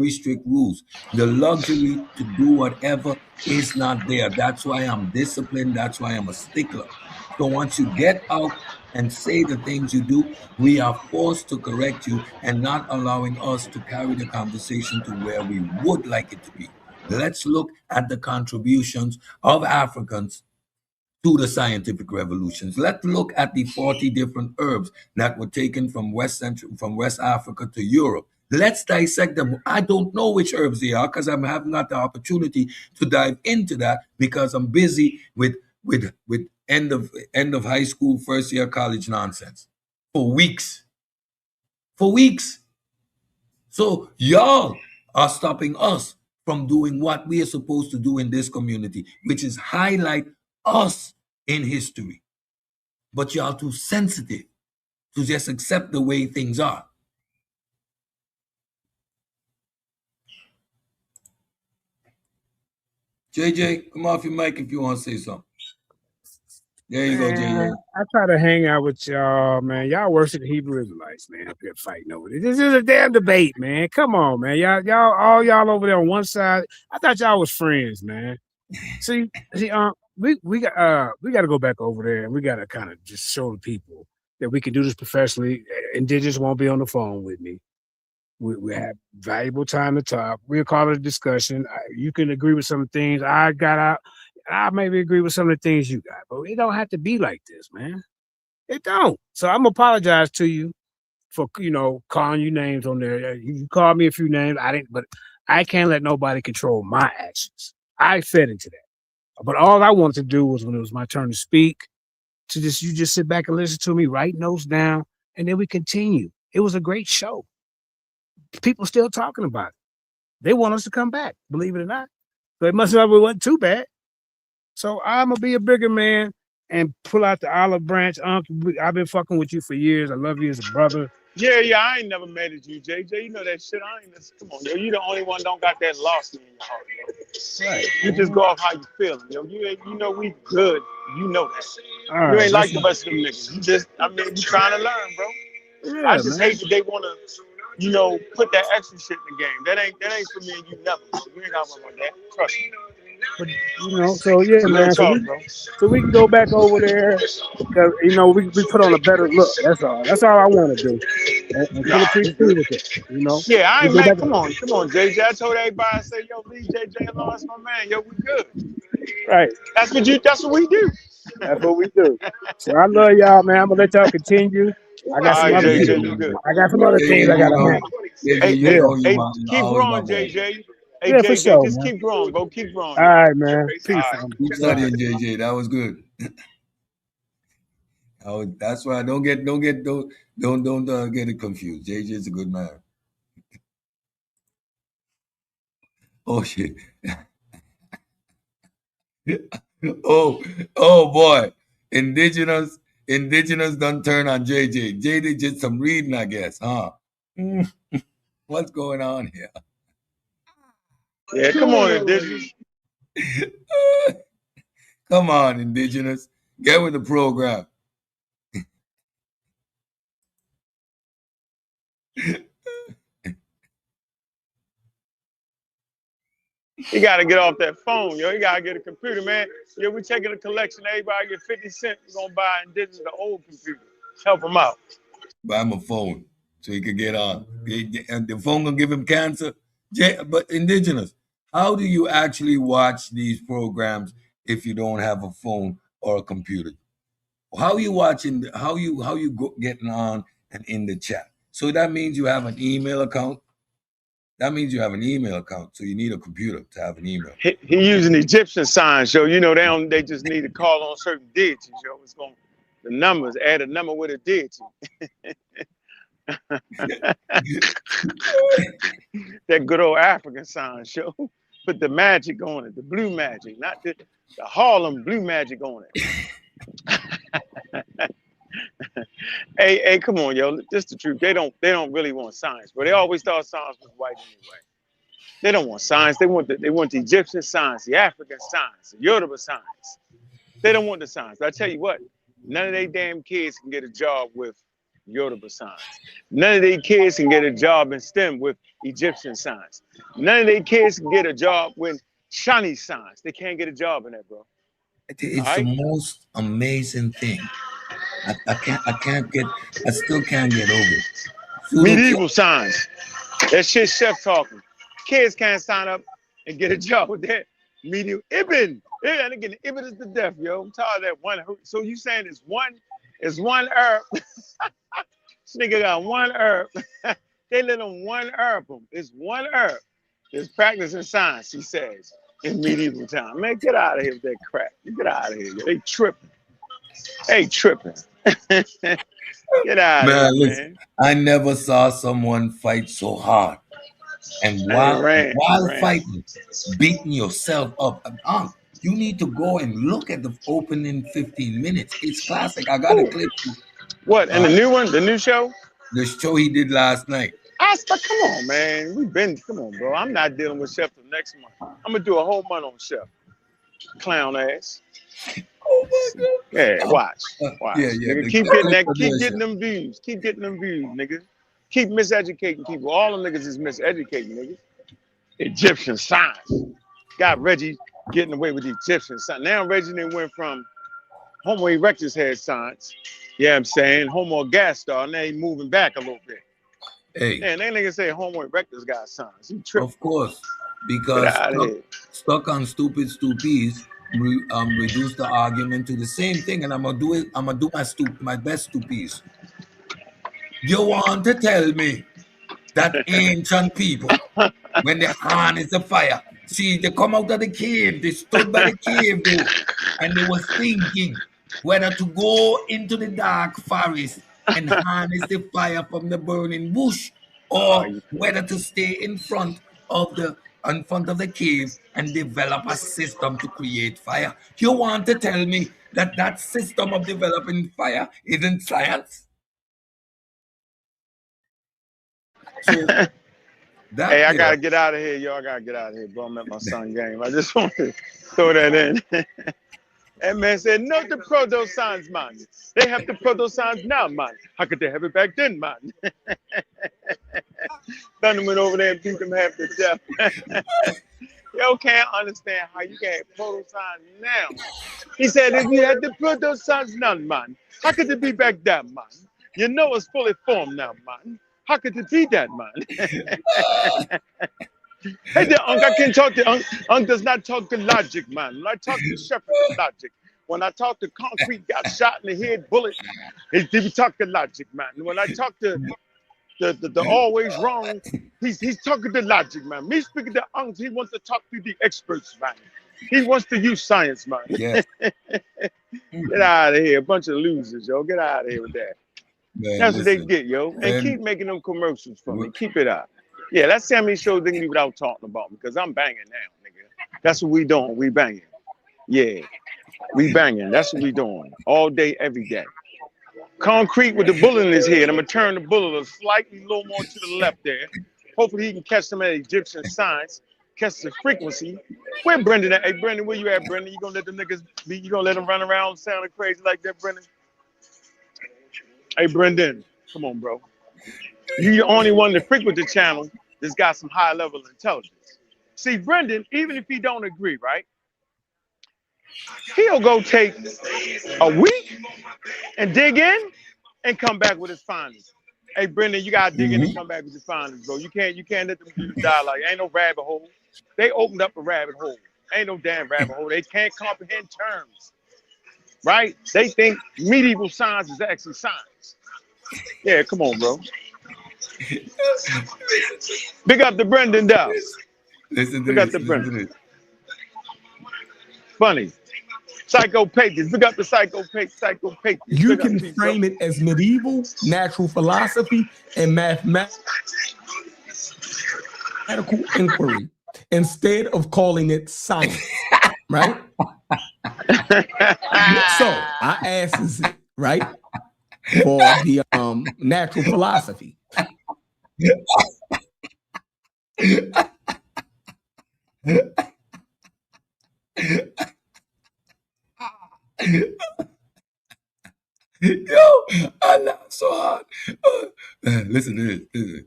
strict rules. The luxury to do whatever is not there. That's why I'm disciplined. That's why I'm a stickler. So once you get out and say the things you do, we are forced to correct you and not allowing us to carry the conversation to where we would like it to be. Let's look at the contributions of Africans to the scientific revolutions. Let's look at the 40 different herbs that were taken from West Africa to Europe. Let's dissect them. I don't know which herbs they are because I have not the opportunity to dive into that because I'm busy with end of high school, first year college nonsense for weeks. For weeks. So y'all are stopping us from doing what we are supposed to do in this community, which is highlight us in history. But y'all too sensitive to just accept the way things are. JJ, come off your mic if you want to say something. There you go, JJ. Man, I try to hang out with y'all, man. Y'all worship the Hebrew Israelites, man, up here fighting over this. This is a damn debate, man. Come on, man. All y'all over there on one side. I thought y'all was friends, man. See, we got to go back over there and we got to kind of just show the people that we can do this professionally. Indigenous won't be on the phone with me. We have valuable time to talk. We'll call it a discussion. You can agree with some things I got out. I maybe agree with some of the things you got, but it don't have to be like this, man. It don't. So I'm gonna apologize to you for calling you names on there. You called me a few names. I didn't, but I can't let nobody control my actions. I fed into that. But all I wanted to do was when it was my turn to speak, you just sit back and listen to me, write notes down, and then we continue. It was a great show. People still talking about it. They want us to come back, believe it or not. So it must have wasn't too bad. So I'm gonna be a bigger man and pull out the olive branch. I've been fucking with you for years. I love you as a brother. Yeah, I ain't never mad at you, JJ. You know that shit. Come on, yo. You the only one don't got that lost in your heart, yo. Right. You just go off how you feeling, yo. You know we good. You know that. All You right, ain't like the rest of them niggas. You trying to learn, bro. Yeah, I just man. hate that they wanna, put that extra shit in the game. That ain't for me and you never, bro. You ain't got one like that. Trust me. But so yeah, Real man. talk, bro. So we can go back over there because we put on a better look. That's all. That's all I want to do. And feel appreciated with it. Yeah, I We ain't go mad. back. Come on, JJ. I told everybody, I say, yo, leave JJ alone. That's my man. Yo, we good. Right. That's what we do. That's what we do. So I love y'all, man. I'm gonna let y'all continue. I got All some right, other JJ, things. you good. I got some other JJ, things I you gotta know, handle. JJ, you Hey, know you hey, my, keep always my growing, man. JJ. Hey, Yeah, for JJ, sure, just man. keep growing, bro. Keep growing, All yo. right, man. Peace. All right. Family. Keep All right. studying, JJ. That was good. That's why don't get it confused. JJ is a good man. Oh shit. Oh boy. Indigenous done turn on JJ. JJ did some reading, I guess, huh? What's going on here? Yeah, come on, indigenous. Come on, Indigenous. Get with the program. You got to get off that phone, yo. You got to get a computer, man. Yo, we taking a collection. Everybody get 50 cents. We're going to buy indigenous the old computer. Help them out. Buy him a phone so he could get on. And the phone gonna give him cancer. But Indigenous, how do you actually watch these programs if you don't have a phone or a computer? How are you watching? Getting on and in the chat? So that means you have an email account. That means you have an email account. So you need a computer to have an email. He using Egyptian signs, yo. You know, they just need to call on certain deities, yo. It's going the numbers, add a number with a deity. That good old African sign, yo. Put the magic on it, the blue magic, not the Harlem blue magic on it. Hey, come on, yo. This the truth. They don't really want science, but they always thought science was white anyway. They don't want science. They want the Egyptian science, the African science, the Yoruba science. They don't want the science. But I tell you what, none of they damn kids can get a job with Yoruba science. None of their kids can get a job in STEM with Egyptian science. None of their kids can get a job with Chinese science. They can't get a job in that, bro. It's the most amazing thing. I still can't get over it. Medieval science. That shit chef talking. Kids can't sign up and get a job with that. Medieval Ibn. Yeah, again, Ibn is the death, yo. I'm tired of that one. So you saying it's one herb. This nigga got one herb. They let him one herb him. It's one herb. It's practicing science, he says, in medieval time. Man, get out of here with that crap. Get out of here. They tripping. Get out of here, listen, man. I never saw someone fight so hard. And while fighting, beating yourself up. You need to go and look at the opening 15 minutes. It's classic. I got a clip. What? And the new one? The new show? The show he did last night. Come on, man. Come on, bro. I'm not dealing with Chef till next month. I'm going to do a whole month on Chef. Clown ass. Oh, my God. Yeah, watch. Yeah. Nigga, keep getting them views. Keep getting them views, nigga. Keep miseducating people. All them niggas is miseducating, nigga. Egyptian science. Got Reggie getting away with the Egyptian science. Now Reggie then went from Homo erectus had science. Yeah, I'm saying Homo gastar. Now he moving back a little bit. Hey. And they niggas say Homo erectus got science. He tripping. Of course. Because stuck on stupid stupies reduce the argument to the same thing, and I'm gonna do my best stupies. You want to tell me that ancient people, when they harness the fire, see, they come out of the cave, they stood by the cave door, and they were thinking whether to go into the dark forest and harness the fire from the burning bush, or whether to stay in front of the cave and develop a system to create fire. You want to tell me that system of developing fire isn't science? So hey, I gotta get out of here, yo. I gotta get out of here, bro. I'm at my son game. I just want to throw that in. That man said, no, the proto signs, man. They have the proto signs now, man. How could they have it back then, man? Thunder went over there and beat them half to death. Yo, can't understand how you can have proto signs now. He said, if you had the proto signs now, man, how could it be back then, man? You know it's fully formed now, man. How could it be that, man? Hey, the Unc, I can't talk to Unc. Unc does not talk to logic, man. When I talk to Shepherd, it's logic. When I talk to Concrete, got shot in the head, bullet, he talk to logic, man. When I talk to the always wrong, he's talking to logic, man. Me speaking to Unc, he wants to talk to the experts, man. He wants to use science, man. Yes. Get out of here. A bunch of losers, yo. Get out of here with that. Man, That's what they listen. get, yo. And And keep making them commercials for me. Keep it up. Yeah, let's see how many shows they can do without talking about me, because I'm banging now, nigga. That's what we doing. We banging. Yeah, we banging. That's what we doing. All day, every day. Concrete with the bullet in his head. I'm going to turn the bullet a slightly little more to the left there. Hopefully he can catch some of that Egyptian science, catch the frequency. Where Brendan at? Hey, Brendan, where you at, Brendan? You going to let them niggas be, you going to let them run around sounding crazy like that, Brendan? Hey, Brendan, come on, bro. You're the only one that frequent the channel that's got some high level of intelligence. See, Brendan, even if he don't agree, right? He'll go take a week and dig in and come back with his findings. Hey, Brendan, you gotta dig in and come back with your findings, bro. You can't let them do the dialogue. Ain't no rabbit hole. They opened up a rabbit hole. Ain't no damn rabbit hole. They can't comprehend terms, right? They think medieval science is actually science. Yeah, come on, bro. Big up to Brendan Dow. listen to Big up this. to Listen to Brendan. this. Funny. Psychopaths. Big up the psychopaths. You Big up can to you, frame bro. it as medieval, natural philosophy, and mathematical inquiry instead of calling it science, right? So I asked it, right, for the natural philosophy. Yo, I laugh so hard. Listen to this. Listen.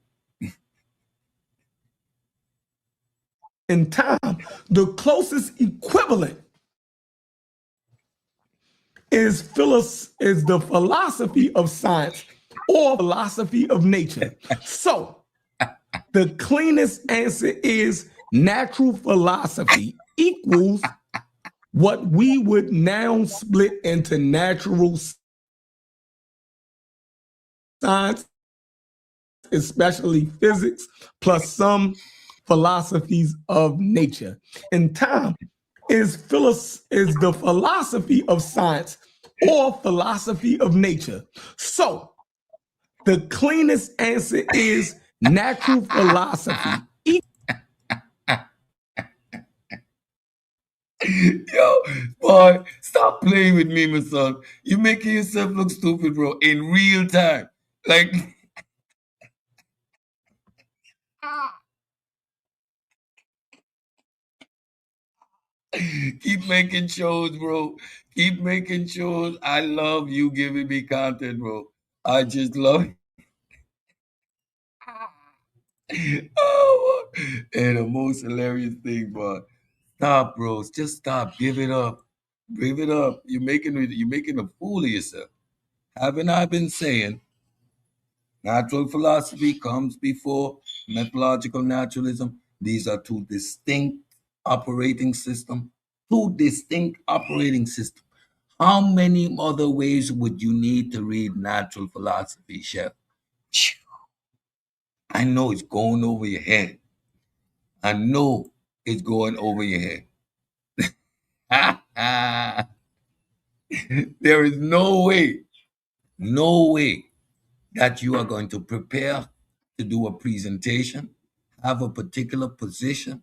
In time, the closest equivalent is the philosophy of science or philosophy of nature. So the cleanest answer is natural philosophy equals what we would now split into natural science, especially physics, plus some philosophies of nature. In time is the philosophy of science or philosophy of nature. So the cleanest answer is natural philosophy. Yo, boy, stop playing with me, my son. You're making yourself look stupid, bro, in real time. Like, keep making shows, bro. Keep making shows. I love you giving me content, bro. I just love it. Oh, and the most hilarious thing, bro. Stop, bros. Just stop. Give it up. Give it up. You're making a fool of yourself. Haven't I been saying natural philosophy comes before methodological naturalism? These are two distinct operating systems. Two distinct operating systems. How many other ways would you need to read natural philosophy, Chef? I know it's going over your head. I know it's going over your head. There is no way that you are going to prepare to do a presentation, have a particular position,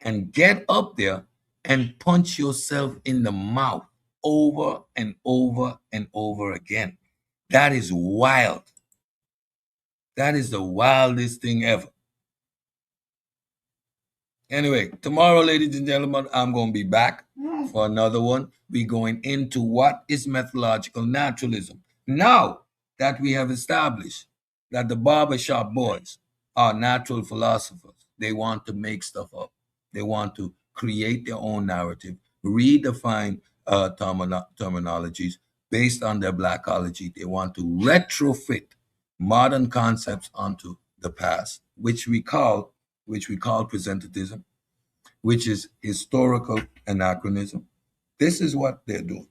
and get up there and punch yourself in the mouth over and over and over again. That is wild. That is the wildest thing ever. Anyway, tomorrow, ladies and gentlemen, I'm going to be back for another one. We're going into what is methodological naturalism. Now that we have established that the barbershop boys are natural philosophers, they want to make stuff up. They want to create their own narrative, redefine terminologies based on their blackology. They want to retrofit modern concepts onto the past, which we call presentism, which is historical anachronism. This is what they're doing.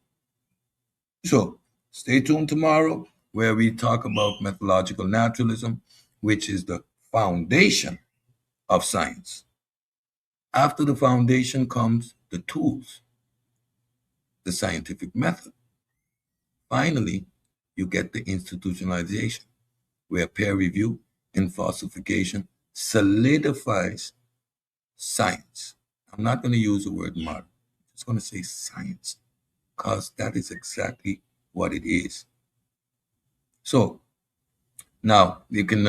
So stay tuned tomorrow where we talk about methodological naturalism, which is the foundation of science. After the foundation comes the tools, the scientific method. Finally, you get the institutionalization, where peer review and falsification solidifies science. I'm not going to use the word modern. I'm just going to say science, because that is exactly what it is. So now you can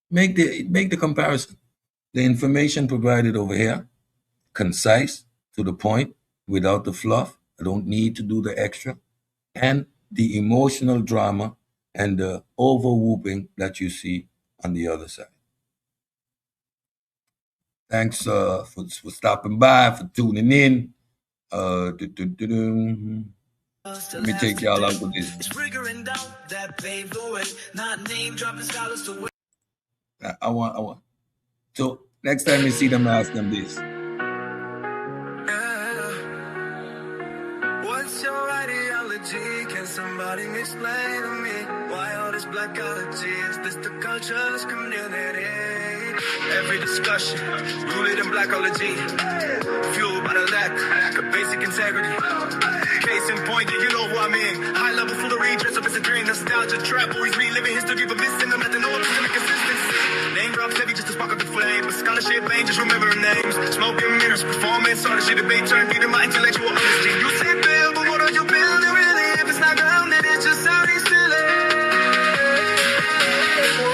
make the comparison. The information provided over here, concise, to the point, without the fluff. I don't need to do the extra. And the emotional drama and the over-whooping that you see on the other side. Thanks for stopping by, for tuning in. Let me take y'all out with this. I want. So next time you see them, ask them this. What's your ideology? Can somebody explain to me why all this blackology? Is this the culture's community? Every discussion rooted in blackology, fueled by the lack of basic integrity. Case in point, you know who I mean. High level foolery, dress up as a dream. Nostalgia trap, always reliving history, but missing the methodological consistency. Name drops heavy just to spark up the flame, but scholarship ain't just remembering names. Smoking mirrors, performance, artistry, debate, turn feeding my intellectual honesty. You say build, but what are you building really? If it's not grounded, it's just sounding silly.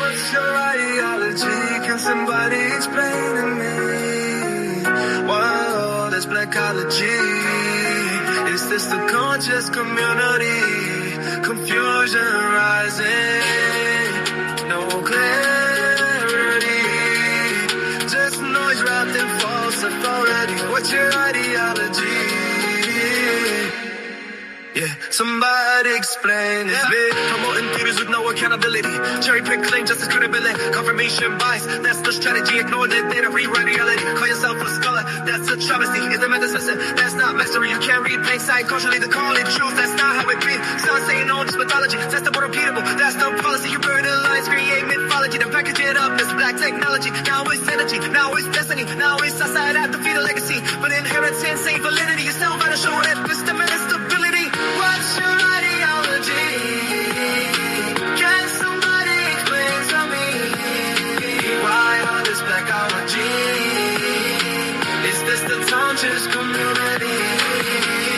What's your ideology? Can somebody explain to me why all this blackology? Is this the conscious community? Confusion rising, no clarity, just noise wrapped in false authority. What's your ideology? Yeah, somebody explain this bit. Promoting theories with no accountability. Cherry pick claim just as credibility. Confirmation bias, that's the strategy. Ignore the data, rewrite reality. Call yourself a scholar, that's a travesty. Is the methodological, that's not mastery. You can't read plain sight, culturally to call it truth. That's not how it be. Start saying no, just mythology. Testable, repeatable, that's the policy. You burn the lines, create mythology, then package it up as black technology. Now it's energy, now it's destiny. Now it's society, have to feed a legacy. But inheritance ain't validity. You still gotta show that wisdom and stability. What's your ideology? Can somebody explain to me why all this blackology? Is this the conscious community?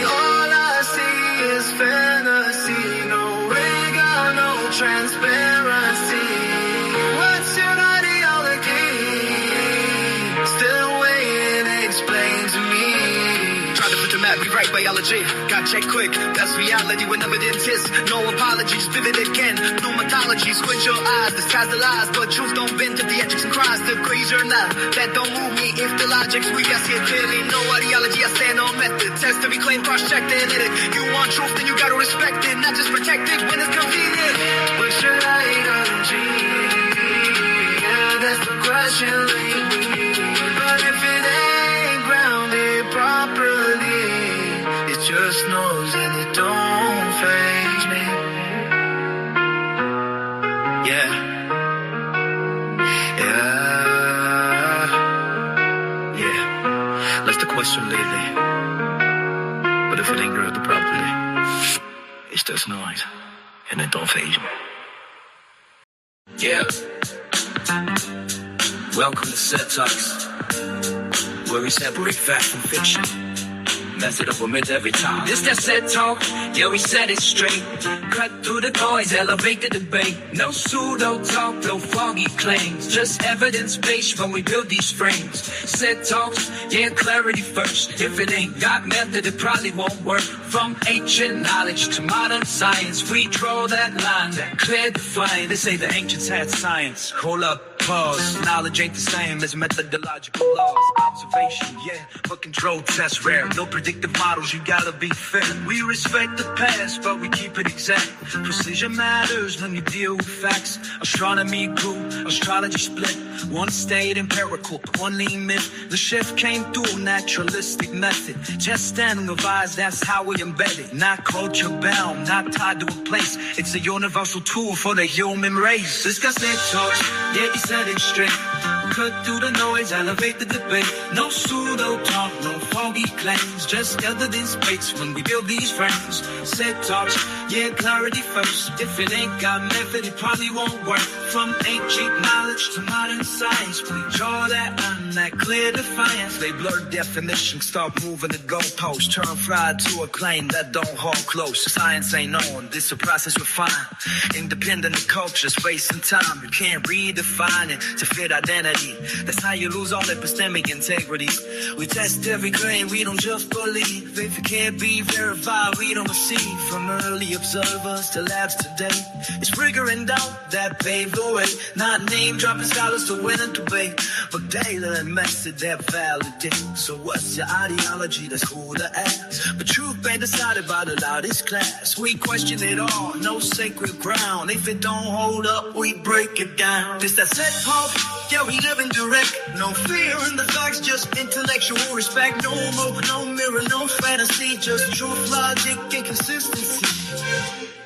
All I see is fantasy, no rigor, no transparency. What's your ideology? Still waiting, explain to me. Try to put the map, rewrite biology. Got check quick, that's reality when evidence is. No apologies, vivid again. New mythology, squint your eyes, disguise the lies, but truth don't bend to theatrics and cries. The crazy or not, that don't move me. If the logic's weak, I see it clearly. No ideology, I stand on method. Test to reclaim, cross-check, then edit. You want truth, then you gotta respect it, not just protect it when it's convenient. What's your ideology? Yeah, that's the question lately. But if it ain't grounded properly, it just knows and it don't faze me. Yeah. That's the question lately. But if it ain't grounded properly, it's just noise and it don't faze me. Yeah. Welcome to Set Talks, where we separate fact from fiction. Method of omit every time. This that set talk, yeah, we set it straight. Cut through the noise, elevate the debate. No pseudo talk, no foggy claims. Just evidence-based when we build these frames. Set talks, yeah, clarity first. If it ain't got method, it probably won't work. From ancient knowledge to modern science, we draw that line, that clear define. They say the ancients had science. Hold up, pause. Knowledge ain't the same as methodological laws. Observation, yeah, but control tests rare. No predictive models, you gotta be fair. We respect the past, but we keep it exact. Precision matters when you deal with facts. Astronomy grew, astrology split. One stayed empirical, one lean myth. The shift came through naturalistic method. Test and revise, that's how we embed it. Not culture bound, not tied to a place. It's a universal tool for the human race. This got set talks, yeah, he said it straight. Cut through the noise, elevate the debate. No pseudo talk, no foggy claims. Just evidence based when we build these frames. Set talks, yeah, clarity first. If it ain't got method, it probably won't work. From ancient knowledge to modern science, we draw that line, that clear defiance. They blur definitions, start moving the goalposts. Turn fried to a claim that don't hold close. Science ain't on, this a process refined. Independent of culture, space and time. You can't redefine it to fit identity. That's how you lose all epistemic integrity. We test every claim, we don't just believe. If it can't be verified, we don't receive. From early observers to labs today, it's rigor and doubt that pave the way. Not name dropping scholars to win a debate, but data and method that validate. So what's your ideology? That's cool to ask, but truth ain't decided by the loudest class. We question it all, no sacred ground. If it don't hold up, we break it down. This that set pop, yeah, we live in direct. No fear in the facts, just intellectual respect. No more, no mirror, no fantasy, just truth, logic, and consistency.